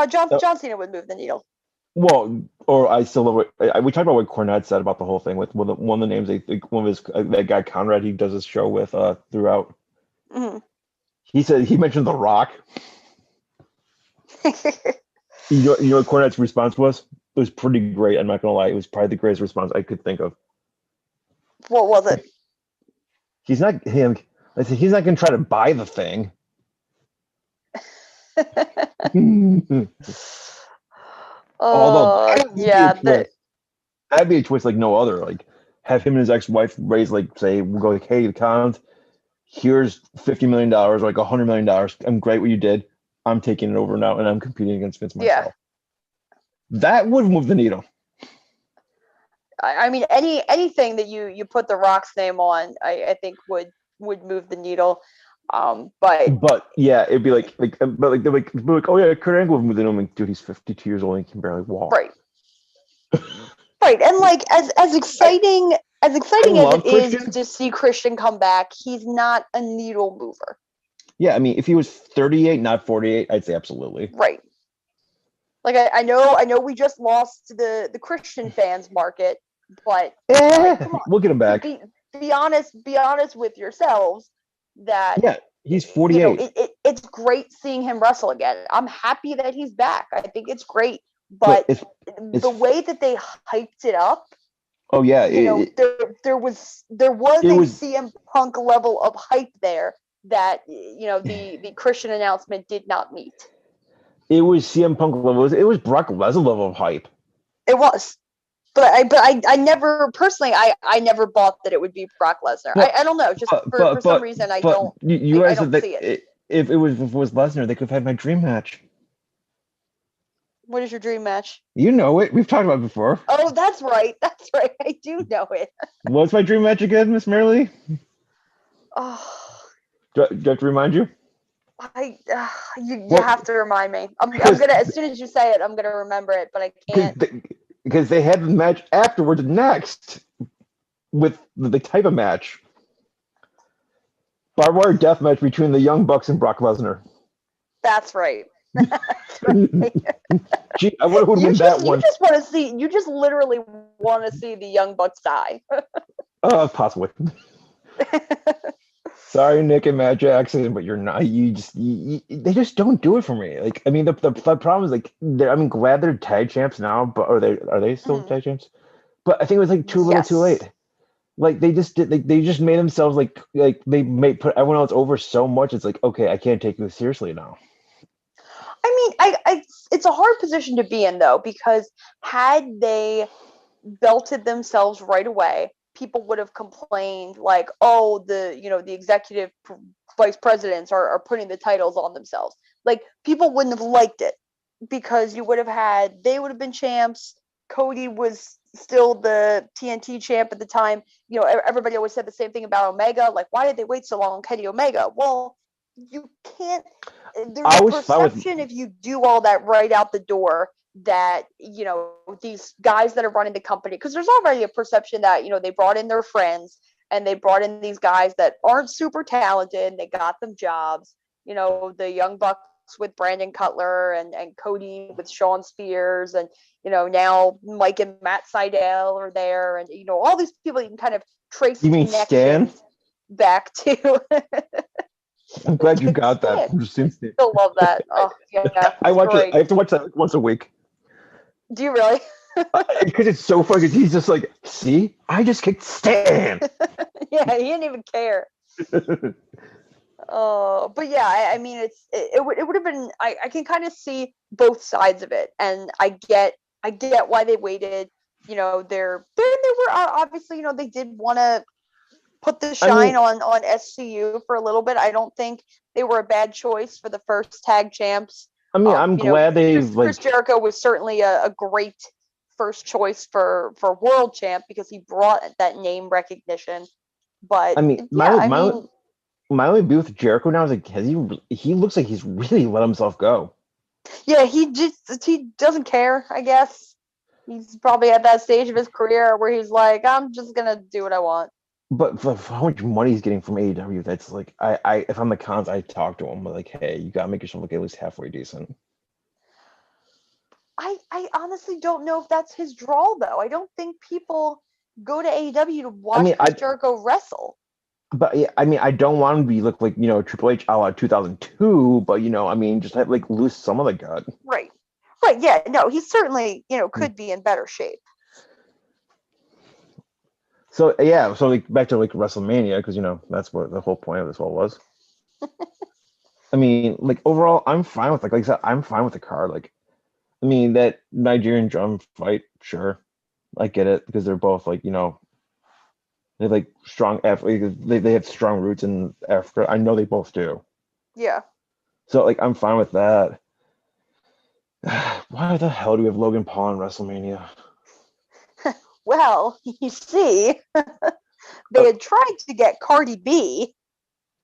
John Cena would move the needle. Well, or I still love we talked about what Cornette said about the whole thing with one of the names. One of his that guy Conrad he does his show with throughout. Mm-hmm. He mentioned The Rock. you know what Cornette's response was? It was pretty great. I'm not gonna lie. It was probably the greatest response I could think of. What was it? He's not him. I said he's not going to try to buy the thing. Although that'd be a twist like no other. Have him and his ex-wife raise say we'll go hey the Cons, here's $50 million or $100 million. I'm great what you did. I'm taking it over now and I'm competing against Vince myself. Yeah. That would move the needle. I mean, anything that you put The Rock's name on, I think would move the needle. But yeah, it'd be oh yeah, Kurt Angle would move the needle. Dude, he's 52 years old and he can barely walk. Right. Right, and as exciting as it is to see Christian come back, he's not a needle mover. Yeah, I mean, if he was 38, not 48, I'd say absolutely. Right. I know we just lost the Christian fans market, but we'll get him back. Be honest with yourselves that he's 48. It's great seeing him wrestle again. I'm happy that he's back. I think it's great, but it's the way that they hyped it up. Oh yeah, there was a CM Punk level of hype there that the Christian announcement did not meet. It was CM Punk level. It was Brock Lesnar level of hype. It was, but I never personally I never bought that it would be Brock Lesnar. I don't know, just for some reason I don't. You guys I don't see it. If it was Lesnar, they could have had my dream match. What is your dream match? You know it. We've talked about it before. Oh, that's right. That's right. I do know it. What's my dream match again, Miss Marilee? Oh. Do I have to remind you? You Well, have to remind me. I'm because gonna, as soon as you say it, I'm gonna remember it, but I can't. because they had the match afterwards next with the type of match. Barbed wire death match between the Young Bucks and Brock Lesnar. That's right. That's right. Gee, I wonder who would win that You one. just want to see. You just literally want to see the Young Bucks die. Possibly. Sorry, Nick and Matt Jackson, but you're not. They just don't do it for me. Like, I mean, the problem is like, I'm glad they're tag champs now, but are they still Mhm. tag champs? But I think it was like too little, too Yes. late. Like they just did. They just made themselves like they made put everyone else over so much. It's like, okay, I can't take this seriously now. I mean, it's a hard position to be in though, because had they belted themselves right away, people would have complained like, oh, the executive vice presidents are putting the titles on themselves. Like, people wouldn't have liked it, because you would have had, they would have been champs. Cody was still the TNT champ at the time. Everybody always said the same thing about Omega. Like, why did they wait so long on Kenny Omega? Well, you can't. There's I a was fine with. perception, if you do all that right out the door, that these guys that are running the company, because there's already a perception that they brought in their friends, and they brought in these guys that aren't super talented, and they got them jobs. The Young Bucks with Brandon Cutler, and Cody with Sean Spears, and now Mike and Matt Sydal are there, and all these people you can kind of trace You mean Stan? connections back to. I'm glad you got that. Stan. I'm just saying. Still love that. Oh yeah, I it's watch it. great. I have to watch that like once a week Do you really? because it's so funny. He's just like, see, I just kicked Stan. Yeah, he didn't even care. But yeah, I mean, it would have been. I can kind of see both sides of it, and I get why they waited. They were obviously, they did want to put the shine on SCU for a little bit. I don't think they were a bad choice for the first tag champs. I mean, I'm glad Chris Jericho was certainly a great first choice for world champ, because he brought that name recognition. But I mean, my only beef with Jericho now is like, he looks like he's really let himself go. Yeah, he doesn't care, I guess. He's probably at that stage of his career where he's like, I'm just gonna do what I want. But for how much money he's getting from AEW, that's like, if I'm the cons, I talk to him like, hey, you gotta make yourself look at least halfway decent. I honestly don't know if that's his draw, though. I don't think people go to AEW to watch Chris Jericho wrestle. But yeah, I mean, I don't want him to look like Triple H a la 2002, but I mean, just have like lose some of the gut. Right. Yeah. No, he certainly could be in better shape. So yeah, so like back to like WrestleMania, because that's what the whole point of this all was. I mean, like overall, I'm fine with like I said, I'm fine with the card. Like, I mean, that Nigerian drum fight, sure, I get it, because they're both like they like strong they have strong roots in Africa. I know they both do. Yeah. So like I'm fine with that. Why the hell do we have Logan Paul in WrestleMania? Well, you see, they had tried to get Cardi B.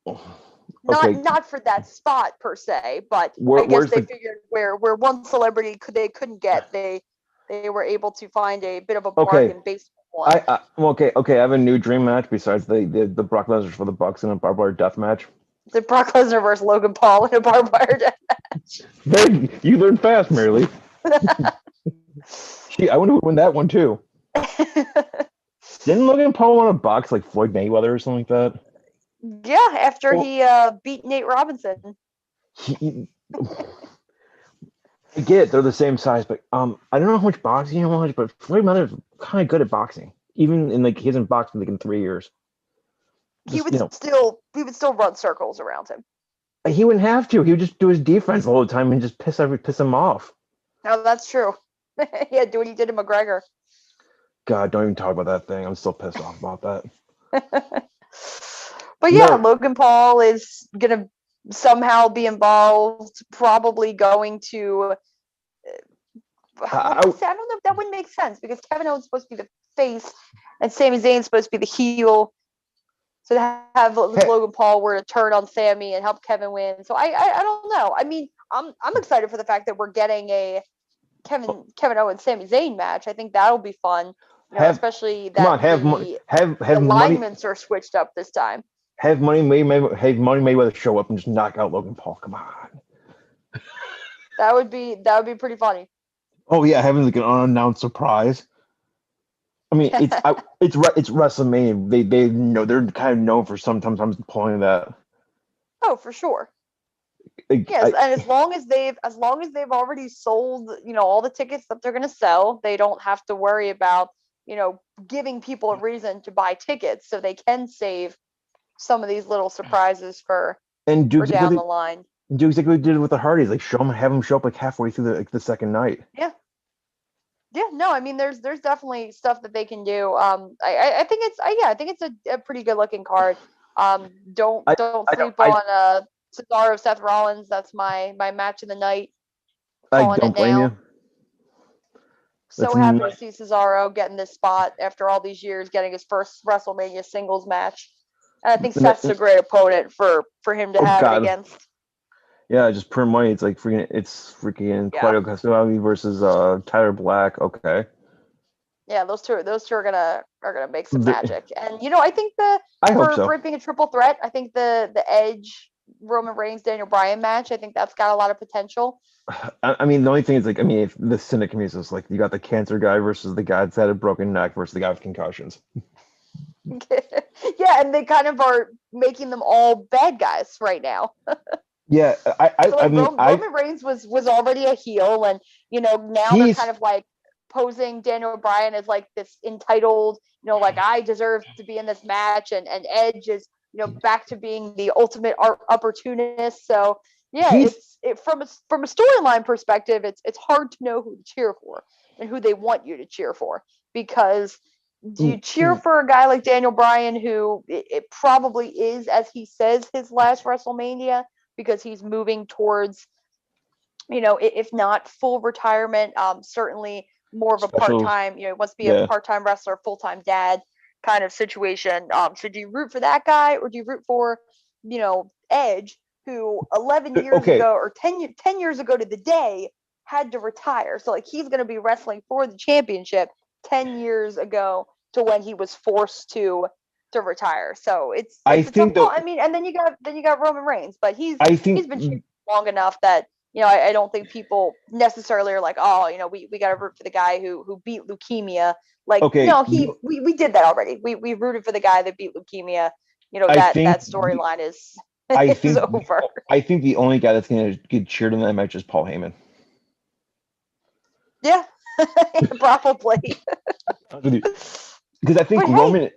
Okay. Not for that spot per se, but I guess they figured where one celebrity they couldn't get, they were able to find a bit of a bargain based on one. Okay. I have a new dream match besides the Brock Lesnar for the Bucks in a barbed wire death match. The Brock Lesnar versus Logan Paul in a barbed wire death match. You learned fast, Marilee. Gee, I wonder who would win that one too. Didn't Logan Paul want to box like Floyd Mayweather or something like that? Yeah, after he beat Nate Robinson. I get it, they're the same size, but I don't know how much boxing he watched, but Floyd Mayweather's kind of good at boxing. Even in he hasn't boxed in 3 years. He would still run circles around him. He wouldn't have to. He would just do his defense the whole time and just piss him off. No, that's true. Yeah, do what he did to McGregor. God, don't even talk about that thing. I'm still pissed off about that. But yeah, Logan Paul is gonna somehow be involved. Probably going to. I don't know if that would make sense, because Kevin Owens is supposed to be the face, and Sami Zayn's supposed to be the heel. So to have Logan Paul were to turn on Sammy and help Kevin win. So I don't know. I mean, I'm excited for the fact that we're getting a Kevin Owens Sami Zayn match. I think that'll be fun. Especially that have the money. alignments are switched up this time. Have Money Mayweather show up and just knock out Logan Paul. Come on. That would be pretty funny. Oh yeah, having like an unannounced surprise. I mean, it's WrestleMania. They know they're kind of known for sometimes pulling that. Oh, for sure. Yes, and as long as they've already sold, all the tickets that they're going to sell, they don't have to worry about, giving people a reason to buy tickets, so they can save some of these little surprises for down the line. And do exactly what they did with the Hardys, like have them show up like halfway through the second night. Yeah. Yeah, no, I mean, there's definitely stuff that they can do. I think it's a pretty good looking card. Don't sleep on Cesaro Seth Rollins. That's my match of the night. I don't blame you. So happy to see Cesaro getting this spot after all these years, getting his first WrestleMania singles match. And I think Seth's a great opponent for him to have it against. Yeah, just per money, it's like freaking Claudio Castagnoli versus Tyler Black. Okay. Yeah, those two are gonna make some magic. And I think for it being a triple threat, I think the Edge, Roman Reigns, Daniel Bryan match, I think that's got a lot of potential. I mean, the only thing is if the cynic community is you got the cancer guy versus the guy that's had a broken neck versus the guy with concussions. Yeah, and they kind of are making them all bad guys right now. Yeah, Roman Reigns was already a heel, and now they're kind of like posing Daniel Bryan as like this entitled, like I deserve to be in this match, and Edge is back to being the ultimate opportunist. So yeah, from a storyline perspective, it's hard to know who to cheer for and who they want you to cheer for, because do you cheer for a guy like Daniel Bryan, who it probably is, as he says, his last WrestleMania, because he's moving towards, if not full retirement, certainly more of a part-time, he wants to be a part-time wrestler, full-time dad kind of situation. So do you root for that guy, or do you root for, Edge, who 11 years ago, or 10 years ago to the day, had to retire? So he's going to be wrestling for the championship 10 years ago to when he was forced to retire. So it's and then you got Roman Reigns, but he's been long enough that I don't think people necessarily are like, oh, we got to root for the guy who beat leukemia. We did that already. We rooted for the guy that beat leukemia. That storyline is over. I think the only guy that's going to get cheered in that match is Paul Heyman. Yeah, probably. Because I think Roman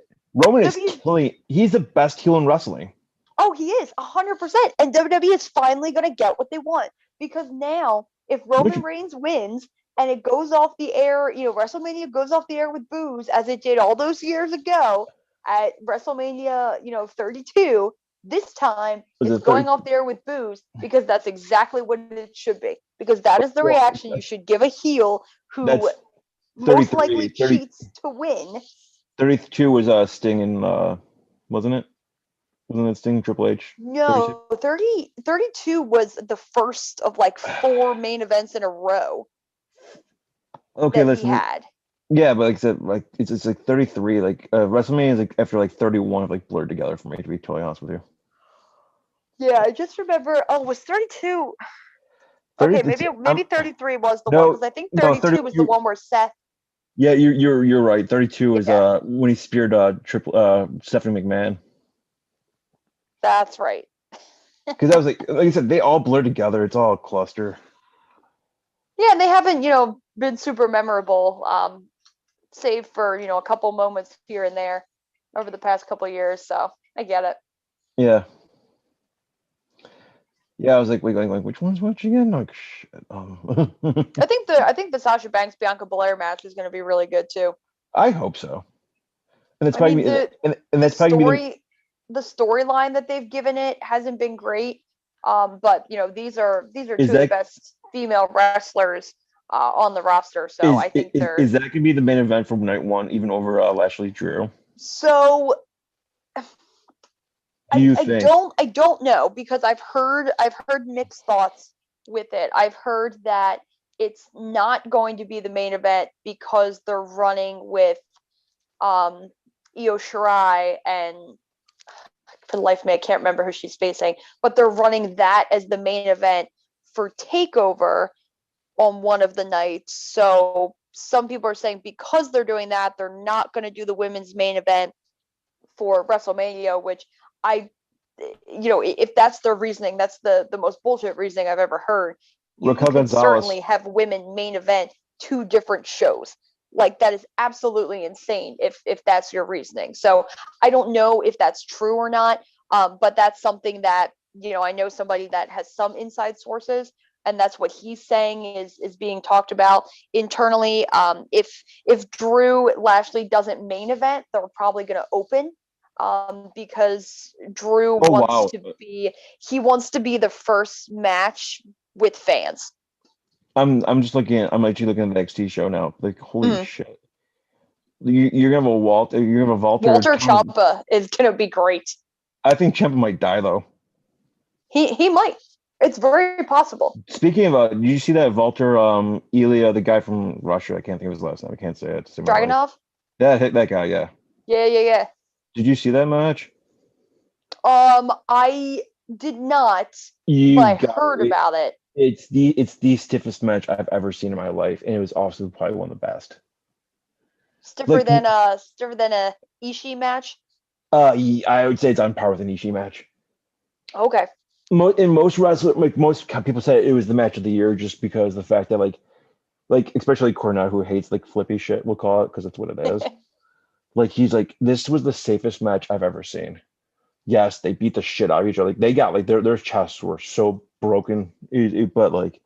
is killing. He's the best heel in wrestling. Oh, he is 100%. And WWE is finally going to get what they want, because now if Roman Reigns wins and it goes off the air, WrestleMania goes off the air with boos, as it did all those years ago at WrestleMania, 32. This time it's going off the air with boos, because that's exactly what it should be. Because that is the reaction you should give a heel who most likely cheats to win. 32 was Sting and wasn't it? Wasn't it Sting, Triple H? No, 32 was the first of 4 main events in a row. Okay, listen. He had. Yeah, but like I said, it's 33. WrestleMania is after 31 blurred together for me, to be totally honest with you. Yeah, I just remember. Oh, was 32? Okay, maybe 33 was the one, because I think 32 was the one where Seth. Yeah, you're right. 32 is when he speared Stephanie McMahon. That's right. Because that was like I said, they all blur together. It's all a cluster. Yeah, and they haven't, been super memorable, save for a couple moments here and there over the past couple of years. So I get it. Yeah. Yeah, I was like, wait, which one's which again? Shit. I think the Sasha Banks Bianca Belair match is going to be really good too. I hope so. And that's probably the storyline that they've given it hasn't been great. But these are two of the best female wrestlers on the roster. So I think is that going to be the main event from night one, even over Lashley Drew? So do you think? I don't know, because I've heard mixed thoughts with it. I've heard that it's not going to be the main event because they're running with Io Shirai, and for the life of me I can't remember who she's facing, but they're running that as the main event for TakeOver on one of the nights. So some people are saying because they're doing that, they're not going to do the women's main event for WrestleMania, which if that's their reasoning, that's the most bullshit reasoning I've ever heard. You Raquel can Gonzalez. certainly have women main event 2 different shows. Like, that is absolutely insane if that's your reasoning. So I don't know if that's true or not, but that's something that, I know somebody that has some inside sources, and that's what he's saying is being talked about internally. If Drew Lashley doesn't main event, they're probably going to open, because Drew wants to be the first match with fans. I'm actually looking at the NXT show now. Like, holy shit. You're gonna have a Walter. You're gonna have a Walter Ciampa is gonna be great. I think Ciampa might die though. He might. It's very possible. Speaking of, did you see that Walter Ilya, the guy from Russia? I can't think of his last name. I can't say it. Dragunov? That guy, yeah. Yeah. Did you see that match? I did not. But I heard about it. It's the stiffest match I've ever seen in my life, and it was also probably one of the best. Stiffer than a Ishii match? I would say it's on par with an Ishii match. Okay. In most wrestlers, like most people say, it was the match of the year just because the fact that like especially Cornette, who hates like flippy shit, we'll call it, because that's what it is. Like, he's like, this was the safest match I've ever seen. Yes, they beat the shit out of each other. Like, they got like their chests were so broken, but like,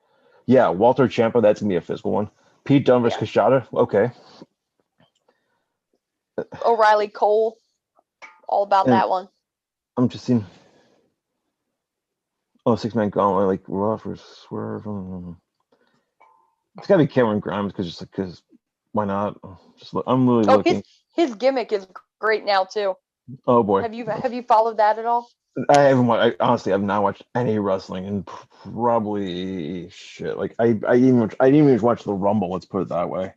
yeah, Walter Ciampa, that's gonna be a physical one. Pete Dunne versus Kushida, okay. O'Reilly Cole, all about that one. I'm just seeing. Oh, 6-man gauntlet, like Raw versus Swerve. It's gotta be Cameron Grimes because why not? I'm really looking. His gimmick is great now too. Oh boy. Have you followed that at all? I haven't. I honestly have not watched any wrestling in probably shit. Like I didn't even watch the Rumble. Let's put it that way.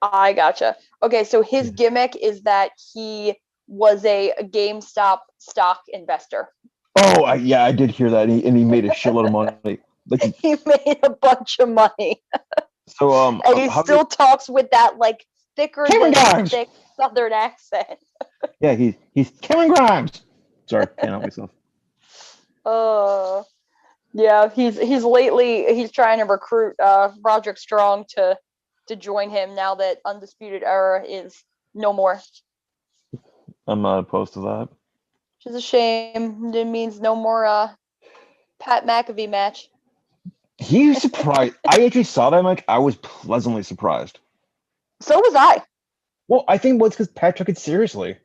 I gotcha. Okay, so his gimmick is that he was a GameStop stock investor. Oh, I did hear that, and he made a shitload of money. Like, he made a bunch of money. So and he still talks with that like thicker than thick Southern accent. Yeah, he's Cameron Grimes. Sorry, can't help myself. Yeah, he's trying to recruit Roderick Strong to join him now that Undisputed Era is no more. I'm not opposed to that. Which is a shame. It means no more Pat McAfee match. He was surprised. I actually saw that match. I was pleasantly surprised. So was I. Well, I think it's because Pat took it seriously.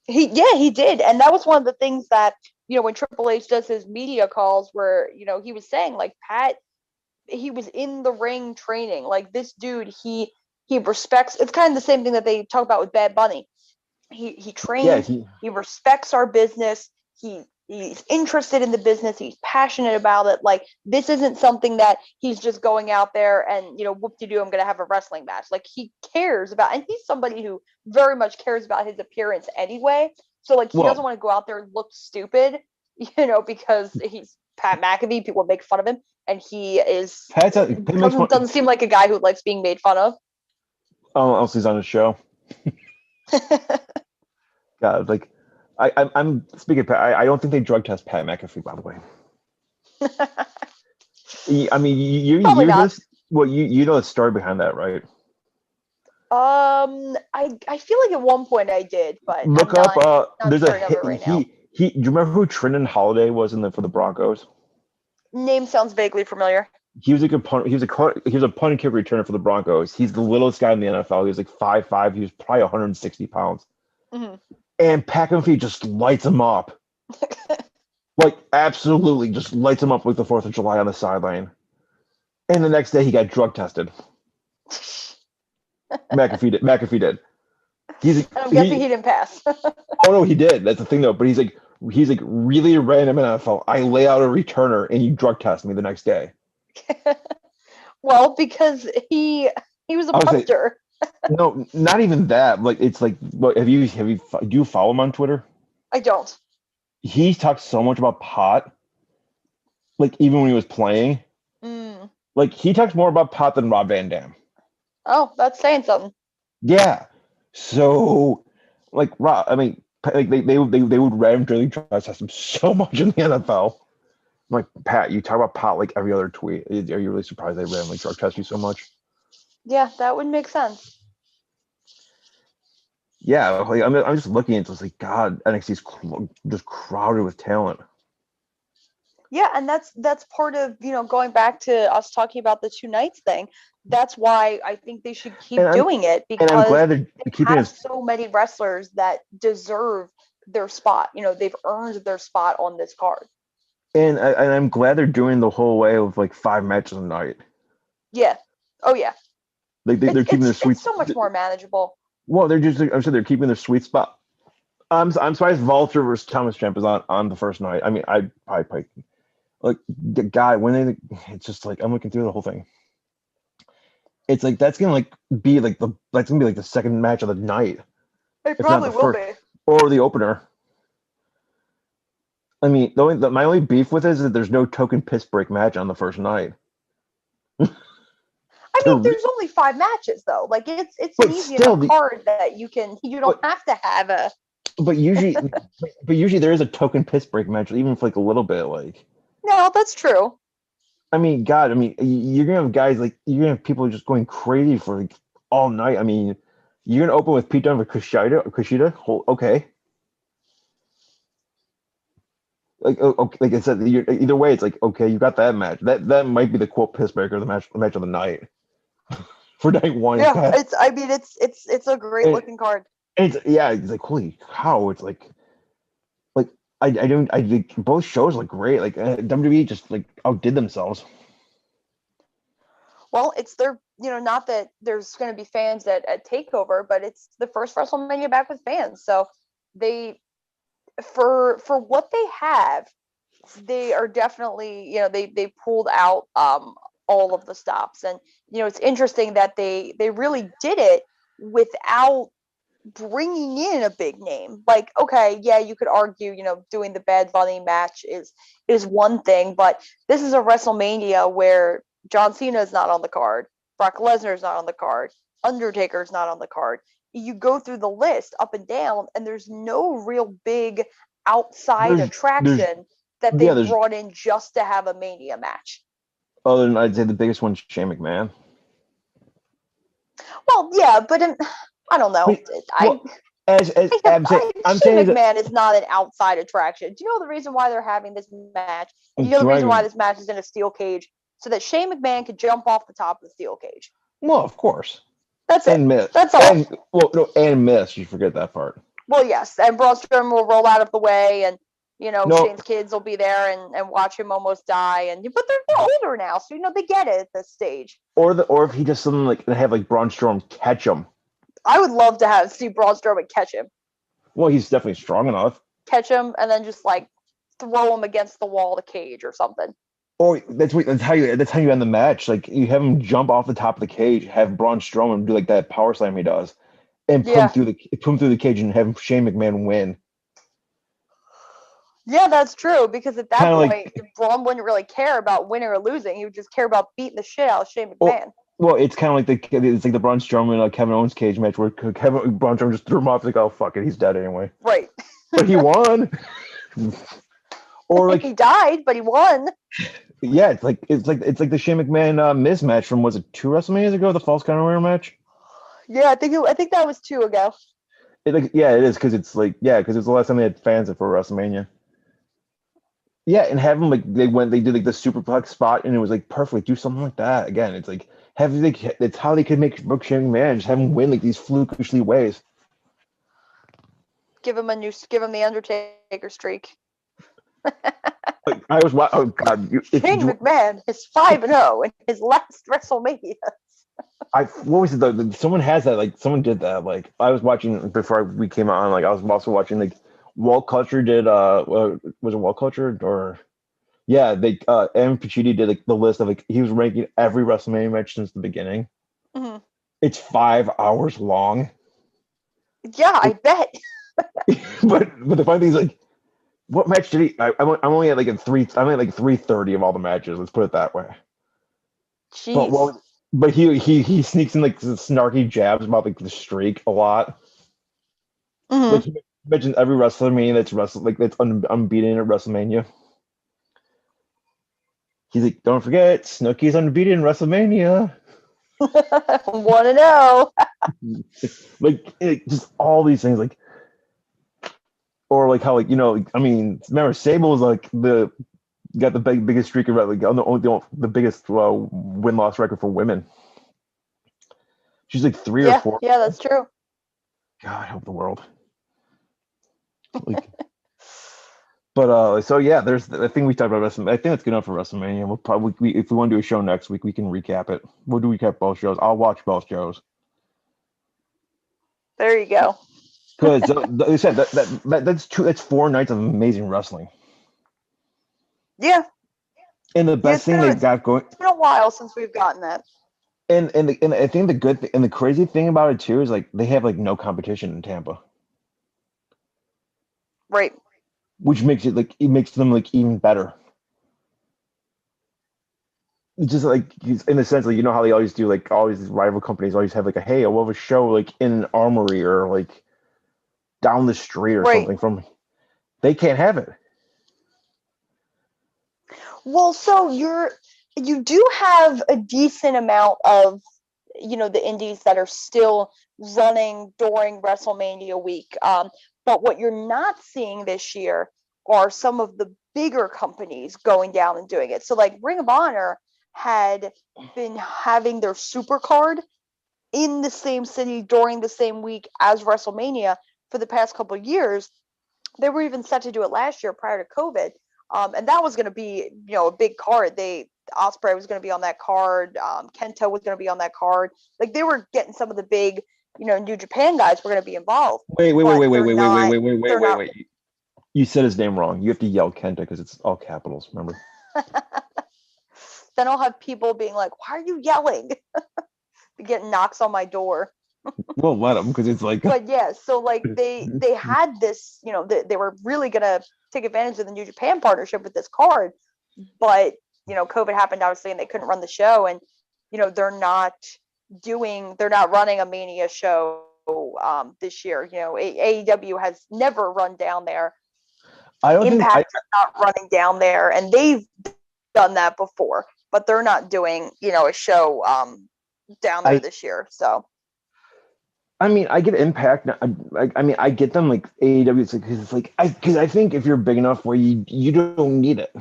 He did. And that was one of the things that, when Triple H does his media calls where, he was saying, like, Pat, he was in the ring training. Like, this dude, he respects. It's kind of the same thing that they talk about with Bad Bunny. He trains. Yeah, he respects our business. He's interested in the business. He's passionate about it. Like, this isn't something that he's just going out there and, whoop-de-doo, I'm going to have a wrestling match. Like, he cares about, and he's somebody who very much cares about his appearance anyway. So, like, he doesn't want to go out there and look stupid, because he's Pat McAfee. People make fun of him, and he is doesn't seem like a guy who likes being made fun of. Oh, else he's on a show. God, like, I'm speaking of Pat, I don't think they drug test Pat McAfee, by the way. I mean, you this. Well, you know the story behind that, right? I feel like at one point I did, but look up. There's a right now. Do you remember who Trenton Holiday was for the Broncos? Name sounds vaguely familiar. He was a good punt. He was a punt and kick returner for the Broncos. He's the littlest guy in the NFL. He was like 5'5". He was probably 160 pounds. Mm-hmm. And Pat McAfee just lights him up. Like, absolutely just lights him up like the 4th of July on the sideline. And the next day he got drug tested. McAfee did. I'm guessing he didn't pass. Oh, no, he did. That's the thing, though. But he's like, he's like really random in NFL. I lay out a returner and you drug test me the next day. Well, because he was a I was like, punter. no, not even that. Like it's like, what do you follow him on Twitter? I don't. He talks so much about pot. Like even when he was playing, Mm. like he talks more about pot than Rob Van Dam. Oh, that's saying something. Yeah. So like Rob, I mean, like they would randomly try to test him so much in the NFL. I'm like, Pat, you talk about pot like every other tweet. Are you really surprised they randomly drug test you so much? Yeah, that would make sense. Yeah, like I'm just looking at this like, God, NXT's just crowded with talent. Yeah, and that's part of, going back to us talking about the two nights thing. That's why I think they should keep doing it, And I'm because glad they're they keeping have it. so many wrestlers that deserve their spot. They've earned their spot on this card. And I'm glad they're doing the whole way of like 5 matches a night. Yeah. Oh yeah. Like they're keeping their sweet. It's so much more manageable. Well, I'm sure they're keeping their sweet spot. I'm surprised Vulture versus Thomas Champ is on the first night. I mean, I probably like the guy when it's just like I'm looking through the whole thing. It's like that's gonna be like the second match of the night. It probably will be. Or the opener. I mean, my only beef with it is that there's no token piss break match on the first night. I mean, there's only 5 matches though. Like it's an easy enough card that you don't have to have a. But usually there is a token piss break match, even for like a little bit. Like, no, that's true. I mean, God, I mean, you're gonna have guys you're gonna have people just going crazy for like all night. I mean, you're gonna open with Pete Dunne for Kushida. Okay. Like I said, either way, it's like okay, you got that match. That might be the quote piss breaker, the match of the night for night one. Yeah, it's a great looking card. It's like holy cow! It's like I think both shows look great. Like WWE just like outdid themselves. Well, it's their not that there's going to be fans at Takeover, but it's the first WrestleMania back with fans, so they for what they have, they are definitely they pulled out all of the stops, and it's interesting that they really did it without bringing in a big name. Like, okay, yeah, you could argue, doing the Bad Bunny match is one thing, but this is a WrestleMania where John Cena is not on the card, Brock Lesnar is not on the card, Undertaker is not on the card. You go through the list up and down, and there's no real big outside attraction that they brought in just to have a Mania match. Other than I'd say the biggest one's Shane McMahon. Well, yeah, but I don't know. I'm saying McMahon is not an outside attraction. Do you know the reason why they're having this match? Do you know the reason why this match is in a steel cage? So that Shane McMahon could jump off the top of the steel cage. Well, of course. That's it. Miss. That's all. And miss. You forget that part. Well, yes, and Braun Strowman will roll out of the way, and Shane's kids will be there and watch him almost die. But they're older now, so they get it at this stage. Or if he does something like have like Braun Strowman catch him. I would love to see Braun Strowman catch him. Well, he's definitely strong enough. Catch him and then just like throw him against the wall of the cage or something. Or that's how you end the match. Like you have him jump off the top of the cage, have Braun Strowman do like that power slam he does, and put him through the cage and have Shane McMahon win. Yeah, that's true, because at that point, Braun wouldn't really care about winning or losing. He would just care about beating the shit out of Shane McMahon. Well, it's kind of like the Braun Strowman Kevin Owens cage match where Braun Strowman just threw him off, like, oh fuck it, he's dead anyway. Right. But he won. Or like he died, but he won. Yeah, it's like the Shane McMahon Miz match from, was it 2 WrestleManias ago, the False Count Anywhere match? Yeah, I think that was 2 ago. It is, because it's the last time they had fans for WrestleMania. Yeah, and have them they did like the superplex spot, and it was like perfect. Do something like that again. It's like it's how they could make Shane McMahon, just have him win like these flukishly ways. Give him the Undertaker streak. I was oh god, Shane McMahon is 5-0 in his last WrestleMania. What was it? Someone has that. Like someone did that. Like I was watching before we came on. Like I was also watching like Walt Culture did was it Walt Culture or yeah, they Aaron Pacitti did like the list of like he was ranking every WrestleMania match since the beginning. Hmm. It's 5 hours long. Yeah, I bet. But the funny thing is like what match did he I'm only at like I'm at like 330 of all the matches, let's put it that way. But Jeez. he sneaks in like snarky jabs about like the streak a lot. Hmm. Like he mentions every WrestleMania that's unbeaten at WrestleMania. He's like, don't forget, Snooki's undefeated in WrestleMania. Want to know? Just all these things, like, or like how, like, I mean, remember Sable was like got the biggest streak of like the biggest win loss record for women. She's like three or Yeah, four. yeah, that's true. God help the world. Like, but so yeah, there's I think we talked about WrestleMania. I think that's good enough for WrestleMania. We'll probably if we want to do a show next week, we can recap it. We'll do recap both shows. I'll watch both shows. There you go. Because like I said, that's two. That's 4 nights of amazing wrestling. Yeah. And the best thing they've got going. It's been a while since we've gotten that. And I think the good and the crazy thing about it too is like they have like no competition in Tampa, Right. which makes them like even better. It's just like in the sense like how they always do like all these rival companies always have like we'll have a show like in an armory or like down the street or Right. something from. They can't have it. Well, so you do have a decent amount of the indies that are still running during WrestleMania week. But what you're not seeing this year are some of the bigger companies going down and doing it. So like Ring of Honor had been having their super card in the same city during the same week as WrestleMania for the past couple of years. They were even set to do it last year prior to COVID. And that was going to be, a big card. Osprey was going to be on that card. Kento was going to be on that card. Like they were getting some of the big, New Japan guys were going to be involved. Wait. You said his name wrong. You have to yell Kenta because it's all capitals. Remember? Then I'll have people being like, "Why are you yelling?" Getting knocks on my door. We'll let them because it's like. But yeah, so like they had this, they were really gonna take advantage of the New Japan partnership with this card, but COVID happened obviously, and they couldn't run the show, and they're not running a Mania show this year. AEW has never run down there. Impact is not running down there, and they've done that before, but they're not doing a show down there this year. So I mean, I get Impact. I mean, I get them like AEW. Because I think if you're big enough where you don't need it,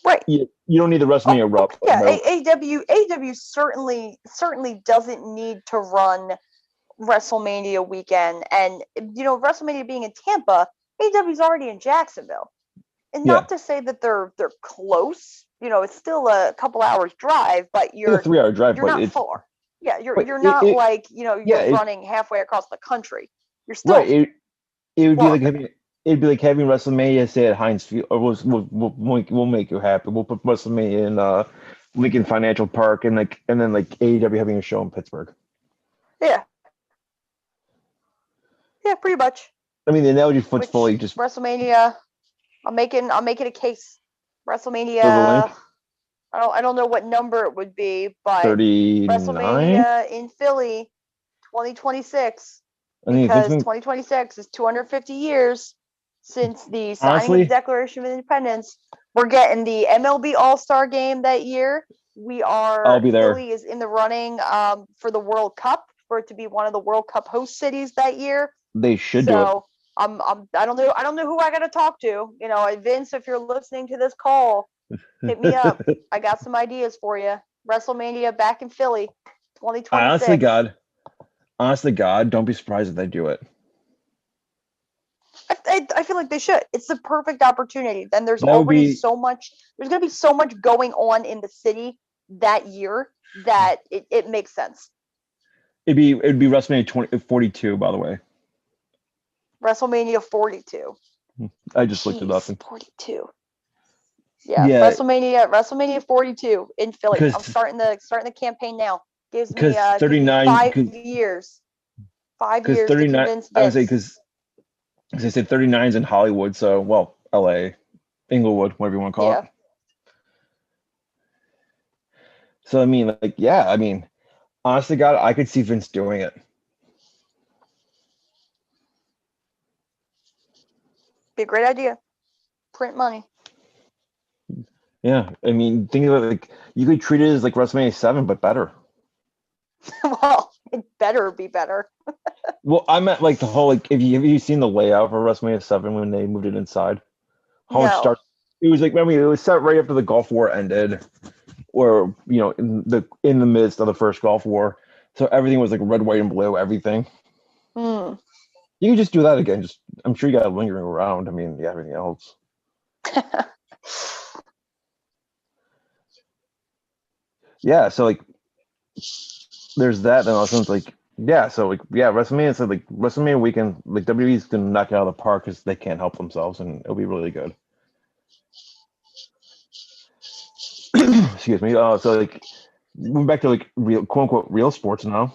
right? You don't need the WrestleMania rub. Yeah, no. AEW certainly doesn't need to run WrestleMania weekend, and WrestleMania being in Tampa, AEW's already in Jacksonville, and not to say that they're close. It's still a couple hours drive, but you're a 3-hour drive. You're not far. Yeah, you're not you're running halfway across the country. You're still right. It would be like having WrestleMania say at Heinz Field, or we'll make you happy. We'll put WrestleMania in Lincoln Financial Park, and then AEW having a show in Pittsburgh. Yeah, pretty much. I mean, the analogy fits fully. Just WrestleMania. I'm making a case. WrestleMania. I don't know what number it would be, but 39? WrestleMania in Philly, 2026. Because 2026 is 250 years since the signing of the Declaration of Independence. We're getting the MLB All-Star Game that year. I'll be there. Philly is in the running for the World Cup, for it to be one of the World Cup host cities that year. They should do it. I don't know who I got to talk to. Vince, if you're listening to this call, hit me up. I got some ideas for you. WrestleMania back in Philly, 2026. Honestly, God, don't be surprised if they do it. I feel like they should. It's the perfect opportunity. Then there's already so much. There's going to be so much going on in the city that year that it makes sense. It'd be WrestleMania 42, by the way. WrestleMania 42. I just looked it up. Jeez, 42. Yeah, Yeah, WrestleMania 42 in Philly. I'm because starting the campaign now. Gives me 39, 5 years. 5 years to 39. convince I would say Vince. because they said 39 is in Hollywood, so well, L.A., Inglewood, whatever you want to call Yeah. it. So I mean, like, yeah, I mean, honestly, God, I could see Vince doing it. Be a great idea. Print money. Yeah, I mean, think about it, like you could treat it as like WrestleMania 7, but better. Well, it better be better. Well, I meant like the whole like have you seen the layout for WrestleMania 7 when they moved it inside? How much No. start? It was like, I mean, it was set right after the Gulf War ended, or in the midst of the first Gulf War, so everything was like red, white, and blue. Everything. Hmm. You can just do that again. Just I'm sure you got it lingering around. I mean, yeah, everything else. Yeah, so like there's that, and also it's like yeah, so like yeah, WrestleMania. So like WrestleMania weekend, like WWE's gonna knock it out of the park because they can't help themselves, and it'll be really good. Excuse me. So like moving back to like real quote unquote real sports now,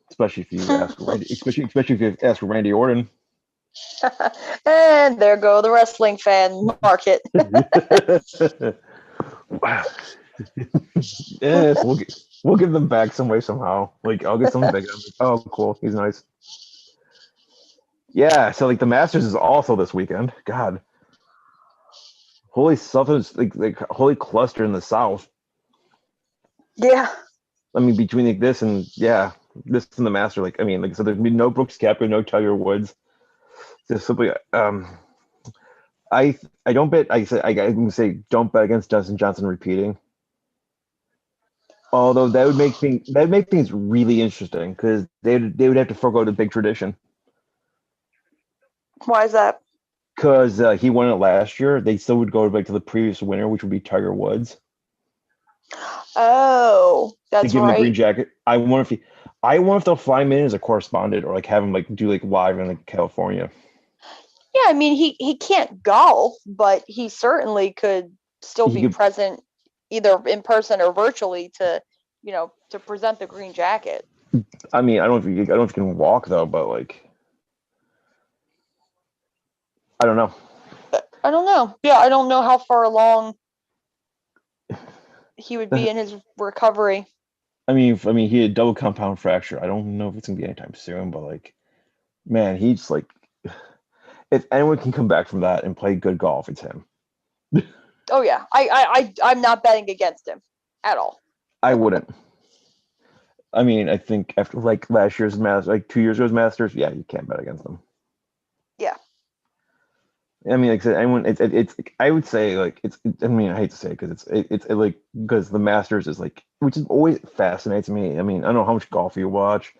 especially if you ask Randy, especially if you ask Randy Orton. And there go the wrestling fan market. Yes, we'll give them back some way somehow. Like I'll get something big. I'm like, oh, cool. He's nice. Yeah. So like the Masters is also this weekend. God, holy something's like holy cluster in the South. Yeah. I mean, between like this and yeah, this and the Master. Like I mean, like so there'd be no Brooks Koepka, no Tiger Woods. Just simply, I don't bet. I can say don't bet against Dustin Johnson repeating. Although that would make things really interesting because they would have to forego the big tradition Why is that? because he won it last year. They still would go back to the previous winner, which would be Tiger Woods, Oh, to that's give him the green right. jacket. I wonder if they'll fly him in as a correspondent or like have him like do like live in like California. Yeah, I mean he can't golf, but he certainly could still He be could. present either in person or virtually to present the green jacket. I mean, I don't know if he can walk though, but like I don't know. I don't know. Yeah, I don't know how far along he would be in his recovery. I mean, he had a double compound fracture. I don't know if it's gonna be anytime soon, but like, man, he's like, if anyone can come back from that and play good golf, it's him. Oh yeah, I'm not betting against him at all. I wouldn't. I mean, I think after like last year's Masters, like 2 years ago's Masters, yeah, you can't bet against them. Yeah. I mean, like I said, anyone, it's I would say like I mean, I hate to say it because it's like because the Masters is like, which is always fascinates me. I mean, I don't know how much golf you watch,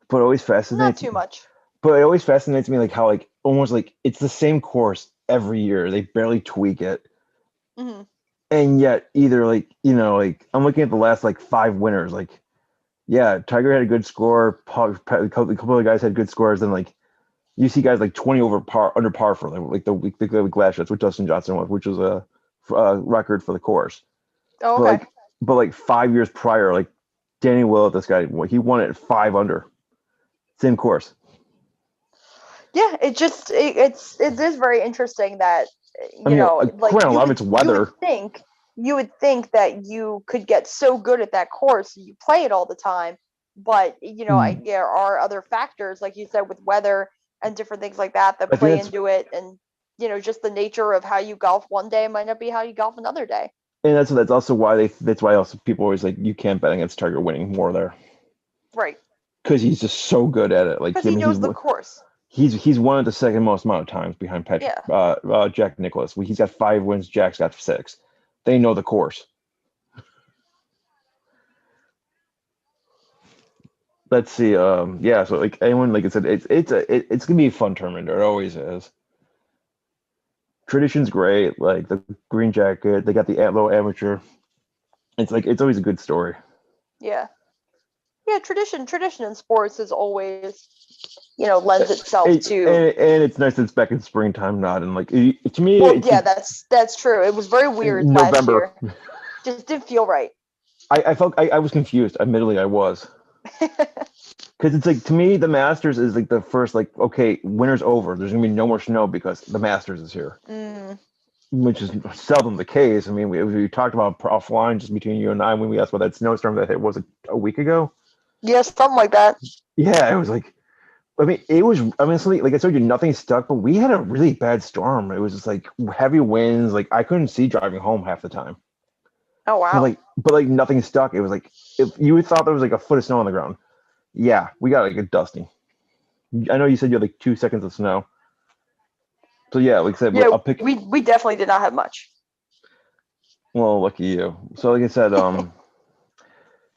but it always Not fascinates too much. But it always fascinates me, like how like almost like it's the same course every year. They barely tweak it, Hmm. and yet either like like I'm looking at the last like five winners. Like yeah, Tiger had a good score. A couple of guys had good scores, and like you see guys like 20 over par under par for like the week the last shots, which Dustin Johnson was, which was a record for the course. Oh, But okay. like 5 years prior, like Danny Willett, this guy he won it at 5 under, same course. Yeah, it is very interesting that I mean, like granted, a lot of it's weather. you would think that you could get so good at that course, you play it all the time, but Hmm. there are other factors, like you said, with weather and different things like that I think play that's into it, and just the nature of how you golf one day might not be how you golf another day. and that's also why that's why also people always like you can't bet against Tiger winning more there Right. because he's just so good at it. Like Because I he mean, knows the course. he's won it the second most amount of times behind Patrick Yeah. Jack Nicklaus. He's got 5 wins. Jack's got 6. They know the course. Let's see. Yeah. So like anyone, like I said, it's gonna be a fun tournament. It always is. Tradition's great. Like the green jacket, they got the low amateur. It's like it's always a good story. Yeah. Yeah, tradition in sports is always lends itself to. And it's nice that it's back in springtime, not in like to me. Well, yeah, that's true. It was very weird last November. year. Just didn't feel right. I felt I was confused. Admittedly, I was. Because it's like, to me, the Masters is like the first, like, okay, winter's over. There's gonna be no more snow because the Masters is here, which is seldom the case. I mean, we talked about offline just between you and I when we asked about that snowstorm that hit, was it a week ago? Yeah, something like that. Yeah, it was like, I mean, it was honestly, like I told you, nothing stuck, but we had a really bad storm. It was just like heavy winds. Like I couldn't see driving home half the time. Oh wow. But like nothing stuck. It was like if you thought there was like a foot of snow on the ground. Yeah, we got like a dusting. I know you said you had like 2 seconds of snow. So yeah, like I said, Yeah, I'll pick. we definitely did not have much. Well, lucky you. So like I said,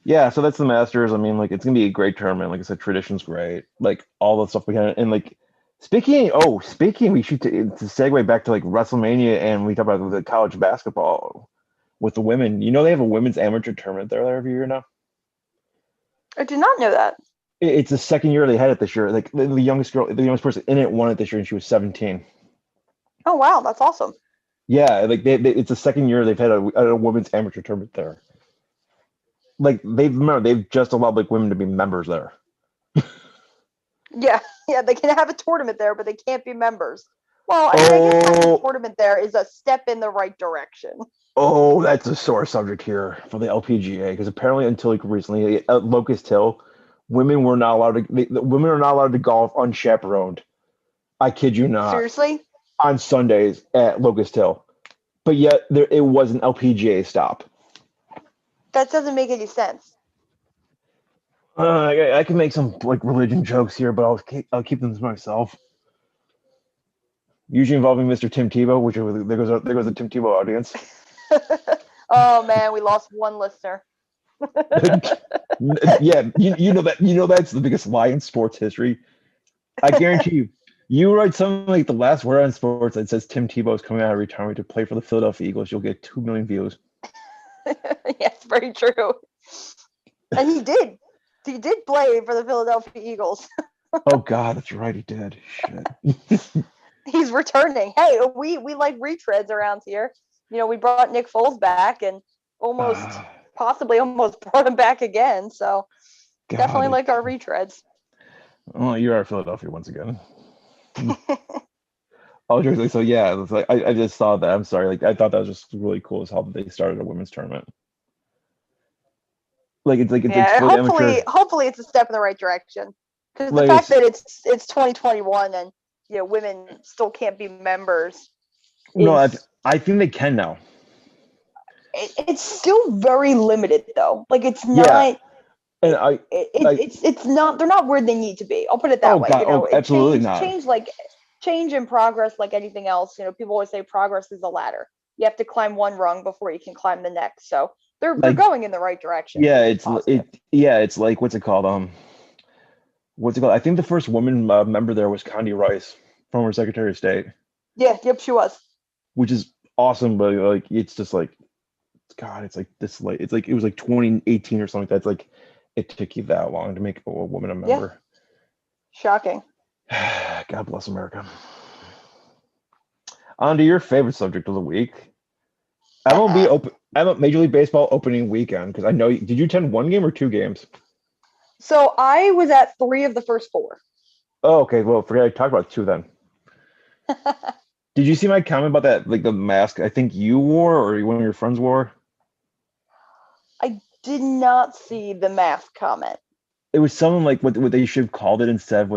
yeah. So that's the Masters. I mean, like it's gonna be a great tournament. Like I said, tradition's great. Like all the stuff we had, and like speaking, we should to segue back to like WrestleMania, and we talk about the college basketball with the women. You know, they have a women's amateur tournament there every year now. I did not know that. It's the second year they had it this year. Like the youngest person in it won it this year, and she was 17. Oh wow, that's awesome. Yeah, like it's the second year they've had a women's amateur tournament there. Like they've just allowed like women to be members there. Yeah, they can have a tournament there, but they can't be members. Well, I mean, I guess having a tournament there is a step in the right direction. Oh, that's a sore subject here for the LPGA, because apparently until like recently at Locust Hill, women were not allowed to. Women are not allowed to golf unchaperoned. I kid you not. Seriously? On Sundays at Locust Hill, but yet it was an LPGA stop. That doesn't make any sense. I can make some like religion jokes here, but I'll keep them to myself. Usually involving Mr. Tim Tebow, which there goes the Tim Tebow audience. Oh man, we lost one listener. Yeah, you know that's the biggest lie in sports history. I guarantee you. You write something like the last word on sports that says Tim Tebow is coming out of retirement to play for the Philadelphia Eagles, you'll get 2 million views. Yes, very true. And he did. He did play for the Philadelphia Eagles. Oh God, that's right, he did. Shit. He's returning. Hey, we like retreads around here. We brought Nick Foles back and possibly almost brought him back again. So definitely like our retreads. Oh, you are Philadelphia once again. Oh, so yeah, it's like I just saw that. I'm sorry, like I thought that was just really cool as how they started a women's tournament. Like it's hopefully it's a step in the right direction. Because the fact that it's 2021 and women still can't be members. No, I think they can now. It's still very limited though. Like it's not. Yeah. And it's not. They're not where they need to be. I'll put it that way. God, absolutely not. Change in progress, like anything else. People always say progress is a ladder. You have to climb one rung before you can climb the next. So they're going in the right direction. Yeah, it's like what's it called? I think the first woman member there was Condi Rice, former Secretary of State. Yeah, yep, she was. Which is awesome, but like it's just like, God, it's like this late. It's like it was like 2018 or something like that. It's like it took you that long to make a woman a member. Yeah. Shocking. God bless America. On to your favorite subject of the week. I'm a Major League Baseball opening weekend, because I know. Did you attend one game or two games? So I was at 3 of the first 4. Oh, okay. Well, forget I talked about 2 then. Did you see my comment about that, like the mask I think you wore or one of your friends wore? I did not see the mask comment. It was something like what they should have called it instead.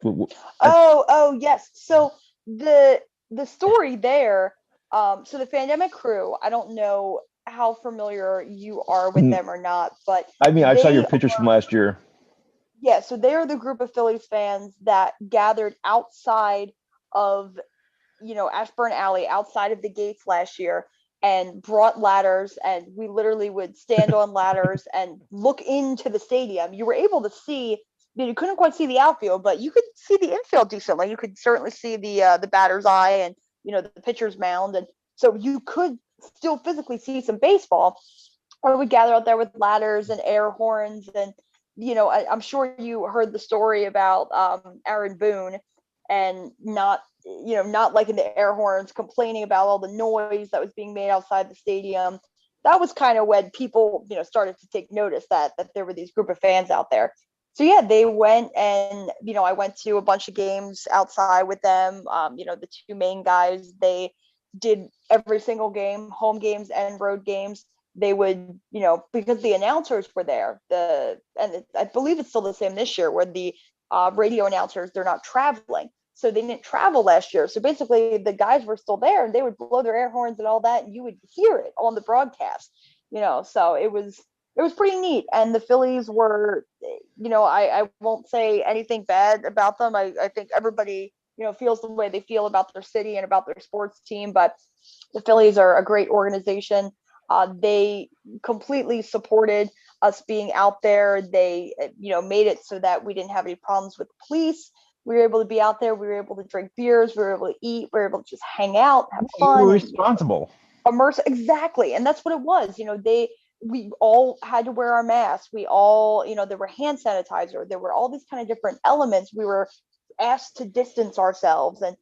Oh, yes. So the story there. So the Pandemic Crew. I don't know how familiar you are with them or not, but I mean, I saw your pictures from last year. Yeah, so they are the group of Phillies fans that gathered outside of, Ashburn Alley, outside of the gates last year, and brought ladders, and we literally would stand on ladders and look into the stadium. You were able to see, you couldn't quite see the outfield, but you could see the infield decently. You could certainly see the batter's eye and, the pitcher's mound. And so you could still physically see some baseball. Or we gather out there with ladders and air horns and, I'm sure you heard the story about Aaron Boone and not liking the air horns, complaining about all the noise that was being made outside the stadium. That was kind of when people, started to take notice that there were these group of fans out there. So yeah, they went, and I went to a bunch of games outside with them. The two main guys, they did every single game, home games and road games. They would, because the announcers were there, I believe it's still the same this year, where the radio announcers, they're not traveling. So they didn't travel last year. So basically the guys were still there, and they would blow their air horns and all that, and you would hear it on the broadcast, so it was pretty neat. And the Phillies were, I won't say anything bad about them. I think everybody, feels the way they feel about their city and about their sports team, but the Phillies are a great organization. They completely supported us being out there. They, made it so that we didn't have any problems with the police. We were able to be out there. We were able to drink beers. We were able to eat. We were able to just hang out, have You fun, were and responsible. immerse. Exactly, and that's what it was. We all had to wear our masks. We all, there were hand sanitizer. There were all these kind of different elements. We were asked to distance ourselves and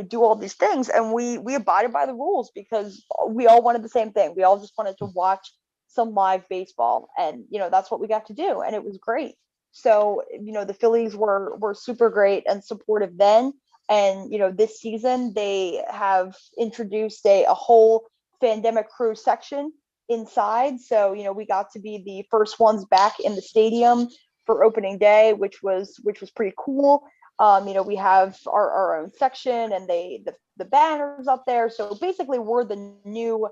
do all these things, and we abided by the rules because we all wanted the same thing. We all just wanted to watch some live baseball, and that's what we got to do, and it was great. So the Phillies were super great and supportive then, and this season they have introduced a whole Fandemic Crew section inside. So we got to be the first ones back in the stadium for opening day, which was pretty cool. We have our own section, and the banners up there. So basically we're the new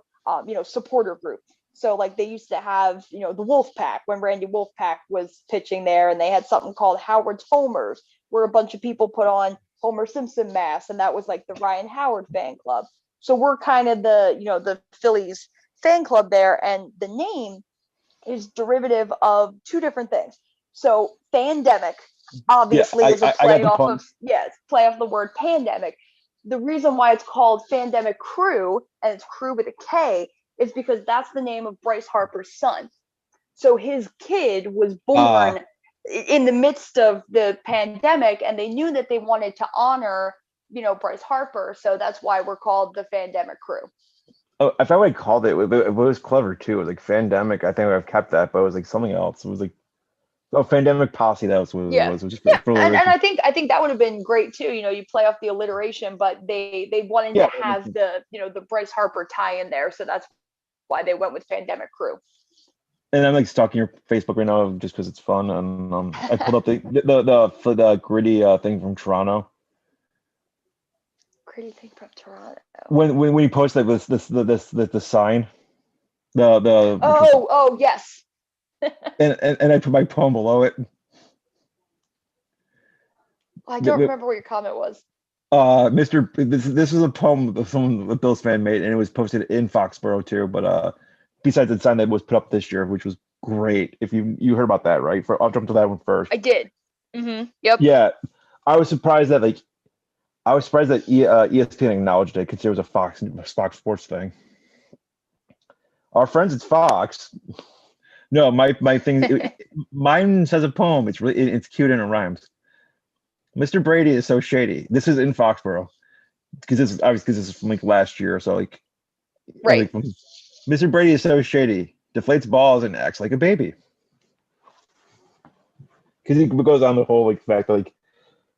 supporter group. So like they used to have, the Wolf Pack when Randy Wolfpack was pitching there, and they had something called Howard's Homers, where a bunch of people put on Homer Simpson masks, and that was like the Ryan Howard fan club. So we're kind of the Phillies fan club there, and the name is derivative of two different things. So Fandemic obviously is a play off of play off the word pandemic. The reason why it's called Fandemic Crew, and it's crew with a K, is because that's the name of Bryce Harper's son. So his kid was born in the midst of the pandemic, and they knew that they wanted to honor, Bryce Harper. So that's why we're called the Fandemic Crew. Oh, I thought I called it. It was clever too. It was like Fandemic. I think I've kept that, but it was like something else. It was like Fandemic Posse. That was what it was. It was just and I think that would have been great too. You play off the alliteration, but they wanted to have the the Bryce Harper tie in there, so that's why they went with Fandemic Crew. And I'm like stalking your Facebook right now just because it's fun. And I pulled up the gritty thing from Toronto. Gritty thing from Toronto. When you post like the sign, yes. and I put my poem below it. I don't remember what your comment was. This is a poem that someone, a Bills fan, made, and it was posted in Foxborough too. But besides the sign that was put up this year, which was great. If you heard about that, right? I'll jump to that one first. I did. Mm-hmm. Yep. Yeah, I was surprised that ESPN acknowledged it because there was a Fox Sports thing. Our friends at Fox. No, my thing. Mine says a poem. It's cute and it rhymes. Mr. Brady is so shady. This is in Foxborough because this is from like last year. So like, right. Like, Mr. Brady is so shady. Deflates balls and acts like a baby. Because it goes on the whole like fact that like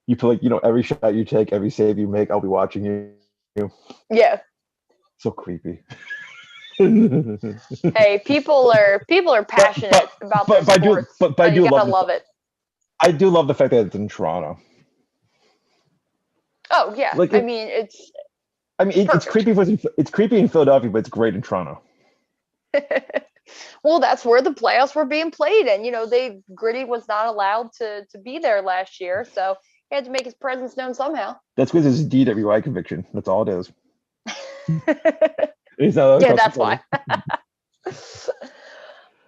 you put like every shot you take, every save you make, I'll be watching you. Yeah. So creepy. Hey, people are passionate about their sports. I do love it. I do love the fact that it's in Toronto. Oh yeah, like it's creepy. It's creepy in Philadelphia, but it's great in Toronto. Well, that's where the playoffs were being played, and Gritty was not allowed to be there last year, so he had to make his presence known somehow. That's because it's a DWI conviction. That's all it is. That's why.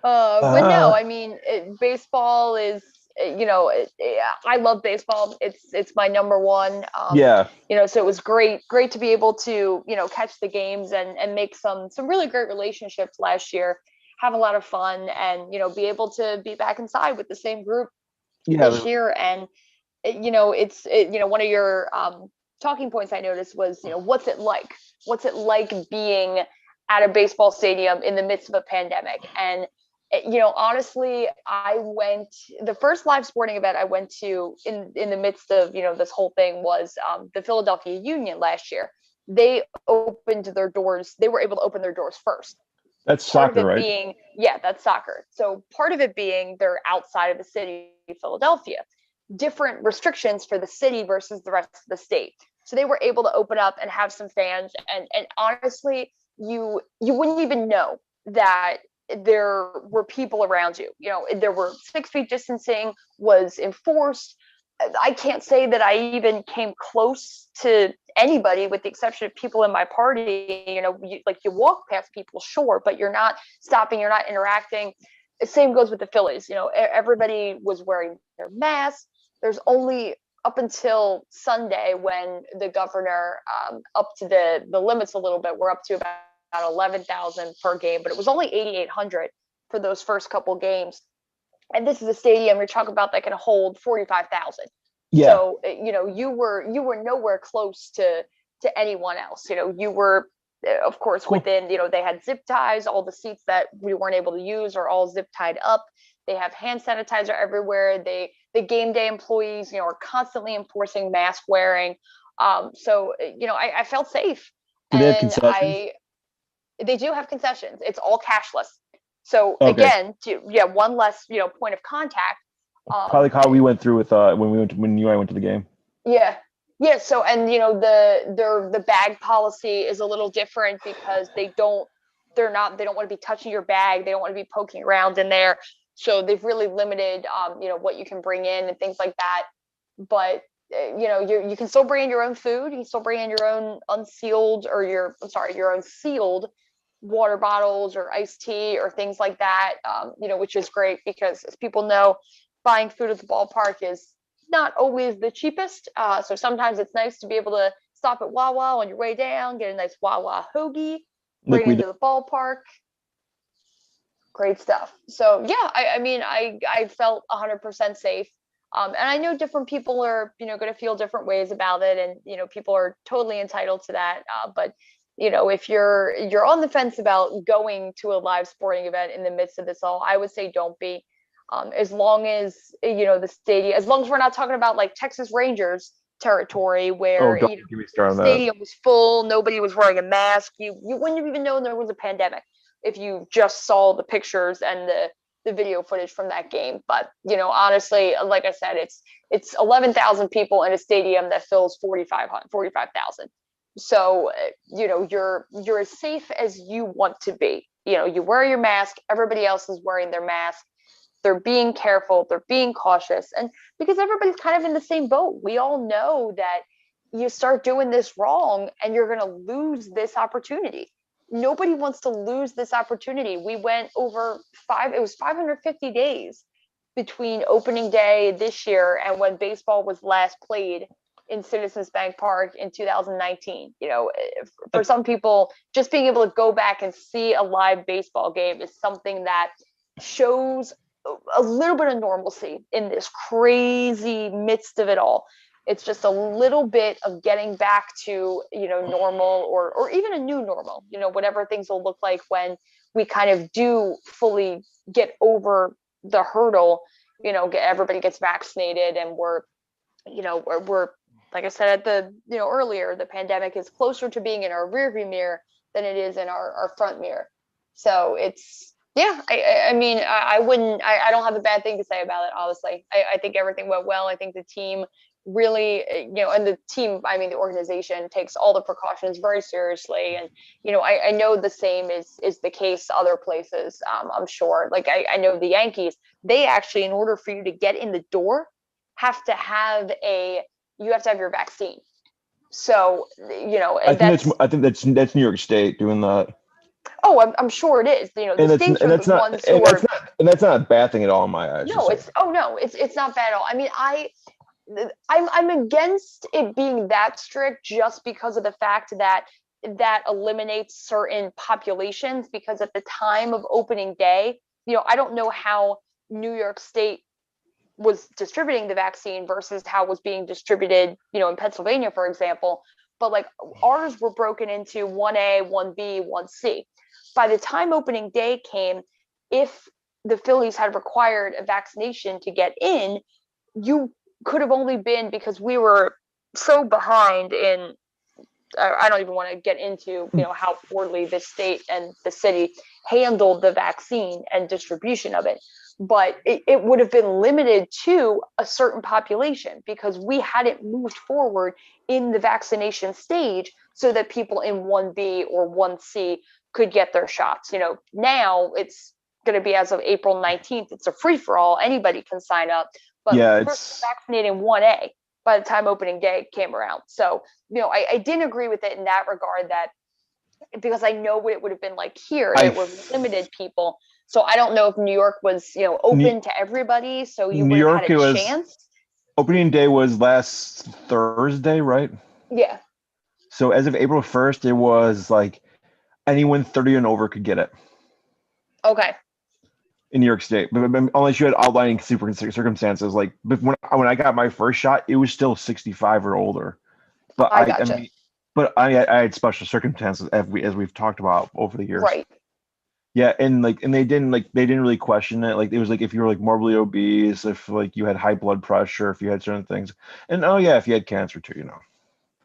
But no, baseball is. I love baseball. It's my number one. So it was great to be able to catch the games and make some really great relationships last year. have a lot of fun, and be able to be back inside with the same group Yeah, this year. And one of your talking points I noticed was, what's it like? What's it like being at a baseball stadium in the midst of a pandemic? And honestly, I went the first live sporting event I went to in the midst of this whole thing was the Philadelphia Union last year. They opened their doors. They were able to open their doors first. that's Part of soccer, it right? being, yeah, that's soccer. So part of it being they're outside of the city of Philadelphia, different restrictions for the city versus the rest of the state. So they were able to open up and have some fans, and honestly, you wouldn't even know that there were people around you. There were 6 feet distancing was enforced. I can't say that I even came close to anybody with the exception of people in my party. You walk past people, sure, but you're not stopping, you're not interacting. The same goes with the Phillies. Everybody was wearing their masks. There's only up until Sunday when the governor up to the limits a little bit. We're up to about 11,000 per game, but it was only 8,800 for those first couple games. And this is a stadium you're talking about that can hold 45,000. Yeah. So you were nowhere close to anyone else. You were, of course, Cool. within. They had zip ties. All the seats that we weren't able to use are all zip tied up. They have hand sanitizer everywhere. The game day employees, are constantly enforcing mask wearing. So I felt safe. Do they have And concessions? they do have concessions. It's all cashless. So Okay. again, one less point of contact. Probably like how we went through with when you and I went to the game. Yeah. Yeah. So, and the bag policy is a little different because they don't want to be touching your bag. They don't want to be poking around in there. So they've really limited, what you can bring in and things like that. But you can still bring in your own food. You can still bring in your own unsealed or your own sealed water bottles or iced tea or things like that. Which is great because, as people know, buying food at the ballpark is not always the cheapest. So sometimes it's nice to be able to stop at Wawa on your way down, get a nice Wawa hoagie, Like bring into the ballpark. Great stuff. So yeah, I felt 100% safe. And I know different people are, going to feel different ways about it, and people are totally entitled to that. But if you're on the fence about going to a live sporting event in the midst of this all, I would say don't be. As long as the stadium, as long as we're not talking about like Texas Rangers territory where don't get me started on that. stadium was full, nobody was wearing a mask, you wouldn't have even known there was a pandemic if you just saw the pictures and the video footage from that game. But honestly, like I said, it's 11,000 people in a stadium that fills 45,000. So you're as safe as you want to be. You wear your mask, everybody else is wearing their mask. They're being careful, they're being cautious, and because everybody's kind of in the same boat. We all know that you start doing this wrong and you're going to lose this opportunity. Nobody wants to lose this opportunity. We went over it was 550 days between opening day this year and when baseball was last played in Citizens Bank Park in 2019. For some people, just being able to go back and see a live baseball game is something that shows a little bit of normalcy in this crazy midst of it all. It's just a little bit of getting back to normal, or even a new normal, whatever things will look like when we kind of do fully get over the hurdle, everybody gets vaccinated, and we're like I said at the earlier, the pandemic is closer to being in our rearview mirror than it is in our front mirror. So it's, yeah, I don't have a bad thing to say about it, honestly. I think everything went well. I think the team really, and the team, the organization takes all the precautions very seriously. And, I know the same is the case other places, I'm sure. Like I know the Yankees, they actually, in order for you to get in the door, have to have your vaccine. So, I think that's New York State doing that. Oh, I'm sure it is. The states are the ones who are. And that's not a bad thing at all in my eyes. No, it's not bad at all. I'm against it being that strict just because of the fact that that eliminates certain populations, because at the time of opening day, I don't know how New York State was distributing the vaccine versus how it was being distributed, in Pennsylvania, for example. But like ours were broken into 1A, 1B, 1C. By the time opening day came, if the Phillies had required a vaccination to get in, you could have only been, because we were so behind in, I don't even want to get into, how poorly the state and the city handled the vaccine and distribution of it. But it would have been limited to a certain population, because we hadn't moved forward in the vaccination stage so that people in 1B or 1C could get their shots. Now it's going to be, as of April 19th, it's a free for all. Anybody can sign up. But Yeah, we're vaccinating 1A by the time opening day came around. So, I didn't agree with it in that regard, that because I know what it would have been like here. It was limited people. So I don't know if New York was, open to everybody. So you New would have York, had it a was chance. opening day was last Thursday, right? Yeah. So as of April 1st, it was like anyone 30 and over could get it Okay. in New York State, but unless you had outlining circumstances. Like, but when I got my first shot, it was still 65 or older. But I gotcha. I had special circumstances, as we've talked about over the years. Right. Yeah, and they didn't really question it. Like, it was like if you were like morbidly obese, if like you had high blood pressure, if you had certain things, and oh yeah, if you had cancer too,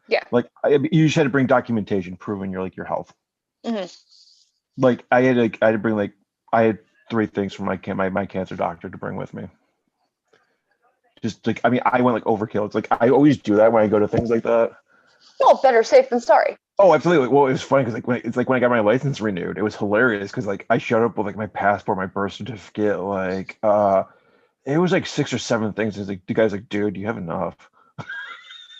Yeah. Like you just had to bring documentation proving your health. Mm-hmm. Like I had to bring I had 3 things from my cancer doctor to bring with me. Just like, I mean, I went overkill. It's like I always do that when I go to things like that. Well, better safe than sorry. Oh, absolutely. Well, it was funny because when I got my license renewed, it was hilarious because I showed up with my passport, my birth certificate, it was 6 or 7 things. It's like the guy's like, dude, you have enough.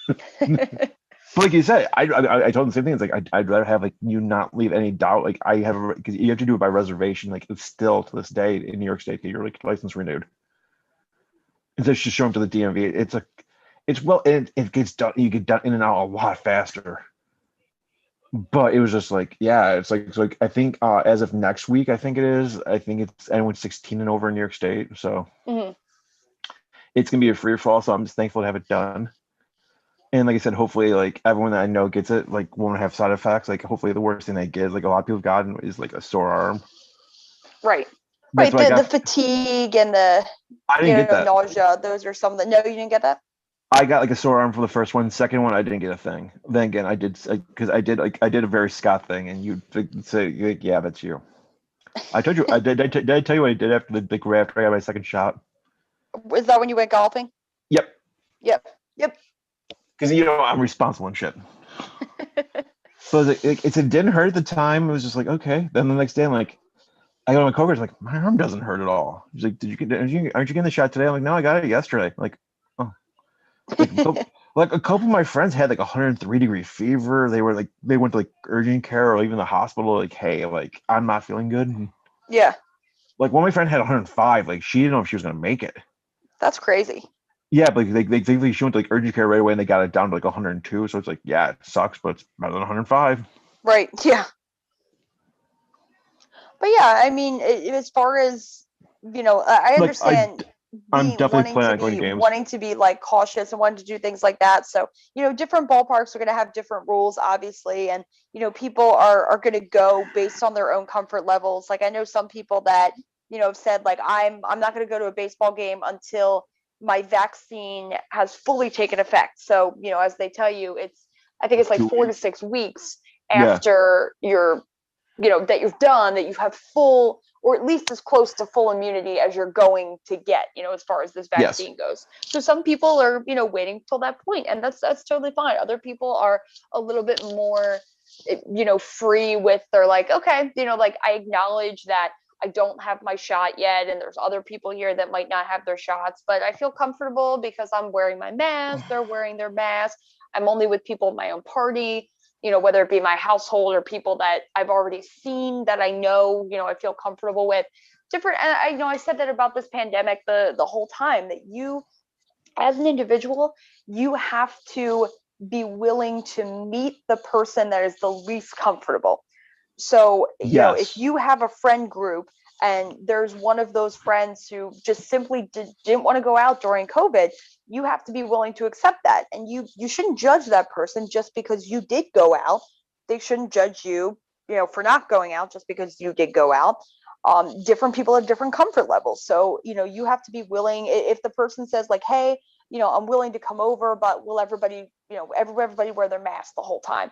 But like you said, I told him the same thing. It's like I'd rather have you not leave any doubt. Like I have, because you have to do it by reservation. Like it's still to this day in New York State, get your license renewed. Instead of just showing to the DMV, it gets done. You get done in and out a lot faster. But it was just it's like I think as of next week, I think it's anyone 16 and over in New York State. So It's gonna be a free for all. So I'm just thankful to have it done. And like I said, hopefully everyone that I know gets it, won't have side effects. Hopefully the worst thing they get, a lot of people have gotten, is a sore arm. Right. That's right. The fatigue and the I didn't get that. nausea. Those are some of the. No, you didn't get that. I got a sore arm for the first one. Second one, I didn't get a thing. Then again, I did, because I did a very Scott thing, and you say, yeah, that's you. I told you. Did I tell you what I did after after I got my second shot? Is that when you went golfing? Yep. Yep. Because I'm responsible and shit. So it didn't hurt at the time. It was just okay. Then the next day, I'm like, I go to my coworker's my arm doesn't hurt at all. He's like, aren't you getting the shot today? I'm like, no, I got it yesterday. Like, oh. A couple of my friends had 103-degree fever. They went to urgent care or even the hospital. Hey, I'm not feeling good. Yeah. One of my friends had 105. She didn't know if she was gonna make it. That's crazy. Yeah, but she went to urgent care right away, and they got it down to 102. So it's yeah, it sucks, but it's better than 105. Right. Yeah. But yeah, I mean, as far as I understand. I'm definitely planning on going to games. Wanting to be cautious and wanting to do things like that. So, different ballparks are going to have different rules, obviously. And, people are going to go based on their own comfort levels. I know some people that, have said I'm not going to go to a baseball game until my vaccine has fully taken effect. So, as they tell you, I think it's 4 to 6 weeks after you're, that you've done, that you have full, or at least as close to full immunity as you're going to get, as far as this vaccine goes. So some people are, waiting till that point, and that's totally fine. Other people are a little bit more, free with, they're okay, I acknowledge that I don't have my shot yet, and there's other people here that might not have their shots, but I feel comfortable because I'm wearing my mask, they're wearing their mask. I'm only with people in my own party, whether it be my household or people that I've already seen that I know, I feel comfortable with. Different, and I said that about this pandemic the whole time, that you, as an individual, you have to be willing to meet the person that is the least comfortable. So, Yes. if you have a friend group and there's one of those friends who just simply didn't want to go out during COVID, you have to be willing to accept that. And you shouldn't judge that person just because you did go out. They shouldn't judge you, for not going out just because you did go out. Different people have different comfort levels. So, you have to be willing. If the person says like, hey, I'm willing to come over, but will everybody, everybody wear their mask the whole time?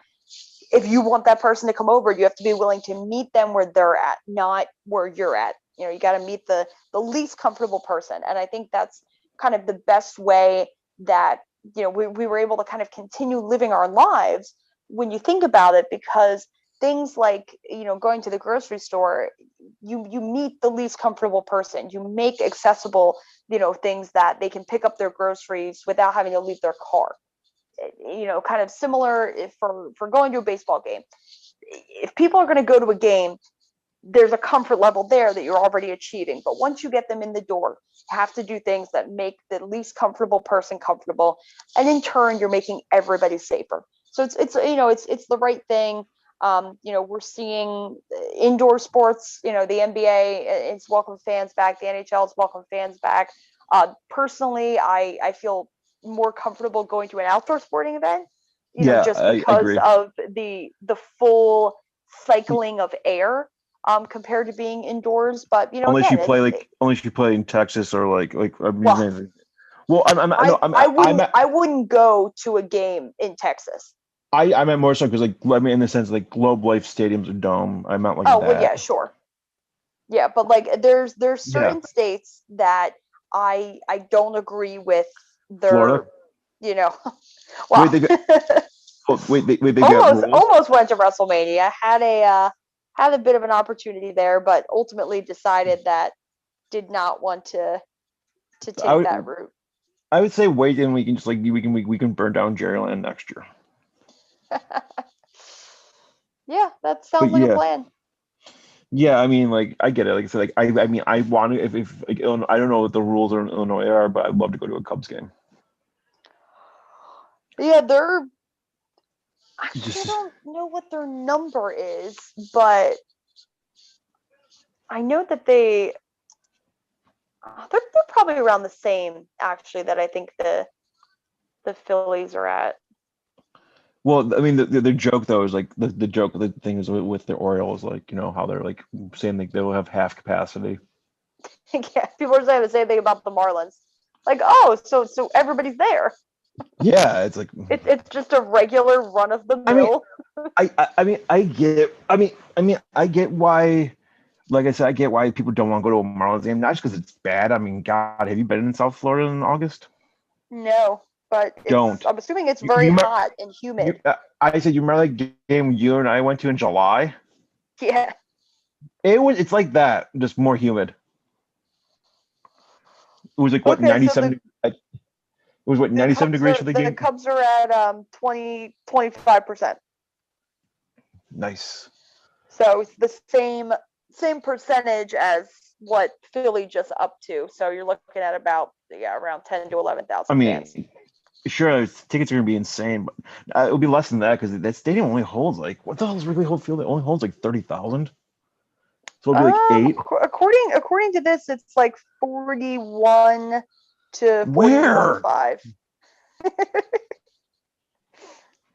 If you want that person to come over, you have to be willing to meet them where they're at, not where you're at. You got to meet the least comfortable person. And I think that's kind of the best way that, we were able to kind of continue living our lives when you think about it, because things like, going to the grocery store, you meet the least comfortable person. You make accessible, things that they can pick up their groceries without having to leave their car. Kind of similar for going to a baseball game. If people are going to go to a game, there's a comfort level there that you're already achieving. But once you get them in the door, you have to do things that make the least comfortable person comfortable. And in turn, you're making everybody safer. So it's the right thing. We're seeing indoor sports, the NBA is welcome fans back. The NHL is welcome fans back. Personally, I feel more comfortable going to an outdoor sporting event, just I because agree. of the full cycling of air, compared to being indoors. But Unless you again, play unless you play in Texas or I'm well, using. Well, I wouldn't go to a game in Texas. I meant more so because in the sense like Globe Life stadiums or dome. I meant like Oh, well, that. yeah, sure. Yeah, but like there's Yeah. certain states that I don't agree with Florida. their, Wait, well, they got almost rules. almost went to WrestleMania. Had a bit of an opportunity there, but ultimately decided that did not want to take that route. I would say wait, and we can just we can burn down Jerryland next year. Yeah, that But sounds like a yeah, plan. yeah. I mean, I get it. Like I said, I mean, I want to if I don't know what the rules in Illinois are, but I'd love to go to a Cubs game. Yeah, I don't know what their number is, but I know that they're probably around the same, actually, that I think the Phillies are at. Well, I mean, the joke though is like the joke. The thing is with the Orioles, how they're saying they'll have half capacity. Yeah, people are saying the same thing about the Marlins. Like, oh, so everybody's there. Yeah, it's like It's just a regular run of the mill. I mean, I get. I get why. Like I said, I get why people don't want to go to a Marlins game. Not just because it's bad. I mean, God, have you been in South Florida in August? No, but Don't. I'm assuming it's very hot and humid. I said you remember that game you and I went to in July? Yeah. It's like that, just more humid. It was like what, 97. It was what, 97 degrees for the game. The Cubs are at 25%. Nice. So it's the same percentage as what Philly just up to. So you're looking at about around 10 to 11,000 fans. Sure, tickets are gonna be insane, but it'll be less than that because that stadium only holds what the hell is Wrigley Field? It only holds 30,000. So it'll be 8. According to this, it's 41 to 41.5.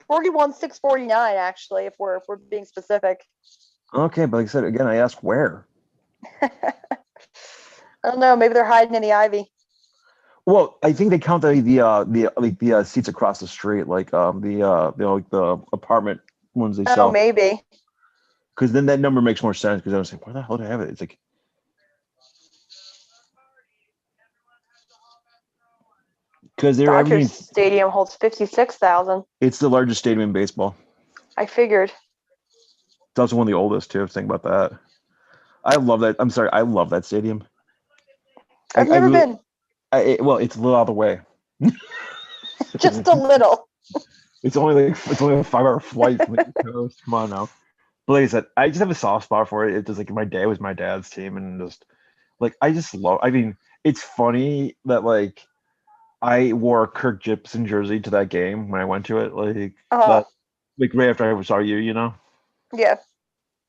41,649 actually, if we're being specific. Okay, but like I said again, I asked where. I don't know. Maybe they're hiding in the ivy. Well, I think they count the seats across the street, the apartment ones they sell. Oh, maybe. Because then that number makes more sense. Because I was like, where the hell do I have it? It's like. Because Dodgers Stadium holds 56,000. It's the largest stadium in baseball. I figured. It's also one of the oldest too. Think about that. I love that. I'm sorry. I love that stadium. I've never been. Well, it's a little out of the way. Just a little. It's only a 5-hour flight from the coast. Come on now. But like I said, I just have a soft spot for it. It's just my dad was my dad's team, and just I just love. I mean, it's funny that I wore a Kirk Gibson jersey to that game when I went to it, Uh-huh. like right after I saw you, you know. Yeah.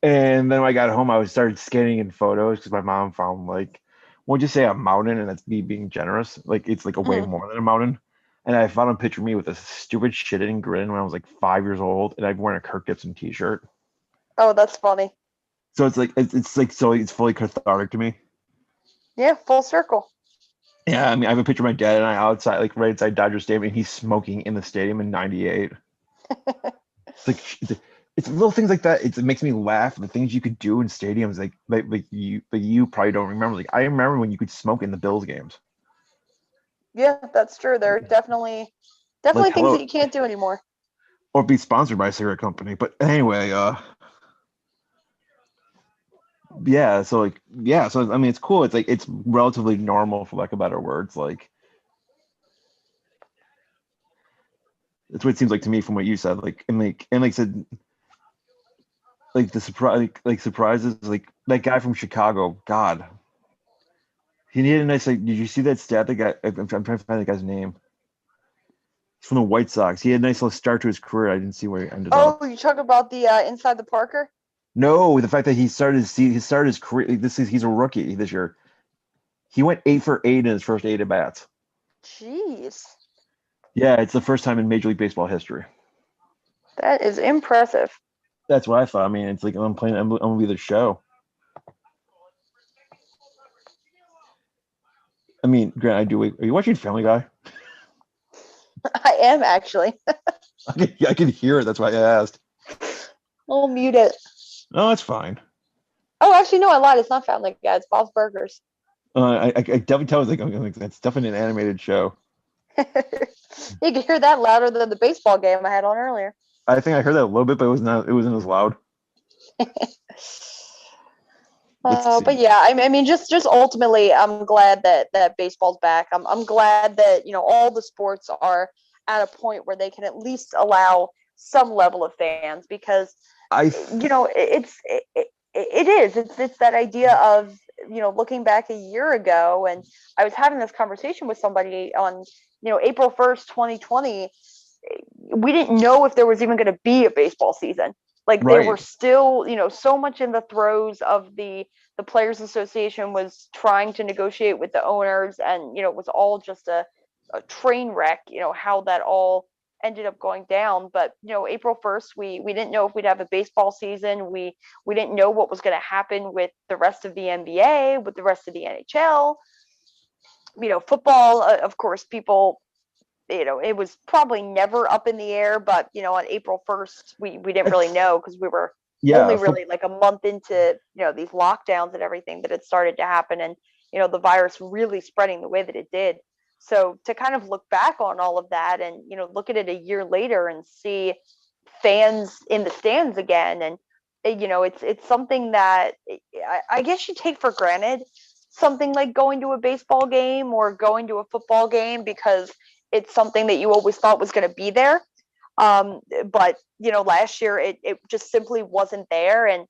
And then when I got home, I started scanning in photos because my mom found like, won't you say a mountain, and that's me being generous. Like it's like a way Mhm. more than a mountain. And I found a picture of me with a stupid shit-eating grin when I was like 5 years old, and I'm wearing a Kirk Gibson t-shirt. Oh, that's funny. So it's like so it's fully cathartic to me. Yeah, full circle. Yeah, I mean, I have a picture of my dad and I outside, like right outside Dodger Stadium, and he's smoking in the stadium in '98. It's little things like that. It makes me laugh. The things you could do in stadiums, like you probably don't remember. Like I remember when you could smoke in the Bills games. Yeah, that's true. There are Like definitely things hello, that you can't do anymore. or be sponsored by a cigarette company. But anyway, yeah. So like, yeah. So I mean, it's cool. It's like it's relatively normal, for lack of better words. Like that's what it seems like to me from what you said. Like I said, like the surprise, like surprises, like that guy from Chicago. God, he had a nice like. Did you see that stat? The guy, I'm trying to find the guy's name. He's from the White Sox. He had a nice little start to his career. I didn't see where he ended up. Oh, you talk about the inside the Parker? No, the fact that he started his career. He's a rookie this year. He went 8 for 8 in his first 8 at bats. Jeez. Yeah, it's the first time in Major League Baseball history. That is impressive. That's what I thought. I mean, it's like I'm playing MLB The Show. I mean, Grant, I do. Are you watching Family Guy? I am actually. I can hear it. That's why I asked. I'll mute it. No, that's fine. Oh, actually, no, I lied. It's not Family Guy. It's Bob's Burgers. I definitely tell. Like that's definitely an animated show. You can hear that louder than the baseball game I had on earlier. I think I heard that a little bit, but it was not. It wasn't as loud. Let's But see. yeah, I mean, just ultimately, I'm glad that baseball's back. I'm glad that all the sports are at a point where they can at least allow some level of fans because I it is it's that idea of looking back a year ago, and I was having this conversation with somebody on April 1st, 2020. We didn't know if there was even going to be a baseball season. Like they were right. still so much in the throes of the players association was trying to negotiate with the owners, and it was all just a train wreck, how that all ended up going down. But April 1st, we didn't know if we'd have a baseball season. We didn't know what was going to happen with the rest of the NBA, with the rest of the NHL. Football, of course, people, it was probably never up in the air, but on April 1st, we didn't really It's know because we were yeah. only really like a month into these lockdowns and everything that had started to happen, and the virus really spreading the way that it did. So to kind of look back on all of that and look at it a year later and see fans in the stands again, and it's something that I guess you take for granted, something like going to a baseball game or going to a football game, because it's something that you always thought was going to be there. But last year it just simply wasn't there, and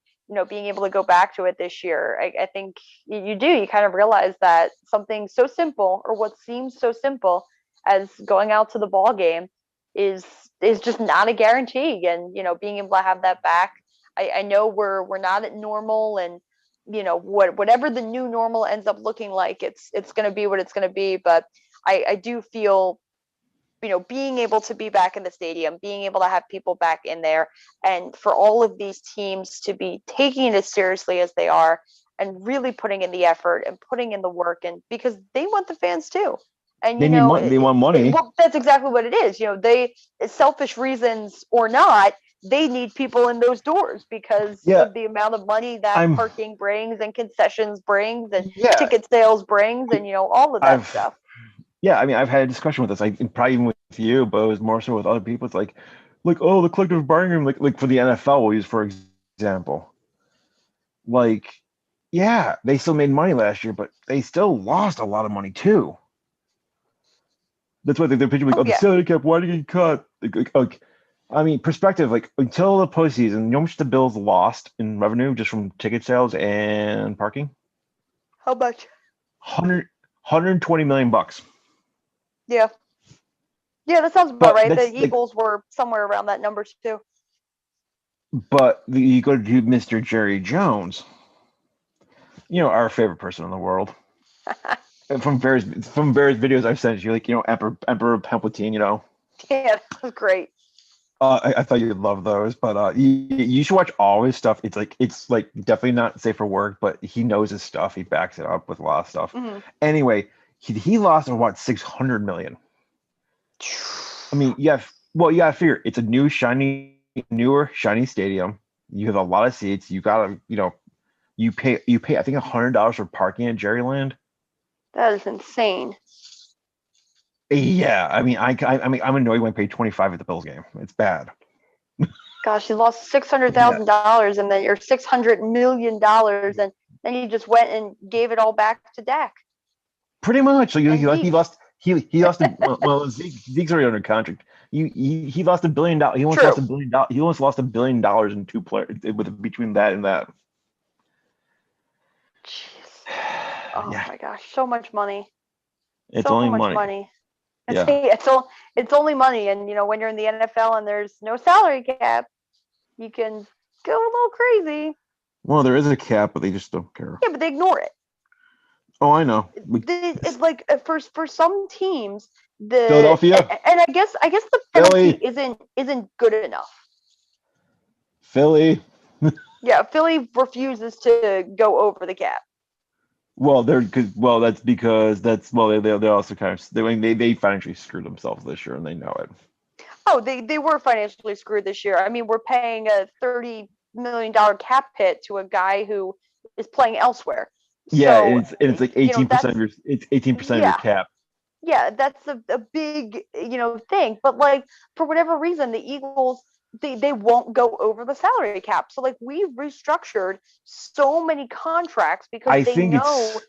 being able to go back to it this year, I think you kind of realize that something so simple, or what seems so simple as going out to the ball game, is just not a guarantee. And being able to have that back, I know we're not at normal, and whatever the new normal ends up looking like, it's going to be what it's going to be. But I do feel being able to be back in the stadium, being able to have people back in there, and for all of these teams to be taking it as seriously as they are and really putting in the effort and putting in the work, and because they want the fans too. And They need money. They want money. well, that's exactly what it is. They, selfish reasons or not, they need people in those doors because Yeah, of the amount of money that I'm. parking brings and concessions brings and Yeah, ticket sales brings, and all of that I've. stuff. Yeah, I mean, I've had a discussion with this. I probably even with you, but it was more so with other people. It's like oh, the collective bargaining room, like for the NFL, we'll use for example. Like, yeah, they still made money last year, but they still lost a lot of money too. That's why they're pitching like, Oh oh, the yeah. salary cap, why did you get cut? I mean, perspective, like until the postseason, you know how much the Bills lost in revenue just from ticket sales and parking? How much? 120 million bucks. Yeah. Yeah, that sounds about But right. that's The like, Eagles were somewhere around that number too. but you go to Mr. Jerry Jones, our favorite person in the world. And from various videos I've sent you, like Emperor Palpatine. Yeah, that was great. I thought you'd love those, but you should watch all his stuff. It's like definitely not safe for work, but he knows his stuff. He backs it up with a lot of stuff. Hmm. Anyway, he lost on what, 600 million. I mean, well, you gotta figure it's a newer shiny stadium. You have a lot of seats. You gotta, you pay I think $100 for parking at Jerryland. That is insane. Yeah, I mean, I'm annoyed when I paid 25 at the Bills game. It's bad. Gosh, you lost six hundred Yeah, thousand dollars, and then your $600 million, and then you just went and gave it all back to Dak pretty much. So and he Zeke. lost. He lost. Well, Zeke's already under contract. He lost $1 billion. He almost lost True. $1 billion. He almost lost $1 billion in two players with between that and that. Jeez. Oh Yeah, my gosh, so much money. it's So only much money. money. It's Yeah. it's only money, and when you're in the NFL and there's no salary cap, you can go a little crazy. Well, there is a cap, but they just don't care. Yeah, but they ignore it. Oh, I know. It's like for some teams, Philadelphia, and I guess the penalty Philly, isn't good enough. Philly. Yeah, Philly refuses to go over the cap. Well, that's because they also kind of they financially screwed themselves this year and they know it. Oh, they were financially screwed this year. I mean, we're paying a $30 million cap hit to a guy who is playing elsewhere. Yeah, So, it's like 18% that's of your yeah, cap. yeah, that's a big, thing. But like for whatever reason, the Eagles they won't go over the salary cap. So like we restructured so many contracts because I they think know it's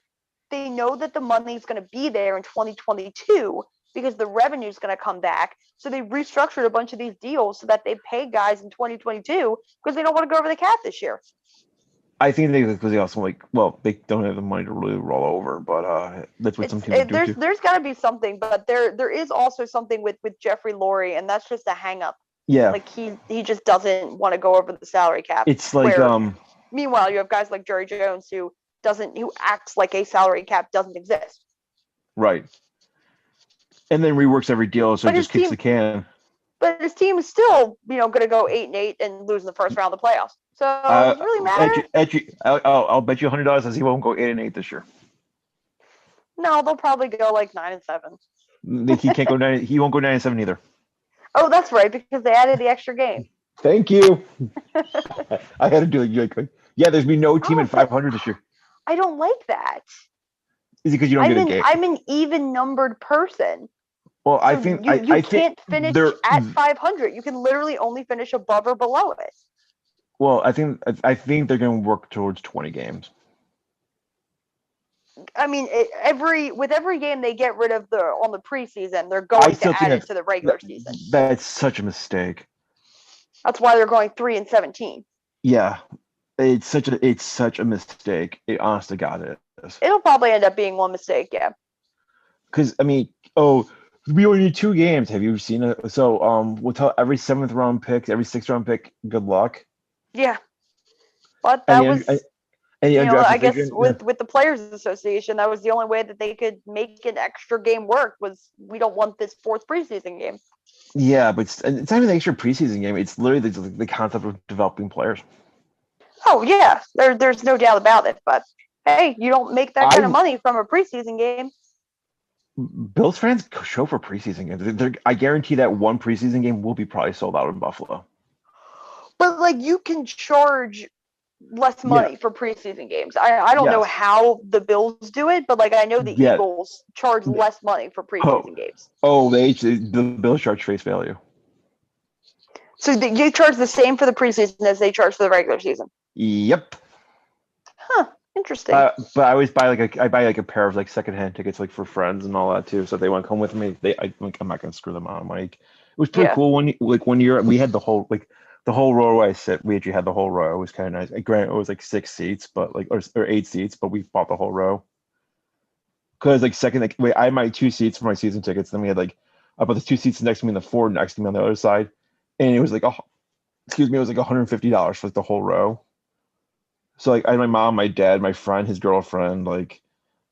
they know that the money's going to be there in 2022 because the revenue is going to come back. So they restructured a bunch of these deals so that they pay guys in 2022 because they don't want to go over the cap this year. I think because they also they don't have the money to really roll over, but that's what some teams do too. There's got to be something, but there is also something with Jeffrey Lurie, and that's just a hang up. Yeah, Like he just doesn't want to go over the salary cap. it's like Where meanwhile you have guys like Jerry Jones who acts like a salary cap doesn't exist. right, and then reworks every deal, so But it just kicks the can. But his team is still, going to go 8-8 and lose in the first round of the playoffs. So does it really matter? I'll bet you $100 as he won't go 8-8 this year. No, they'll probably go like 9-7. He can't go 9. He won't go 9-7 either. Oh, that's right, because they added the extra game. Thank you. I had to do it. Yeah, there's been no team in 500 this year. I don't like that. Is it because you don't get a game? I'm an even numbered person. Well, So I think you can't finish at 500. You can literally only finish above or below it. Well, I think they're going to work towards 20 games. I mean, with every game they get rid of on the preseason, they're going to add it to the regular season. That's such a mistake. That's why they're going 3-17. Yeah, it's such a mistake. It honest to God it is. It'll probably end up being one mistake, yeah. Because I mean, we only need 2 games. Have you seen it? So we'll tell every 7th round pick, every 6th round pick, good luck. Yeah, but that was. I guess with the Players Association, that was the only way that they could make an extra game work. Was we don't want this 4th preseason game. Yeah, but it's not even the extra preseason game. It's literally the concept of developing players. Oh yeah, there's no doubt about it. But hey, you don't make that kind of money from a preseason game. Bills fans show for preseason games. I guarantee that one preseason game will be probably sold out in Buffalo. But like you can charge less money for preseason games. I don't know how the Bills do it, but like I know the Eagles charge less money for preseason games. Oh, the Bills charge face value. So you charge the same for the preseason as they charge for the regular season. Yep. Huh. Interesting. But I always buy a pair of secondhand tickets for friends and all that too. So if they want to come with me, I'm not gonna screw them out. It was pretty cool. One year we had the whole row I sit. We actually had the whole row. It was kind of nice. Granted, it was 6 seats, but or 8 seats, but we bought the whole row because like second, like wait, I had my 2 seats for my season tickets. Then we had like about the 2 seats next to me and the four next to me on the other side, and it was like excuse me, it was like $150 for like the whole row. So like I had my mom, my dad, my friend, his girlfriend, like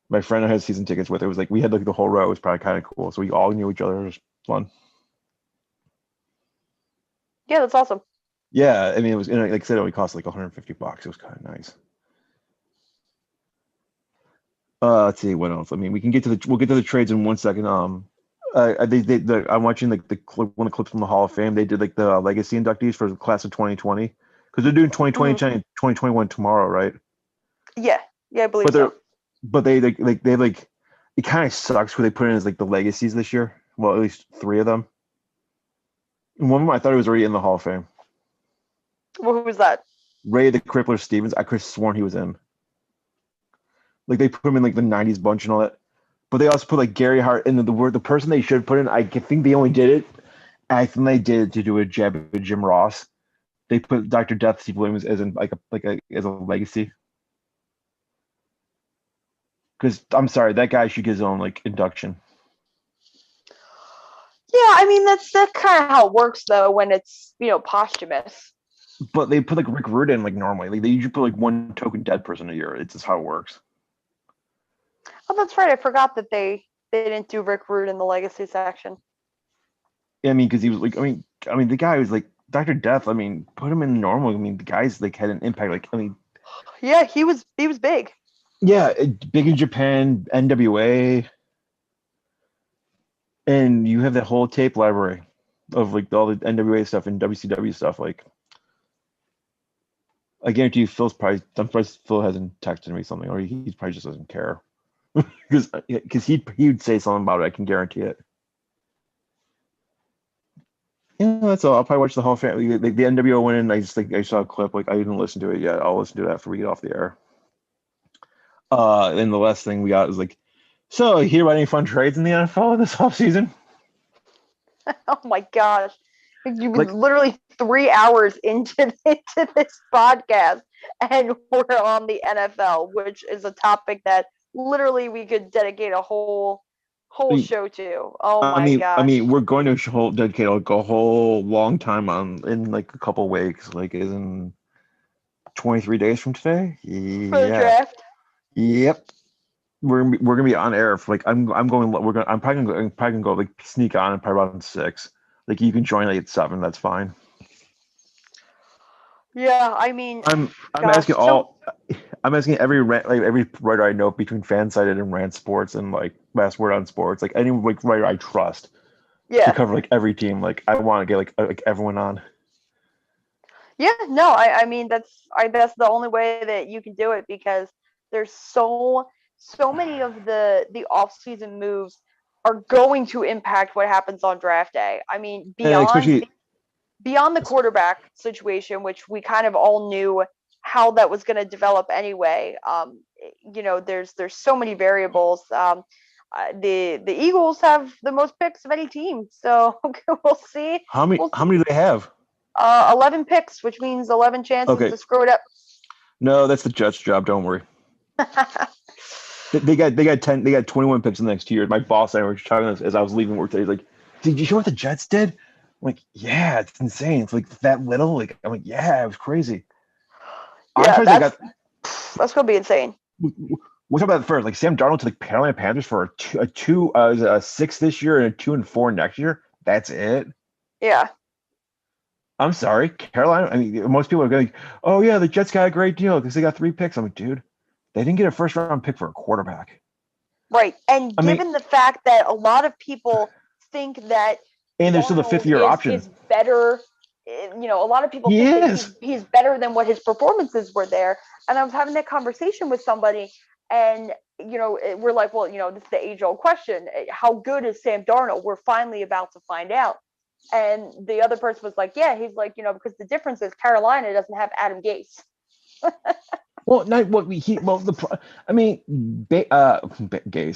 my friend I had season tickets with. It was like we had like the whole row. It was probably kind of cool. So we all knew each other. It was fun. Yeah, that's awesome. Yeah, I mean it was, like I said, it only cost like $150. It was kind of nice. Let's see what else. I mean, we'll get to the trades in 1 second. I'm watching like one of the clips from the Hall of Fame. They did like the legacy inductees for the class of 2020 because they're doing 2020 and 2021 tomorrow, right? Yeah, I believe But so. it kind of sucks who they put in as like the legacies this year. Well, at least 3 of them. And one of them I thought it was already in the Hall of Fame. Well, who was that? Ray the Crippler Stevens. I could have sworn he was in. Like they put him in like the '90s bunch and all that. But they also put like Gary Hart in the person they should put in. I think they only did it. I think they did it to do a jab at Jim Ross. They put Dr. Death Steve Williams as in as a legacy. Because I'm sorry, that guy should get his own like induction. Yeah, I mean that's kind of how it works though when it's posthumous. But they put like Rick Rude in like normally. Like they usually put like one token dead person a year. It's just how it works. Oh, that's right. I forgot that they didn't do Rick Rude in the legacy section. Yeah, I mean, because he was like, I mean, the guy was like Dr. Death. I mean, put him in normal. I mean, the guys like had an impact. Like, I mean, yeah, he was big. Yeah, big in Japan, NWA, and you have that whole tape library of like all the NWA stuff and WCW stuff. Like, I guarantee you, I'm surprised Phil hasn't texted me something, or he probably just doesn't care. Because he'd say something about it. I can guarantee it. Yeah, that's all. I'll probably watch the Hall of Fame. Like the NWO went in. I saw a clip. Like I didn't listen to it yet. I'll listen to it after we get off the air. And the last thing we got is like, so you hear about any fun trades in the NFL this offseason? Oh my gosh. You've been literally 3 hours into this podcast and we're on the NFL, which is a topic that literally we could dedicate a whole show to. Oh my gosh. I mean, we're going to dedicate a whole long time in like a couple weeks, like isn't 23 days from today? For the draft? Yep. We're gonna be on air for like I'm probably gonna go like sneak on and probably about 6. Like you can join like at 7. That's fine. Yeah, I mean, I'm asking every writer I know between Fansided and Rant Sports and like Last Word on Sports, like any like writer I trust to cover like every team. Like I want to get like everyone on. Yeah, no, I mean that's the only way that you can do it because there's so many of the off-season moves are going to impact what happens on draft day. I mean, beyond the quarterback situation, which we kind of all knew how that was going to develop anyway. There's so many variables. The Eagles have the most picks of any team, so we'll see. How many do they have? 11 picks, which means 11 chances to screw it up. No, that's the Jets' job. Don't worry. They got 21 picks in the next 2 years. My boss and I were talking as I was leaving work today. He's like, "Did you hear what the Jets did?" I'm like, "Yeah, it's insane. It's like that little." Like, I'm like, "Yeah, it was crazy." Yeah, that's gonna be insane. We'll talk about it first. Like Sam Darnold to the Carolina Panthers for a 6 this year and a 2 and 4 next year. That's it. Yeah. I'm sorry, Carolina. I mean, most people are going, "Oh yeah, the Jets got a great deal because they got 3 picks." I'm like, dude, they didn't get a first round pick for a quarterback. Right, and given the fact that a lot of people think that and there's still the 5th year option is better. A lot of people think that he's better than what his performances were there. And I was having that conversation with somebody, and we're like, well, this is the age-old question: how good is Sam Darnold? We're finally about to find out. And the other person was like, yeah, he's like, because the difference is Carolina doesn't have Adam Gase. Well, Gase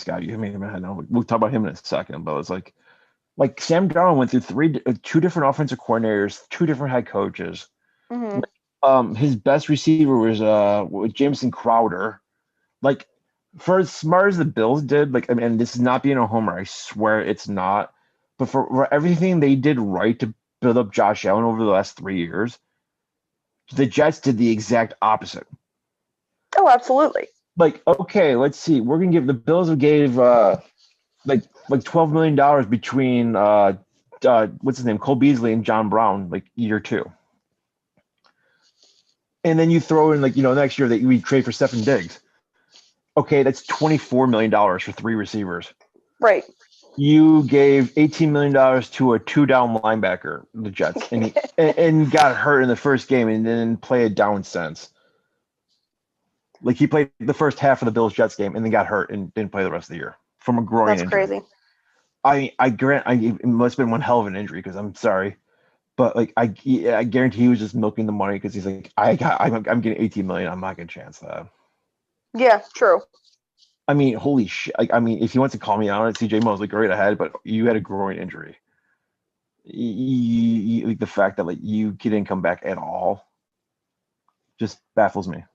got you. I mean, I know we'll talk about him in a second, but it's like Sam Darnold went through 2 different offensive coordinators, 2 different head coaches. Mm-hmm. His best receiver was Jameson Crowder. Like For as smart as the Bills did, like I mean, and this is not being a homer, I swear it's not. But for everything they did right to build up Josh Allen over the last 3 years, the Jets did the exact opposite. Oh, absolutely. Like, okay, let's see. We're gonna give the Bills gave like $12 million between what's his name, Cole Beasley and John Brown, like year two. And then you throw in next year that we trade for Stefon Diggs. Okay, that's $24 million for 3 receivers. Right. You gave $18 million to a 2-down linebacker, the Jets, and he and got hurt in the first game and didn't play it down since. Like he played the first half of the Bills Jets game and then got hurt and didn't play the rest of the year from a groin That's injury. crazy. It must have been one hell of an injury because I'm sorry, but like I guarantee he was just milking the money because he's like I'm getting 18 million. I'm not gonna chance that. Yeah, true. I mean, holy shit. I mean, if he wants to call me out on it, CJ Mosley, great ahead, but you had a groin injury. Like the fact that like you didn't come back at all just baffles me.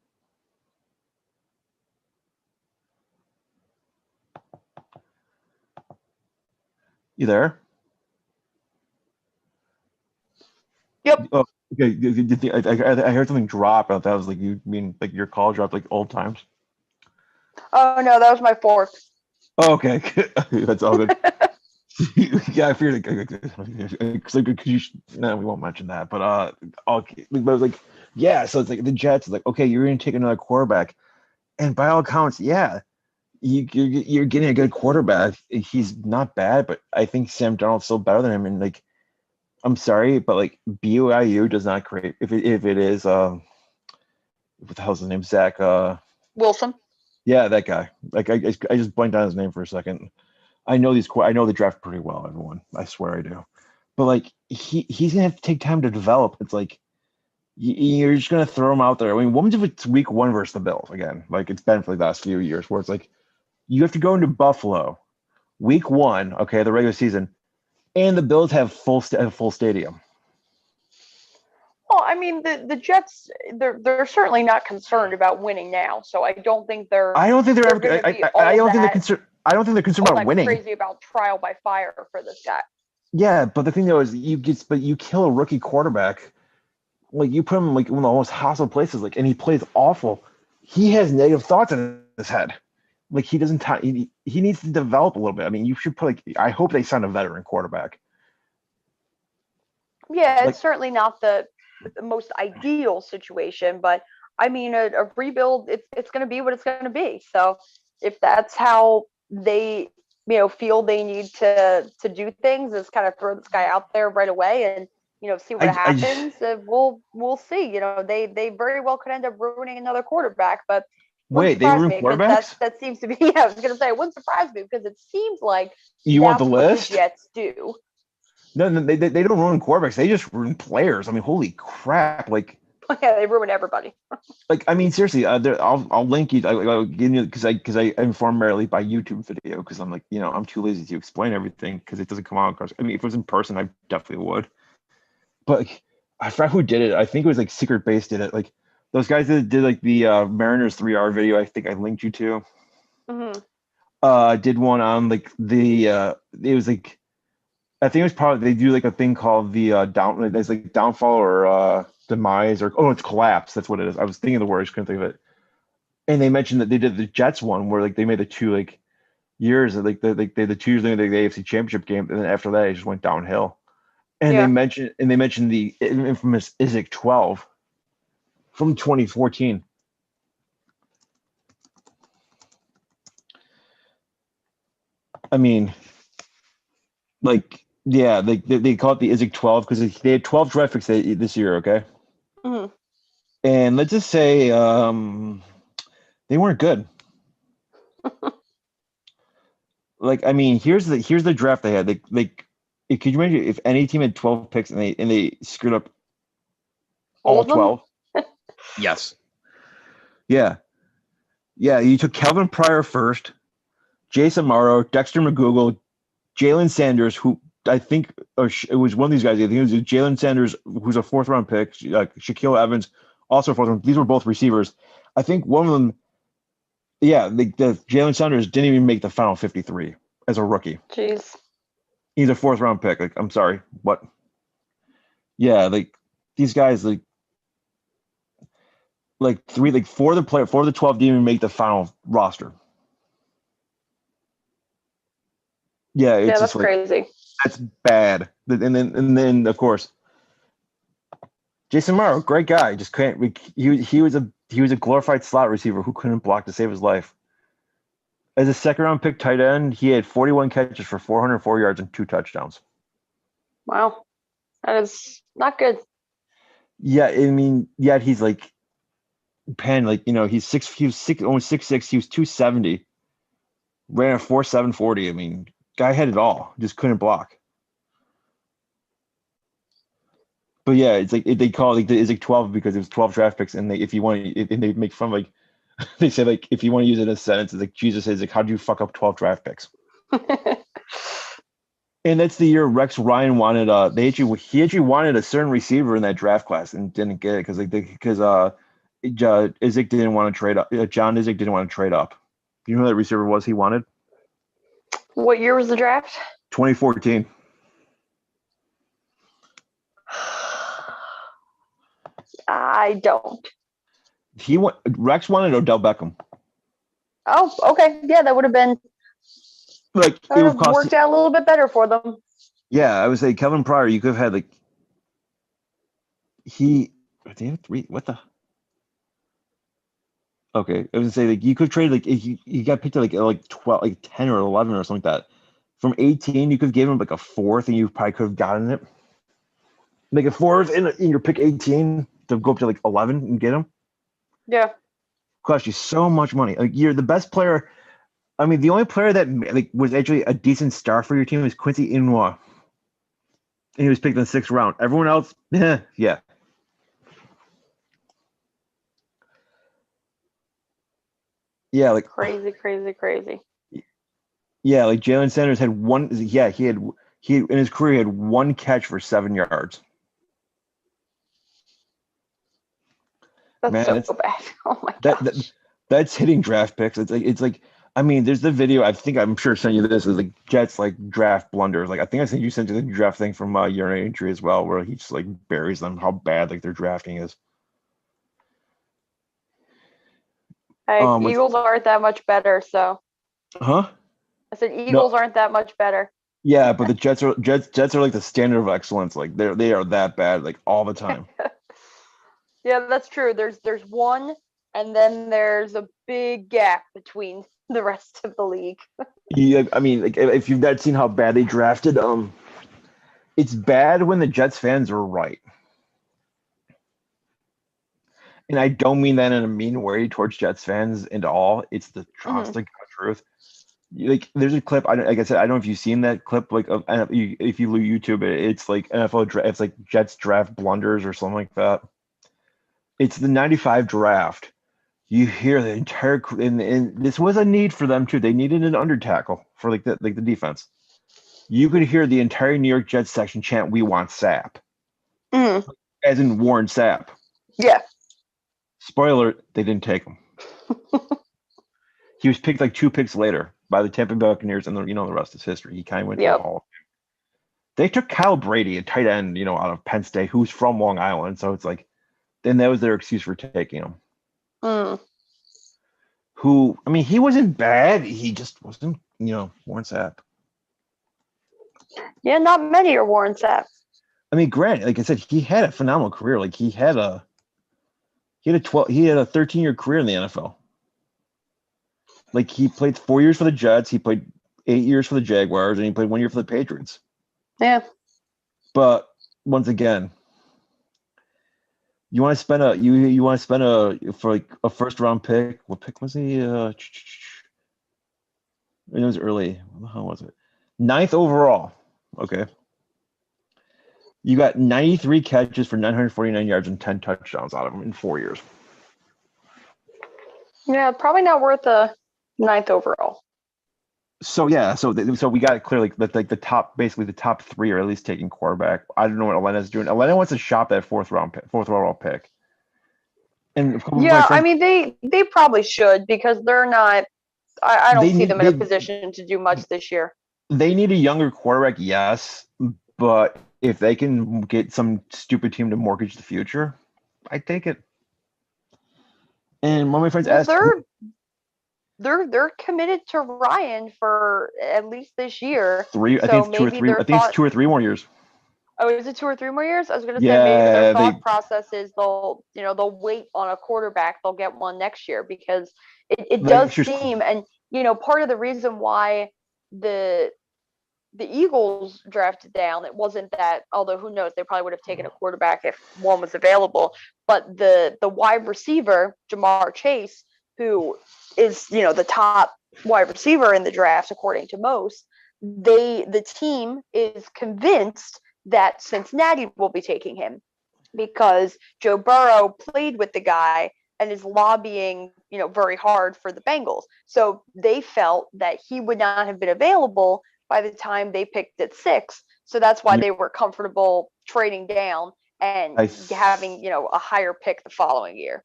You there? Yep. Oh, okay. I heard something drop. I thought that was like you mean like your call dropped like old times. Oh no, that was my fork. Oh, okay, that's all good. Yeah, I feared because no, we won't mention that. But okay, but I was like, yeah. So it's like the Jets, like, okay, you're gonna take another quarterback, and by all accounts, yeah, you're getting a good quarterback. He's not bad, but I think Sam Darnold's still better than him. And like, I'm sorry, but like BYU does not create if it is what the hell's his name, Zach Wilson. Yeah, that guy. Like I just blanked on his name for a second. I know the draft pretty well, everyone. I swear I do. But like he's gonna have to take time to develop. It's like you're just gonna throw him out there. I mean, what if it's week 1 versus the Bills again? Like it's been for the last few years, where it's like you have to go into Buffalo, week 1, okay, the regular season, and the Bills have full stadium. Well, I mean, the Jets, they're certainly not concerned about winning now. So I don't think they're. I don't think they're gonna ever. be I all don't think they're that- concerned. I don't think they're concerned all about that winning. Crazy about trial by fire for this guy. Yeah, but the thing though is you kill a rookie quarterback, like you put him like in one of the most hostile places, like, and he plays awful. He has negative thoughts in his head. Like he doesn't. He needs to develop a little bit. I mean, you should put like. I hope they sign a veteran quarterback. Yeah, Like- it's certainly not the most ideal situation, but I mean, a rebuild, it's going to be what it's going to be. So if that's how they feel they need to do things, is kind of throw this guy out there right away and see what happens. We'll see. They very well could end up ruining another quarterback, but Wait, they ruin quarterbacks? That seems to be. Yeah, I was going to say it wouldn't surprise me because it seems like You want the what list? the Jets do. No, they don't ruin quarterbacks. They just ruin players. I mean, holy crap! Like, Yeah, they ruin everybody. like I mean, seriously, I'll link you. I'll give you because I inform Marilee by YouTube video because I'm like I'm too lazy to explain everything because it doesn't come out. I mean, if it was in person, I definitely would. But like, I forgot who did it. I think it was like Secret Base did it. Like those guys that did like the Mariners 3R video. I think I linked you to. Mm-hmm. Did one on like the it was like. I think it was probably they do like a thing called the there's like downfall or demise or it's collapse. That's what it is. I was thinking of the word, I just couldn't think of it. And they mentioned that they did the Jets one where like they made the 2 like years like the 2 years in the AFC Championship game, and then after that it just went downhill. And they mentioned the infamous Isaac 12 from 2014. I mean, like. Yeah, they call it the Isaac 12 because they had 12 draft picks this year, okay? Mm-hmm. And let's just say they weren't good. Like, I mean, here's the draft they had. Could you imagine if any team had 12 picks and they screwed up all 12? Yes. Yeah. Yeah, you took Calvin Pryor first, Jason Morrow, Dexter McGoogle, Jalen Sanders, who I think it was one of these guys. I think it was Jalen Sanders, who's a 4th round pick. Shaquille Evans, also 4th round. These were both receivers. I think one of them Yeah, the Jalen Saunders didn't even make the final 53 as a rookie. Jeez. He's a 4th-round pick. Like, I'm sorry, what? Yeah, like these guys, four of the 12 didn't even make the final roster. Yeah, it's Yeah, just that's like crazy. that's bad. And then of course, Jason Morrow, great guy, just can't. He was a glorified slot receiver who couldn't block to save his life. As a 2nd-round pick tight end, he had 41 catches for 404 yards and 2 touchdowns. Wow. That is not good. Yeah, I mean, yet he's like Penn, like he was six, almost 6'6", he was 270, ran a 4.7 40. I mean, guy had it all, just couldn't block. But yeah, it's like they call it it's like 12 because it was 12 draft picks, and if you want, and they make fun like they say like if you want to use it as a sentence, it's like Jesus says like how do you fuck up 12 draft picks? And that's the year Rex Ryan wanted he actually wanted a certain receiver in that draft class and didn't get it because Izek didn't want to trade up. John Izek didn't want to trade up. You know who that receiver was he wanted? What year was the draft? 2014. I don't. Rex wanted Odell Beckham. Oh, okay. Yeah, that would have been Like that it would would have cost. worked out a little bit better for them. Yeah, I would say Kevin Pryor. You could have had they had 3. What the? Okay, I was gonna say like you could trade he got picked at like 12, like 10 or 11 or something like that. From 18, you could have given him like a 4th, and you probably could have gotten it. Like a 4th in your pick 18 to go up to like 11 and get him. Yeah. Cost you so much money. Like you're the best player. I mean, the only player that like was actually a decent star for your team was Quincy Enunwa, and he was picked in the 6th round. Everyone else, yeah. Yeah, like Crazy. yeah, like Jalen Sanders had one. Yeah, he in his career he had 1 catch for 7 yards. That's Man, so bad. Oh my that, gosh. that's hitting draft picks. It's like I mean, there's the video. I'm sure sent you this. Is like Jets like draft blunders. Like I think I sent you the draft thing from Urinary Injury as well, where he just like buries them. How bad like their drafting is. Hey, Eagles aren't that much better, so. Huh? I said No. Eagles aren't that much better. Yeah, but the Jets are like the standard of excellence. Like they are that bad like all the time. Yeah, that's true. There's one, and then there's a big gap between the rest of the league. Yeah, I mean, like if you've not seen how bad they drafted, it's bad when the Jets fans are right. And I don't mean that in a mean way towards Jets fans at all. It's the honest to God truth. Like there's a clip. Like I said, I don't know if you've seen that clip. Like if you YouTube it, it's like NFL draft. It's like Jets draft blunders or something like that. It's the '95 draft. You hear the entire and this was a need for them too. They needed an under tackle for like the defense. You could hear the entire New York Jets section chant, "We want Sapp," as in Warren Sapp. Yeah. Spoiler: they didn't take him. He was picked like 2 picks later by the Tampa Bay Buccaneers, and the rest is history. He kind of went to the Hall of Fame. They took Kyle Brady, a tight end, out of Penn State, who's from Long Island. So it's like, then that was their excuse for taking him. Who, I mean, he wasn't bad. He just wasn't, Warren Sapp. Yeah, not many are Warren Sapp. I mean, granted, like I said, he had a phenomenal career. Like he had a 13-year career in the NFL. Like he played 4 years for the Jets, he played 8 years for the Jaguars, and he played 1 year for the Patriots. Yeah. But once again, you want to spend for like a 1st-round pick. What pick was he? It was early. How was it? 9th overall. Okay. You got 93 catches for 949 yards and 10 touchdowns out of him in 4 years. Yeah, probably not worth a 9th overall. So yeah, so we got it clearly that like the top 3 are at least taking quarterback. I don't know what Atlanta's doing. Atlanta wants to shop that 4th overall pick. And a couple of my Yeah, I friends, mean they probably should because they're not. I don't they see need them in a position to do much this year. they need a younger quarterback, yes, but if they can get some stupid team to mortgage the future, I take it. And one of my friends Well, asked, who, they're committed to Ryan for at least this year. three, I think So it's two or maybe three, their I think it's thought. 2 or 3 more years. Oh, is it 2 or 3 more years? I was gonna say maybe their Yeah, thought process is they'll wait on a quarterback. They'll get one next year because it does next year's seem, and part of the reason why the the Eagles drafted down, it wasn't that, although who knows, they probably would have taken a quarterback if one was available. But the wide receiver, Jamar Chase, who is, the top wide receiver in the draft, according to most, the team is convinced that Cincinnati will be taking him because Joe Burrow played with the guy and is lobbying, very hard for the Bengals. So they felt that he would not have been available by the time they picked at 6. So that's why you, they were comfortable trading down and I, having, a higher pick the following year.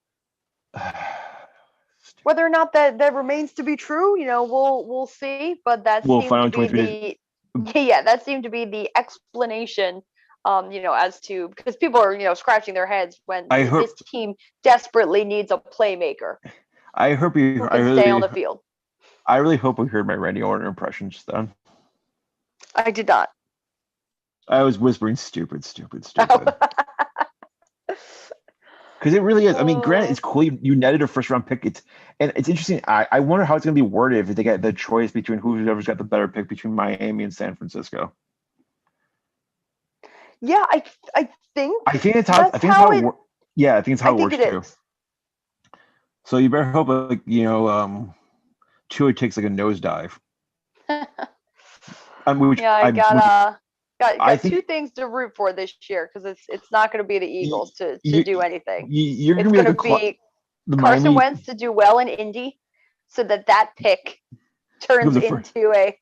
Whether or not that remains to be true, we'll see. But that we'll find seemed out to in be 23 days. that seemed to be the explanation. As to, because people are, scratching their heads when I this hope, team desperately needs a playmaker I hope you, who can stay on the field. I really hope we heard my Randy Orton impression just then. I did not. I was whispering stupid. Because it really is. I mean, granted, it's cool you netted a first round pick. It's interesting. I wonder how it's going to be worded if they get the choice between whoever's got the better pick between Miami and San Francisco. Yeah, I think I think it's how yeah, I think it's how it works too. is. So you better hope Tua takes like a nosedive. Got two things to root for this year because it's not going to be the Eagles to do anything. You're going to be Carson Wentz to do well in Indy, so that pick turns into a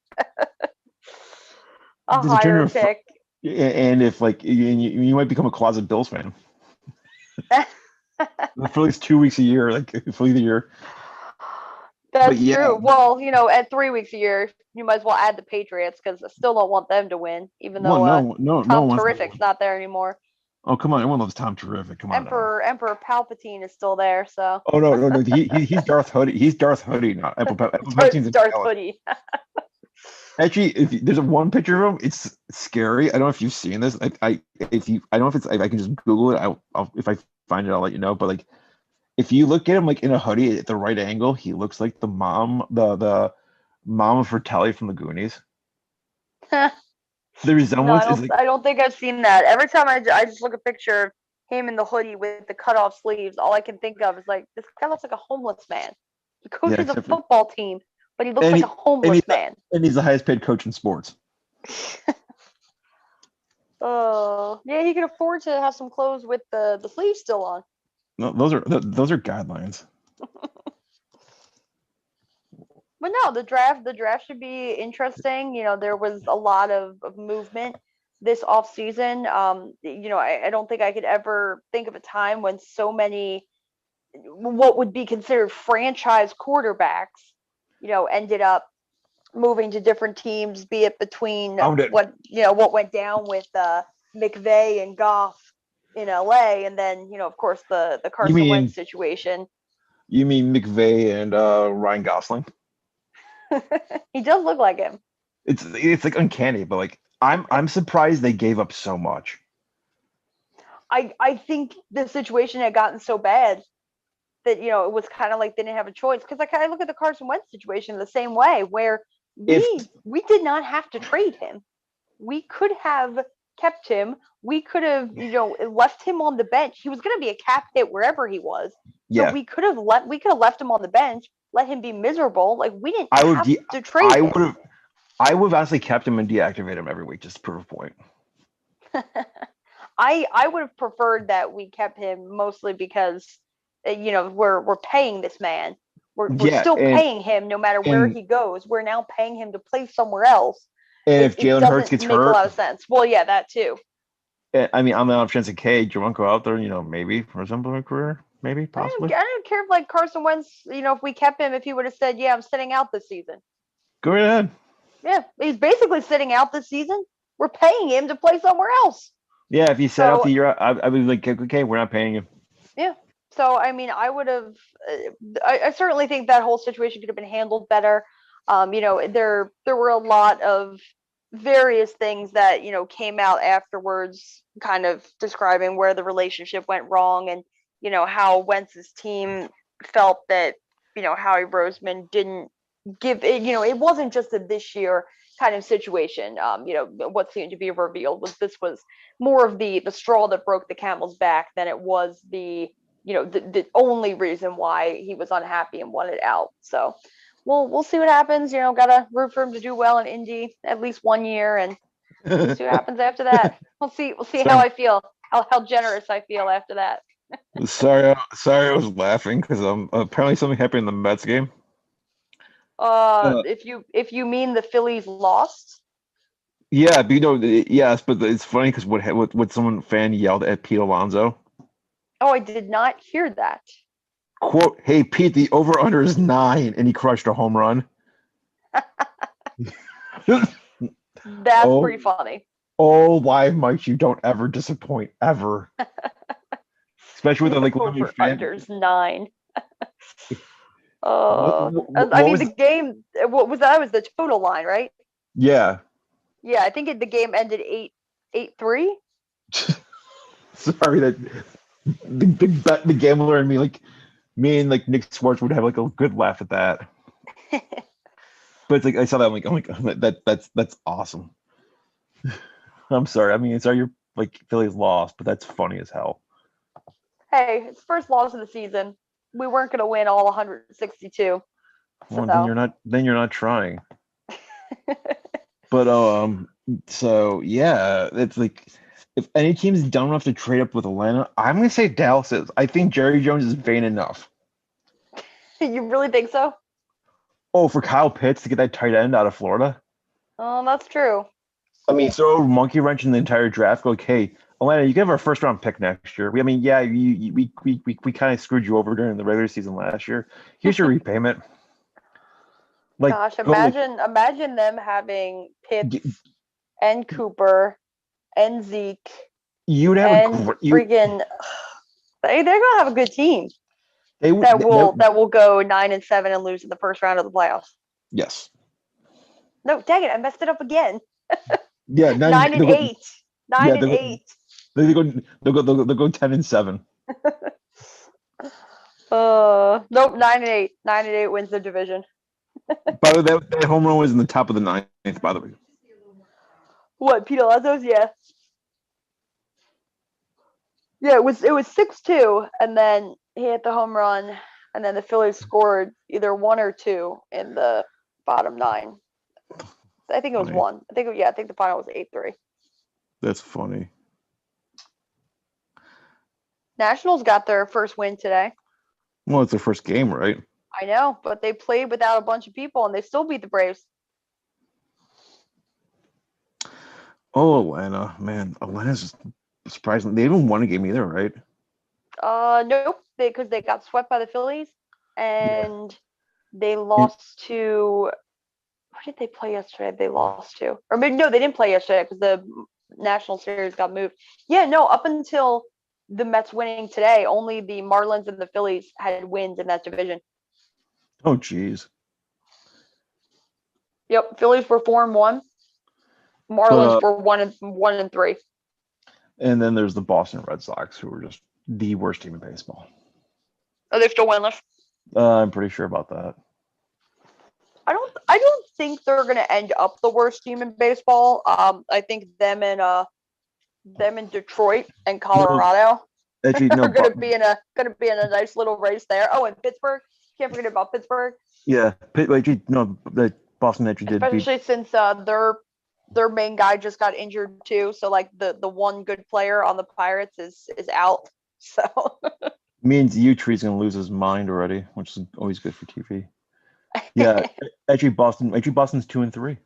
higher pick. And if you might become a closet Bills fan for at least 2 weeks a year, for the year. That's true. Well, at 3 weeks a year, you might as well add the Patriots because I still don't want them to win, even though Tom Terrific's not there anymore. Oh, come on. Everyone loves Tom Terrific. Come on. Emperor Palpatine is still there, so. Oh, no. He's Darth Hoodie. He's Darth Hoodie, not Emperor Palpatine's Darth Hoodie. Actually, if there's one picture of him, it's scary. I don't know if you've seen this. I don't know if I can just Google it. I'll if I find it, I'll let you know. But if you look at him in a hoodie at the right angle, he looks like the mom of Fratelli from the Goonies. The resemblance I don't think I've seen that. Every time I just look at a picture of him in the hoodie with the cut off sleeves, all I can think of is this guy looks like a homeless man. He coaches a football team, but he looks like a homeless man. And he's the highest paid coach in sports. Oh, yeah, he can afford to have some clothes with the sleeves still on. No, those are guidelines. But no, the draft should be interesting. There was a lot of movement this offseason. I don't think I could ever think of a time when so many what would be considered franchise quarterbacks, ended up moving to different teams, be it between what went down with McVay and Goff in LA, and then of course the Carson Wentz situation. You mean McVay and Ryan Gosling? He does look like him. It's uncanny, but I'm surprised they gave up so much. I think the situation had gotten so bad that it was kind of like they didn't have a choice, because I look at the Carson Wentz situation the same way, where we did not have to trade him. We could have kept him. We could have left him on the bench. He was going to be a cap hit wherever he was. So we could have left him on the bench, let him be miserable. We didn't have to trade him. I would have honestly kept him and deactivated him every week just to prove a point. I would have preferred that we kept him, mostly because we're paying this man. We're still paying him no matter where he goes. We're now paying him to play somewhere else. And if Jalen Hurts gets hurt, a lot of sense. Well, that too. I mean, on the off chance of do you want to go out there, maybe resemble a career? maybe, possibly. I don't care if like Carson Wentz, if we kept him, if he would have said, "Yeah, I'm sitting out this season." Go right ahead. Yeah, he's basically sitting out this season. We're paying him to play somewhere else. Yeah, if you set out So the year, I would be like, okay, we're not paying you. yeah. So I mean, I would have. I certainly think that whole situation could have been handled better. There were a lot of various things that came out afterwards, kind of describing where the relationship went wrong, and how Wentz's team felt that Howie Roseman didn't give it. It wasn't just a this year kind of situation. What seemed to be revealed was this was more of the straw that broke the camel's back than it was the only reason why he was unhappy and wanted out. So we'll see what happens. Gotta root for him to do well in Indy at least 1 year, and see what happens after that. We'll see how I feel, how generous I feel after that. Sorry, I was laughing because apparently something happened in the Mets game. If you mean the Phillies lost. Yeah, but yes, but it's funny because what someone fan yelled at Pete Alonso. Oh, I did not hear that. Quote, "Hey Pete, the over under is 9," and he crushed a home run. That's pretty funny. Oh, live mics, you don't ever disappoint ever. Especially with like over unders 9. The game. What was that? Was the total line, right? Yeah. Yeah, I think the game ended 8-3. Sorry, that the gambler and me and like Nick Schwartz would have like a good laugh at that. But it's like I saw that, I'm like that's awesome. I'm sorry. I mean, sorry your Phillies lost, but that's funny as hell. Hey, it's first loss of the season. We weren't going to win all 162. Well, then you're not trying. But so yeah, it's like if any team's dumb enough to trade up with Atlanta, I'm gonna say Dallas is. I think Jerry Jones is vain enough. You really think so? Oh, for Kyle Pitts to get that tight end out of Florida? Oh, that's true. I mean, throw a monkey wrench in the entire draft. Go, hey, Atlanta, you can have our first round pick next year. We kind of screwed you over during the regular season last year. Here's your repayment. Gosh, imagine them having Pitts and Cooper and Zeke. You'd have they're gonna have a good team. That will go 9-7 and lose in the first round of the playoffs. Yes. No, dang it! I messed it up again. Yeah, 9-8. 9-8. They'll go 10-7. Nope, 9-8. 9-8 wins the division. By the way, that home run was in the top of the 9th, by the way. What, Pete Alonso's? Yeah. Yeah, it was 6-2, and then he hit the home run, and then the Phillies scored either 1 or 2 in the bottom 9. I think it was 1. I think the final was 8-3. That's funny. Nationals got their first win today. Well, it's their first game, right? I know, but they played without a bunch of people, and they still beat the Braves. Oh, Atlanta, man. Atlanta's just surprising. They haven't won a game either, right? Nope. Because they got swept by the Phillies, and they lost to. Who did they play yesterday? They lost to, or maybe no, they didn't play yesterday because the National Series got moved. Yeah, no. Up until the Mets winning today, only the Marlins and the Phillies had wins in that division. Oh, geez. Yep, Phillies were 4-1. Marlins were 1-3. And then there's the Boston Red Sox, who were just the worst team in baseball. Are they still winless? I'm pretty sure about that. I don't think they're going to end up the worst team in baseball. I think them in Detroit and Colorado are going to be in a nice little race there. Oh, and Pittsburgh. Can't forget about Pittsburgh. Yeah, Boston actually did. Especially since their main guy just got injured too. So like the one good player on the Pirates is out. So means Utree's gonna lose his mind already, which is always good for TV. Yeah, actually Boston's 2-3.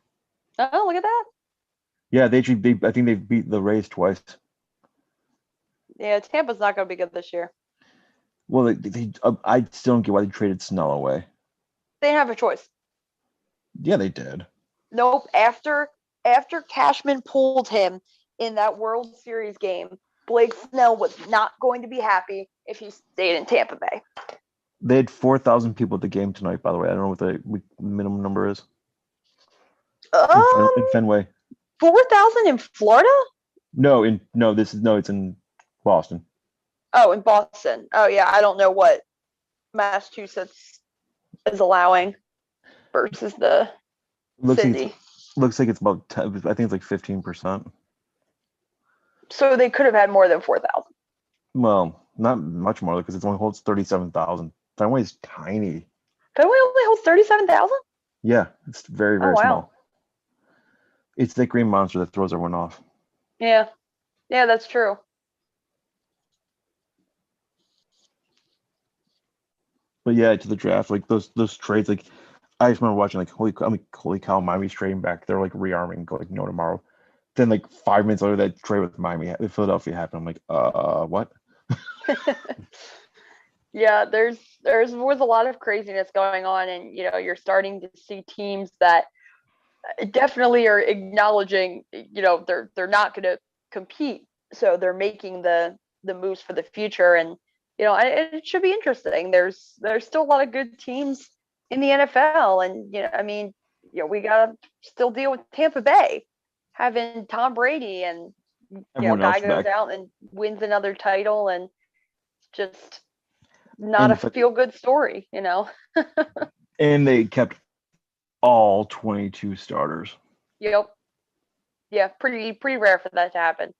Oh, look at that. Yeah, I think they've beat the Rays twice. Yeah, Tampa's not gonna be good this year. Well, I still don't get why they traded Snell away. They didn't have a choice. Yeah, they did. Nope. After Cashman pulled him in that World Series game, Blake Snell was not going to be happy if he stayed in Tampa Bay. They had 4,000 people at the game tonight, by the way. I don't know what the minimum number is. In Fenway. 4,000 in Florida? No, it's in Boston. Oh, in Boston. Oh yeah, I don't know what Massachusetts is allowing versus the city. Looks like it's about 10, I think it's like 15%. So they could have had more than 4,000. Well, not much more because it only holds 37,000. Fenway's tiny. Fenway only holds 37,000? Yeah, it's very, very wow. small. It's the green monster that throws everyone off. Yeah, that's true. But yeah, to the draft, like those trades, like I just remember watching, like holy cow, Miami's trading back. They're like rearming, like no tomorrow. Then like 5 minutes later, that trade with Philadelphia happened. I'm like, what? Yeah, there was a lot of craziness going on, and you're starting to see teams that definitely are acknowledging, they're not going to compete, so they're making the moves for the future, and it should be interesting. There's still a lot of good teams in the NFL, and we gotta still deal with Tampa Bay having Tom Brady, and guy goes out and wins another title, and just not a feel good story, And they kept all 22 starters. Yep. Yeah, pretty rare for that to happen.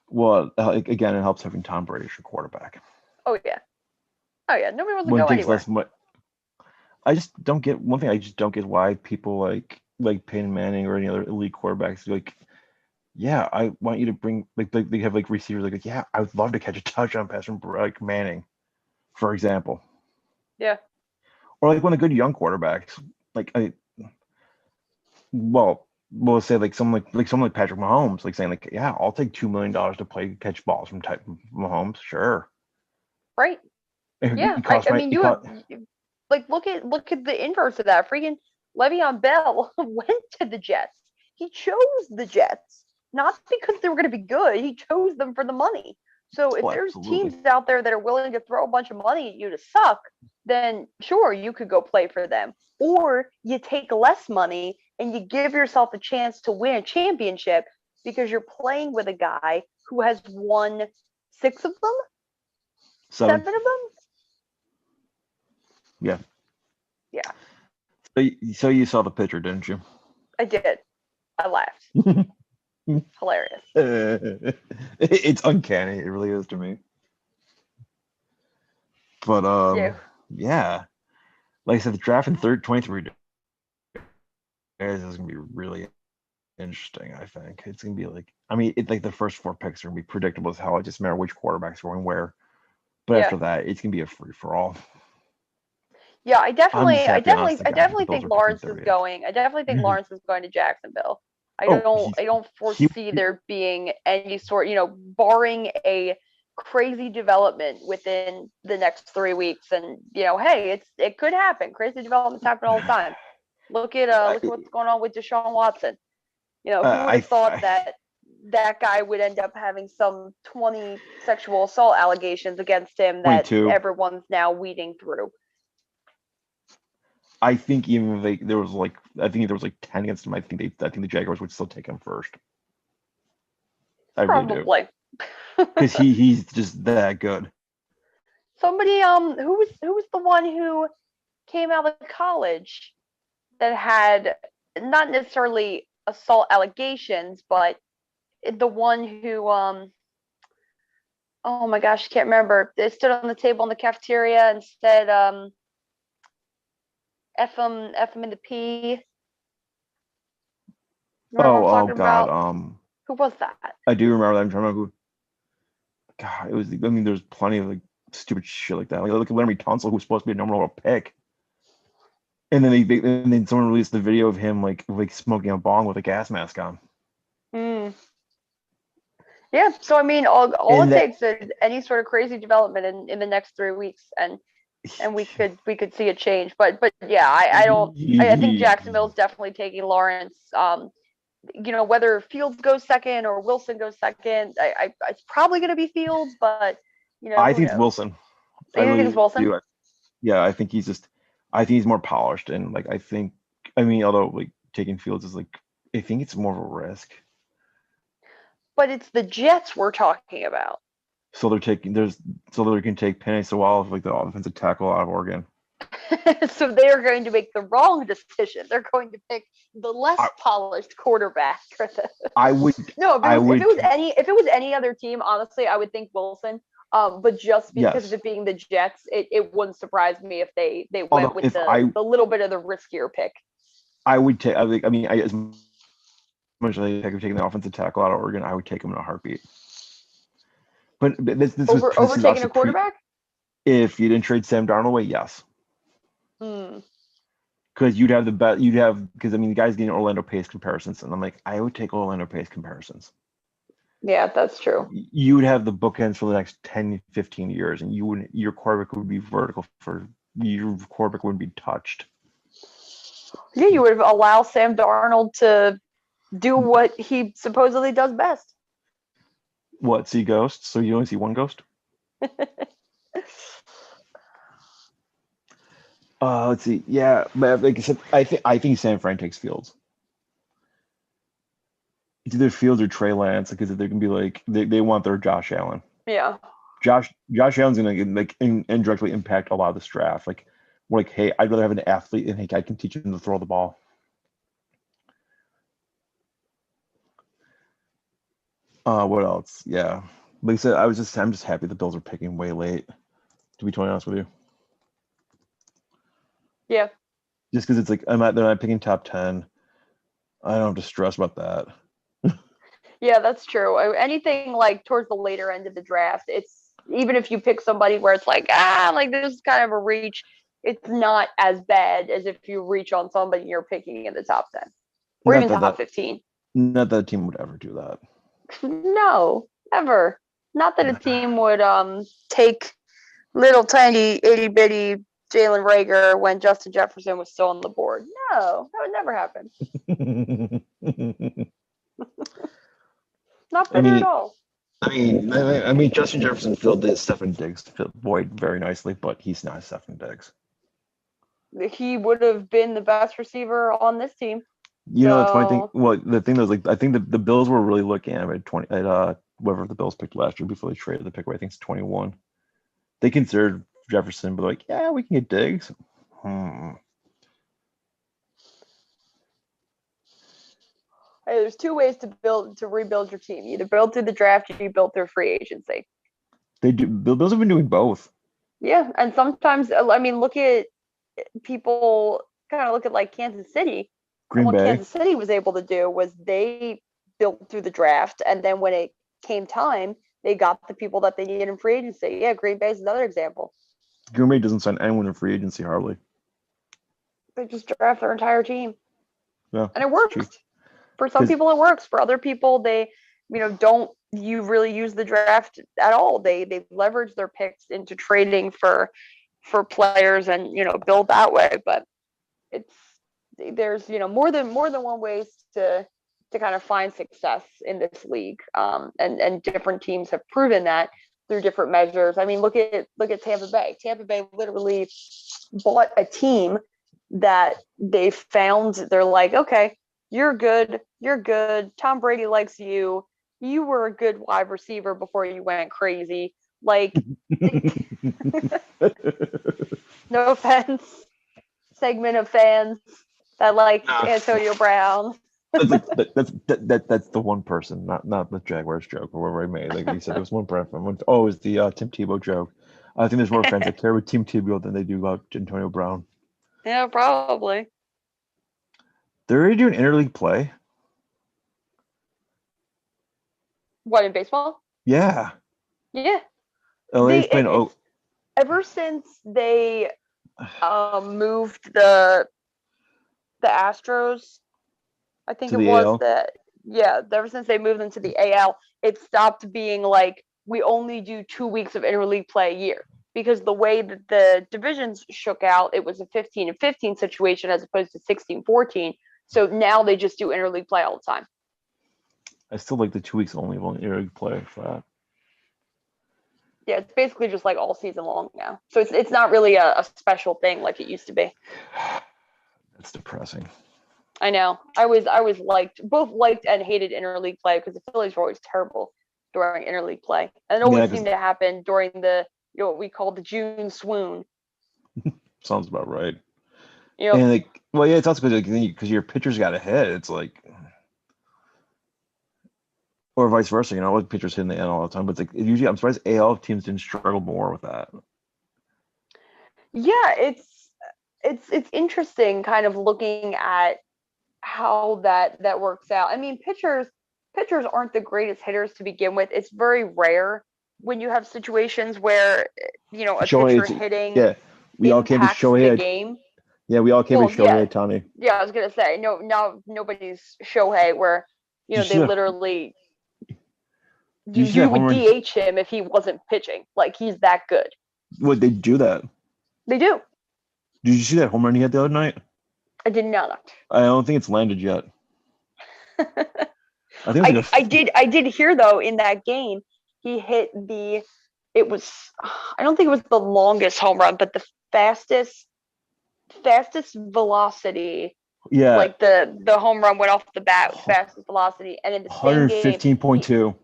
Well, again, it helps having Tom Brady as your quarterback. Oh yeah. Nobody wants to go anywhere. I just don't get one thing. I just don't get why people like Peyton Manning or any other elite quarterbacks like, yeah, I want you to bring they have like receivers like, yeah, I would love to catch a touchdown pass from like Manning, for example. Yeah. Or like one of the good young quarterbacks, we'll say like someone like Patrick Mahomes, like saying like, yeah, I'll take $2 million to catch balls from Mahomes, sure. Right. Yeah. Look at the inverse of that. Freaking Le'Veon Bell went to the Jets. He chose the Jets, not because they were going to be good. He chose them for the money. So if there's teams out there that are willing to throw a bunch of money at you to suck, then sure, you could go play for them. Or you take less money and you give yourself a chance to win a championship because you're playing with a guy who has won 6 of them? 7 of them? Yeah. Yeah. So you saw the picture, didn't you? I did. I laughed. Hilarious. It's uncanny. It really is to me. But yeah. Like I said, the draft in 23 days is going to be really interesting. I think it's going to be like, like the first 4 picks are going to be predictable as hell. It just matter which quarterback's going where. But after that, it's going to be a free for all. Yeah, I definitely think Lawrence is going. I definitely think Lawrence is going to Jacksonville. I don't foresee there being any sort, barring a crazy development within the next 3 weeks. And hey, it could happen. Crazy developments happen all the time. Look at what's going on with Deshaun Watson. Who would have thought that guy would end up having some 20 sexual assault allegations against him that 22. Everyone's now weeding through. I think even if there was like 10 against him, I think the Jaguars would still take him first. Probably. Because he's just that good. Somebody who was the one who came out of college that had not necessarily assault allegations, but the one who oh my gosh, I can't remember. They stood on the table in the cafeteria and said F him in the P. Oh God. Who was that? I do remember that. I'm trying to remember who. God, it was. There's plenty of like stupid shit like that. Like look at Laremy Tunsil, who's supposed to be a number 1 pick, and then someone released the video of him like smoking a bong with a gas mask on. Yeah. So I mean, all it And that takes is any sort of crazy development in the next 3 weeks, and we could see a change. But yeah, I don't. I think Jacksonville's definitely taking Lawrence. Whether Fields goes second or Wilson goes second, it's probably going to be Fields, but I who think it's knows? Wilson. I You think it's really Wilson? do. Yeah, I think he's more polished, and like I mean, although like taking Fields is like, I think it's more of a risk. But it's the Jets we're talking about. So they're taking there's so they can take Penei Sewell, like the offensive tackle out of Oregon. So they are going to make the wrong decision. They're going to pick the less I, polished quarterback. I would, No, I would, if it was any other team, honestly, I would think Wilson. But just because of yes. it being the Jets, it wouldn't surprise me if they went Although with if the little bit of the riskier pick. I would take, I mean, as much as I take taking the offensive tackle out of Oregon, I would take him in a heartbeat. But this is Overtaking a obviously quarterback. if you didn't trade Sam Darnold away, yes. Hmm. Because you'd have because I mean the guy's getting Orlando Pace comparisons, and I'm like, I would take Orlando Pace comparisons. Yeah, that's true. You would have the bookends for the next 10, 15 years, and your quarterback would be vertical your quarterback wouldn't be touched. Yeah, you would allow Sam Darnold to do what he supposedly does best. What, see ghosts? So you only see one ghost? Let's see. Yeah, but like I said, I think San Fran takes Fields. It's either Fields or Trey Lance because they're gonna be like they want their Josh Allen. Yeah. Josh Allen's gonna like indirectly impact a lot of this draft. Like we're like, hey, I'd rather have an athlete and hey, I can teach him to throw the ball. What else? Yeah. Like I said, I'm just happy the Bills are picking way late, to be totally honest with you. Yeah. Just because it's like they're not picking top 10. I don't have to stress about that. Yeah, that's true. Anything like towards the later end of the draft, it's even if you pick somebody where it's like, like this is kind of a reach, it's not as bad as if you reach on somebody you're picking in the top 10 or Not even that top 15. Not that a team would ever do that. No, ever. Not that a team would take little tiny itty bitty Jalen Rager when Justin Jefferson was still on the board. No, that would never happen. Not better at all. I mean, Justin Jefferson filled the Stephen Diggs void very nicely, but he's not Stephen Diggs. He would have been the best receiver on this team. You know, the funny thing. Well, the thing was like I think the Bills were really looking at whatever the Bills picked last year before they traded the pick away. I think it's 21. They considered Jefferson, but like, yeah, we can get Diggs. Hey, there's two ways to rebuild your team. You either build through the draft or you build through free agency. They do. The Bills have been doing both. Yeah, and sometimes I mean, look at people. Kind of look at like Kansas City. Green and what Bay. Kansas City was able to do was they built through the draft, and then when it came time, they got the people that they needed in free agency. Yeah, Green Bay is another example. Green Bay doesn't sign anyone in free agency hardly. They just draft their entire team. Yeah, and it works. For some people, it works. For other people, they, don't you really use the draft at all. They leverage their picks into trading for players and build that way. But there's more than one ways to kind of find success in this league. And different teams have proven that through different measures. I mean, look at Tampa Bay. Tampa Bay literally bought a team that they found. They're like, okay, you're good. Tom Brady likes you. You were a good wide receiver before you went crazy. Like, no offense, segment of fans that like Antonio Brown. That's the one person, not the Jaguars joke or whatever I made. Like you said, there was one person. Oh, it was the Tim Tebow joke. I think there's more fans that care about Tim Tebow than they do about Antonio Brown. Yeah, probably. They're already doing interleague play. What, in baseball? Yeah. Yeah. LA's playing. Ever since they moved the Astros, I think it was AL? ever since they moved into the AL, it stopped being like we only do 2 weeks of interleague play a year, because the way that the divisions shook out, it was a 15 and 15 situation as opposed to 16-14. So now they just do interleague play all the time. I still like the 2 weeks only of interleague play for that. Yeah, it's basically just like all season long now. So it's not really a special thing like it used to be. That's depressing. I know. I was both liked and hated interleague play, because the Phillies were always terrible during interleague play, and it always seemed to happen during the what we call the June swoon. Sounds about right. And like, well, yeah, it's also because your pitchers got a hit. It's like, or vice versa. With pitchers hitting the end all the time, but it's like usually I'm surprised AL teams didn't struggle more with that. Yeah, it's interesting, kind of looking at how that works out. I mean, pitchers aren't the greatest hitters to begin with. It's very rare when you have situations where a pitcher hitting we all came to Shohei the game. Yeah, we all came to Shohei Ohtani. Yeah, I was gonna say nobody's Shohei where they literally you would DH him if he wasn't pitching. Like, he's that good. Would they do that? They do. Did you see that home run he had the other night? I did not. I don't think it's landed yet. I did hear, though, in that game he hit I don't think it was the longest home run, but the fastest velocity. Yeah. Like the home run went off the bat with fastest velocity, and in the same game 115.2.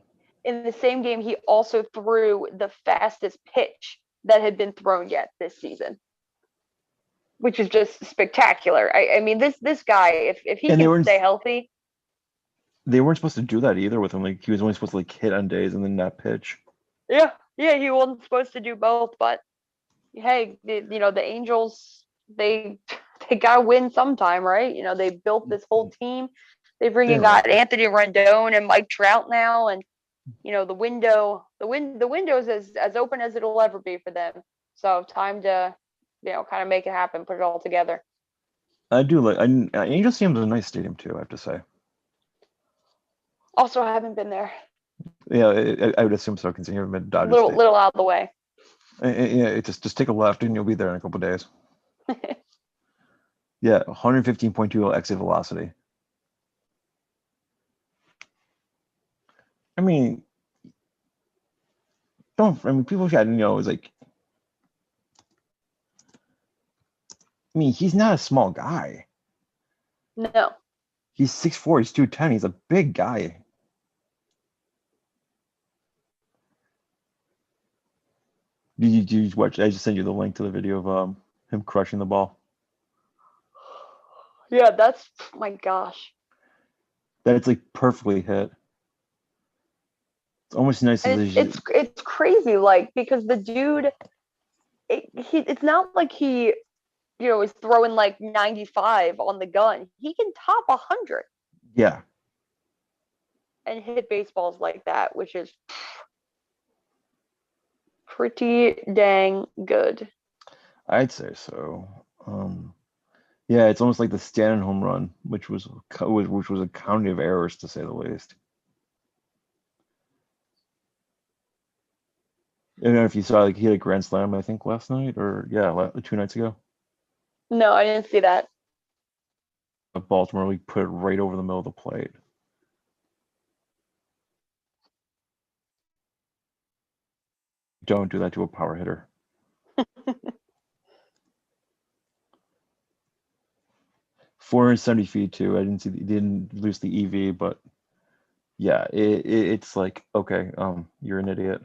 In the same game, he also threw the fastest pitch that had been thrown yet this season, which is just spectacular. I mean, this guy, if he can stay healthy. They weren't supposed to do that either with him. Like, he was only supposed to hit on days and then not pitch. Yeah, he wasn't supposed to do both. But hey, the Angels, they gotta win sometime, right? They built this whole team. They've got Anthony Rendon and Mike Trout now, and the window's as open as it'll ever be for them. So time to kind of make it happen, put it all together. I do like Angel Stadium's a nice stadium too, I have to say. Also, I haven't been there. Yeah, I would assume so, considering you haven't been to Dodger Stadium. Little out of the way. Yeah, just take a left and you'll be there in a couple of days. Yeah, 115.2 exit velocity. I mean, people should is like. I mean, he's not a small guy. No. He's 6'4", he's 210, he's a big guy. Did you watch? I just sent you the link to the video of him crushing the ball. Yeah, that's, my gosh. That's like perfectly hit. It's almost nice. It's crazy, like, because the dude, it's not like he, is throwing like 95 on the gun. He can top 100. Yeah. And hit baseballs like that, which is pretty dang good. I'd say so. Yeah, it's almost like the Stanton home run, which was a comedy of errors, to say the least. I don't know if you saw, like, he had a grand slam, I think, last night, or 2 nights ago. No, I didn't see that. Baltimore League put it right over the middle of the plate. Don't do that to a power hitter. 470 feet too. I didn't lose the EV, but yeah, it's like, okay, you're an idiot.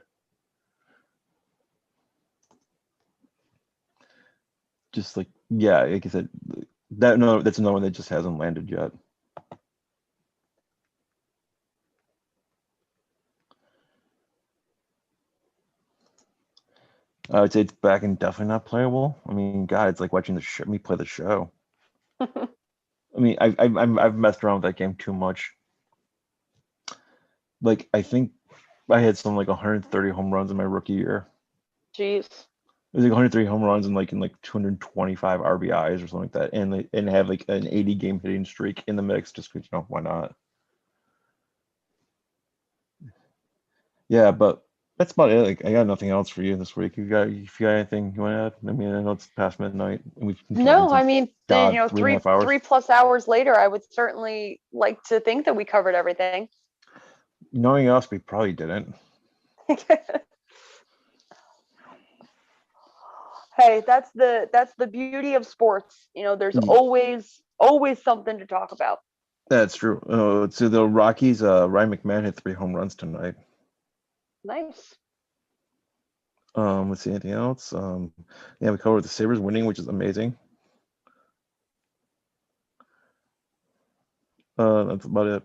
Just like, yeah, like I said, that's another one that just hasn't landed yet. I would say it's back and definitely not playable. I mean, God, it's like watching me play the show. I mean, I've messed around with that game too much. Like, I think I had some like 130 home runs in my rookie year. Jeez. It was like 103 home runs and like 225 RBIs or something like that, and have like an 80 game hitting streak in the mix, just because why not? Yeah, but that's about it. Like, I got nothing else for you this week. If you got anything you want to add? I mean, I know it's past midnight and we've been talking No, I since mean, God, 3.5 hours. three plus hours later, I would certainly like to think that we covered everything. Knowing us, we probably didn't. Hey, that's the beauty of sports. There's always something to talk about. That's true. So the Rockies, Ryan McMahon hit 3 home runs tonight. Nice. Let's see anything else. Yeah, we covered the Sabres winning, which is amazing. That's about it.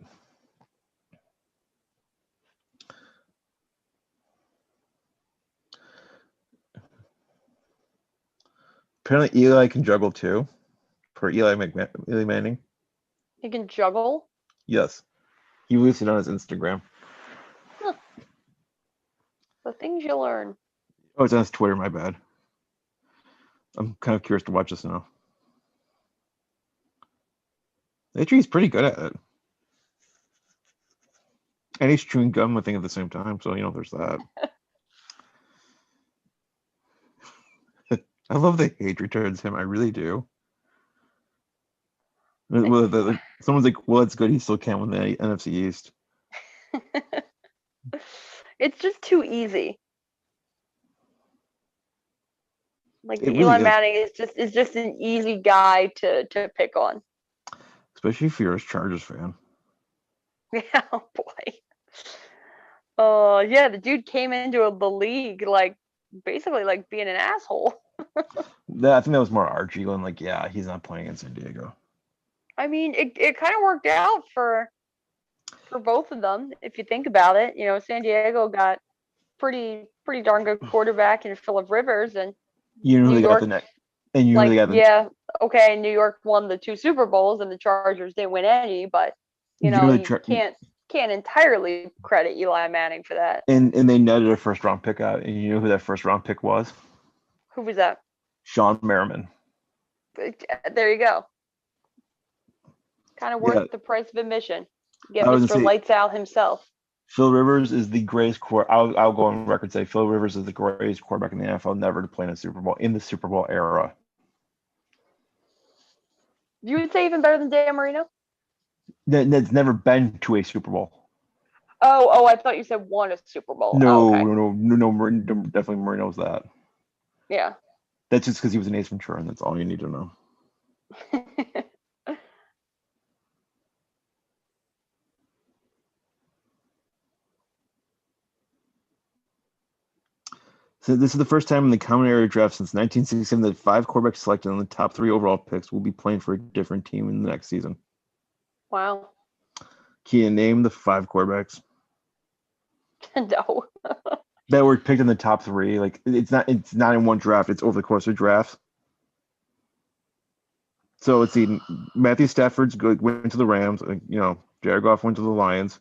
Apparently, Eli can juggle too. For Eli Manning. He can juggle. Yes, he released it on his Instagram. Huh. The things you learn. Oh, it's on his Twitter. My bad. I'm kind of curious to watch this now. Actually, he's pretty good at it. And he's chewing gum, I think, at the same time. So, there's that. I love the hatred towards him. I really do. Someone's like, well, it's good he still can't win the NFC East. It's just too easy. Like It Eli really is. Manning is just an easy guy to pick on. Especially if you're a Chargers fan. Yeah, oh boy. Oh yeah, the dude came into the league like basically like being an asshole. I think that was more Archie going like, yeah, he's not playing in San Diego. I mean, it kind of worked out for both of them if you think about it. San Diego got pretty darn good quarterback in Phillip Rivers, and You know who New they got York, the net, and you know who like they got the. yeah, okay, New York won the 2 Super Bowls and the Chargers didn't win any, but You know you can't entirely credit Eli Manning for that. and they netted a first round pick out, and you know who that first round pick was? Who was that? Sean Merriman. There you go. Kind of worth Yeah, the price of admission. Get I was Mr. gonna say Lights Out himself. Phil Rivers is the greatest I'll go on record and say Phil Rivers is the greatest quarterback in the NFL never to play in a Super Bowl in the Super Bowl era. You would say even better than Dan Marino? That's never been to a Super Bowl. Oh, I thought you said won a Super Bowl. No, okay. no, definitely Marino's that. Yeah. That's just because he was an Ace Ventura, and that's all you need to know. So this is the first time in the common area draft since 1967 that 5 quarterbacks selected on the top 3 overall picks will be playing for a different team in the next season. Wow. Can you name the 5 quarterbacks? No. That were picked in the top 3. Like it's not in one draft. It's over the course of drafts. So let's see. Matthew Stafford's went to the Rams. Jared Goff went to the Lions.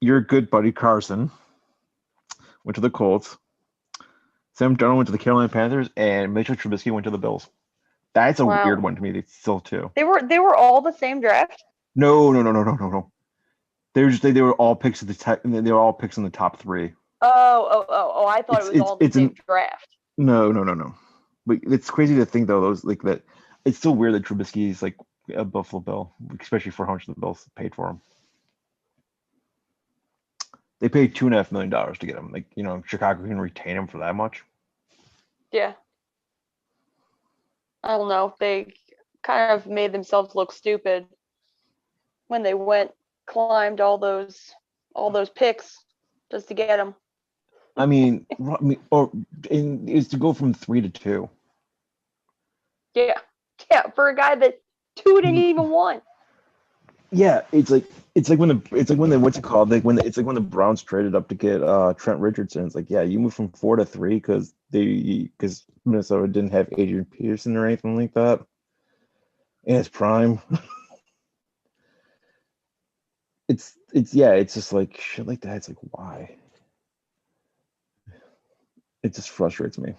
Your good buddy Carson went to the Colts. Sam Darnold went to the Carolina Panthers, and Mitchell Trubisky went to the Bills. That's a weird one to me. Still too. They were all the same draft. No. They were all picks at they were all picks in the top 3. Oh! I thought it was all the same draft. No. But it's crazy to think though those like that. It's still weird that Trubisky is like a Buffalo Bill, especially for how much the Bills paid for him. They paid $2.5 million to get him. Like Chicago can retain him for that much. Yeah. I don't know. They kind of made themselves look stupid when they climbed all those picks just to get him. I mean, is to go from 3 to 2. Yeah, for a guy that 2 didn't even want. Yeah, it's like when what's it called? When the Browns traded up to get Trent Richardson. It's like, yeah, you moved from 4 to 3 because Minnesota didn't have Adrian Peterson or anything like that in his prime. it's just like shit like that. It's like, why? It just frustrates me.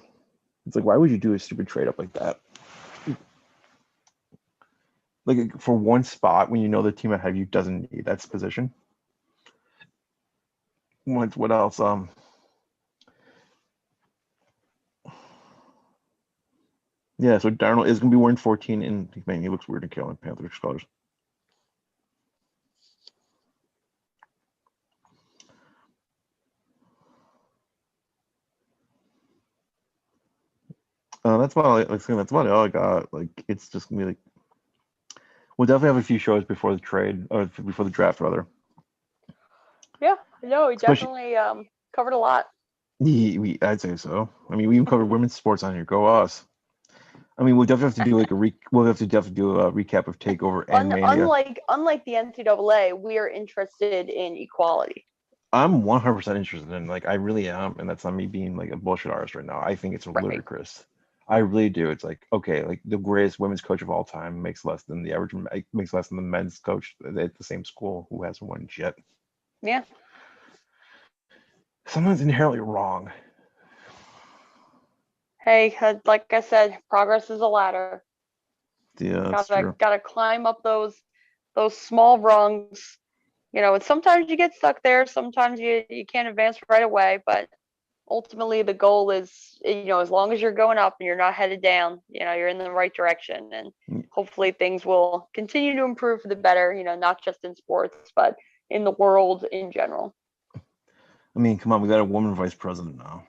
It's like, why would you do a stupid trade up like that? Like for one spot when you know the team ahead of you doesn't need that position. what else? Yeah, so Darnold is gonna be wearing 14, and man, he looks weird in Carolina Panthers colors. That's about that's about all I got. Like, it's just gonna be like, we'll definitely have a few shows before the trade or before the draft, rather. Yeah, no, we Especially, definitely covered a lot. I'd say so. I mean, we even covered women's sports on here. Go us. I mean, we'll definitely have to do like we'll have to definitely do a recap of Takeover and Mania. Unlike the NCAA, we are interested in equality. I'm 100% interested in, like, I really am, and that's not me being like a bullshit artist right now. I think it's ludicrous. I really do. It's like, okay, like the greatest women's coach of all time makes less than the men's coach at the same school who hasn't won shit. Yeah. Someone's inherently wrong. Hey, like I said, progress is a ladder. Yeah, that's true. Gotta climb up those small rungs. You know, and sometimes you get stuck there. Sometimes you can't advance right away, but ultimately the goal is, you know, as long as you're going up and you're not headed down, you know, you're in the right direction, and hopefully things will continue to improve for the better, you know, not just in sports, but in the world in general. I mean, come on, we got a woman vice president now.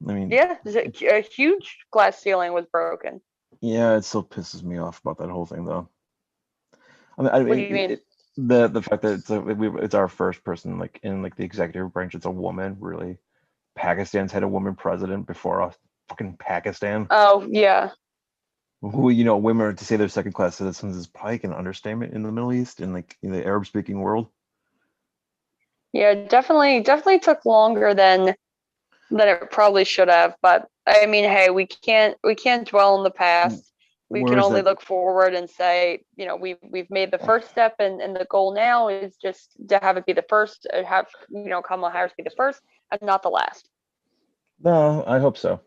I mean, yeah, a huge glass ceiling was broken. Yeah, it still pisses me off about that whole thing, though. I mean, What do you mean? The fact that it's our first person like in like the executive branch. It's a woman, really. Pakistan's had a woman president before us. Fucking Pakistan. Oh yeah. Who, women to say they're second class citizens is probably an understatement in the Middle East and like in the Arab speaking world. Yeah, definitely took longer than it probably should have. But I mean, hey, we can't dwell on the past. We can only look forward and say, you know, we've made the first step, and the goal now is just to have it be the first, have, you know, Kamala Harris be the first and not the last. No, I hope so.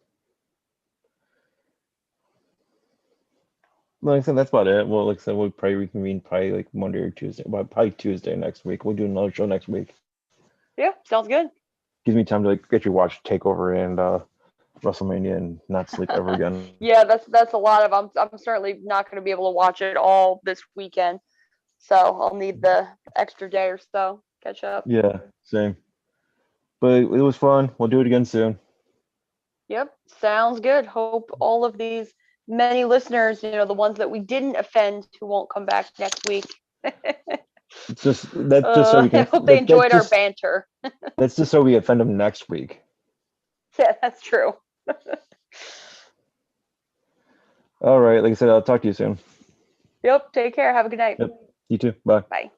Like I said, that's about it. Well, like I said, we'll probably reconvene probably like Monday or Tuesday. Well, probably Tuesday next week. We'll do another show next week. Yeah, sounds good. Gives me time to like get you watch Takeover and WrestleMania and not sleep ever again. Yeah, that's a lot of. I'm certainly not going to be able to watch it all this weekend, so I'll need the extra day or so catch up. Yeah, same. But it was fun. We'll do it again soon. Yep, sounds good. Hope all of these many listeners, you know, the ones that we didn't offend, who won't come back next week. It's just so we can. I hope they enjoyed our banter. That's just so we offend them next week. Yeah, that's true. All right. Like I said, I'll talk to you soon. Yep. Take care. Have a good night. Yep. You too. Bye. Bye.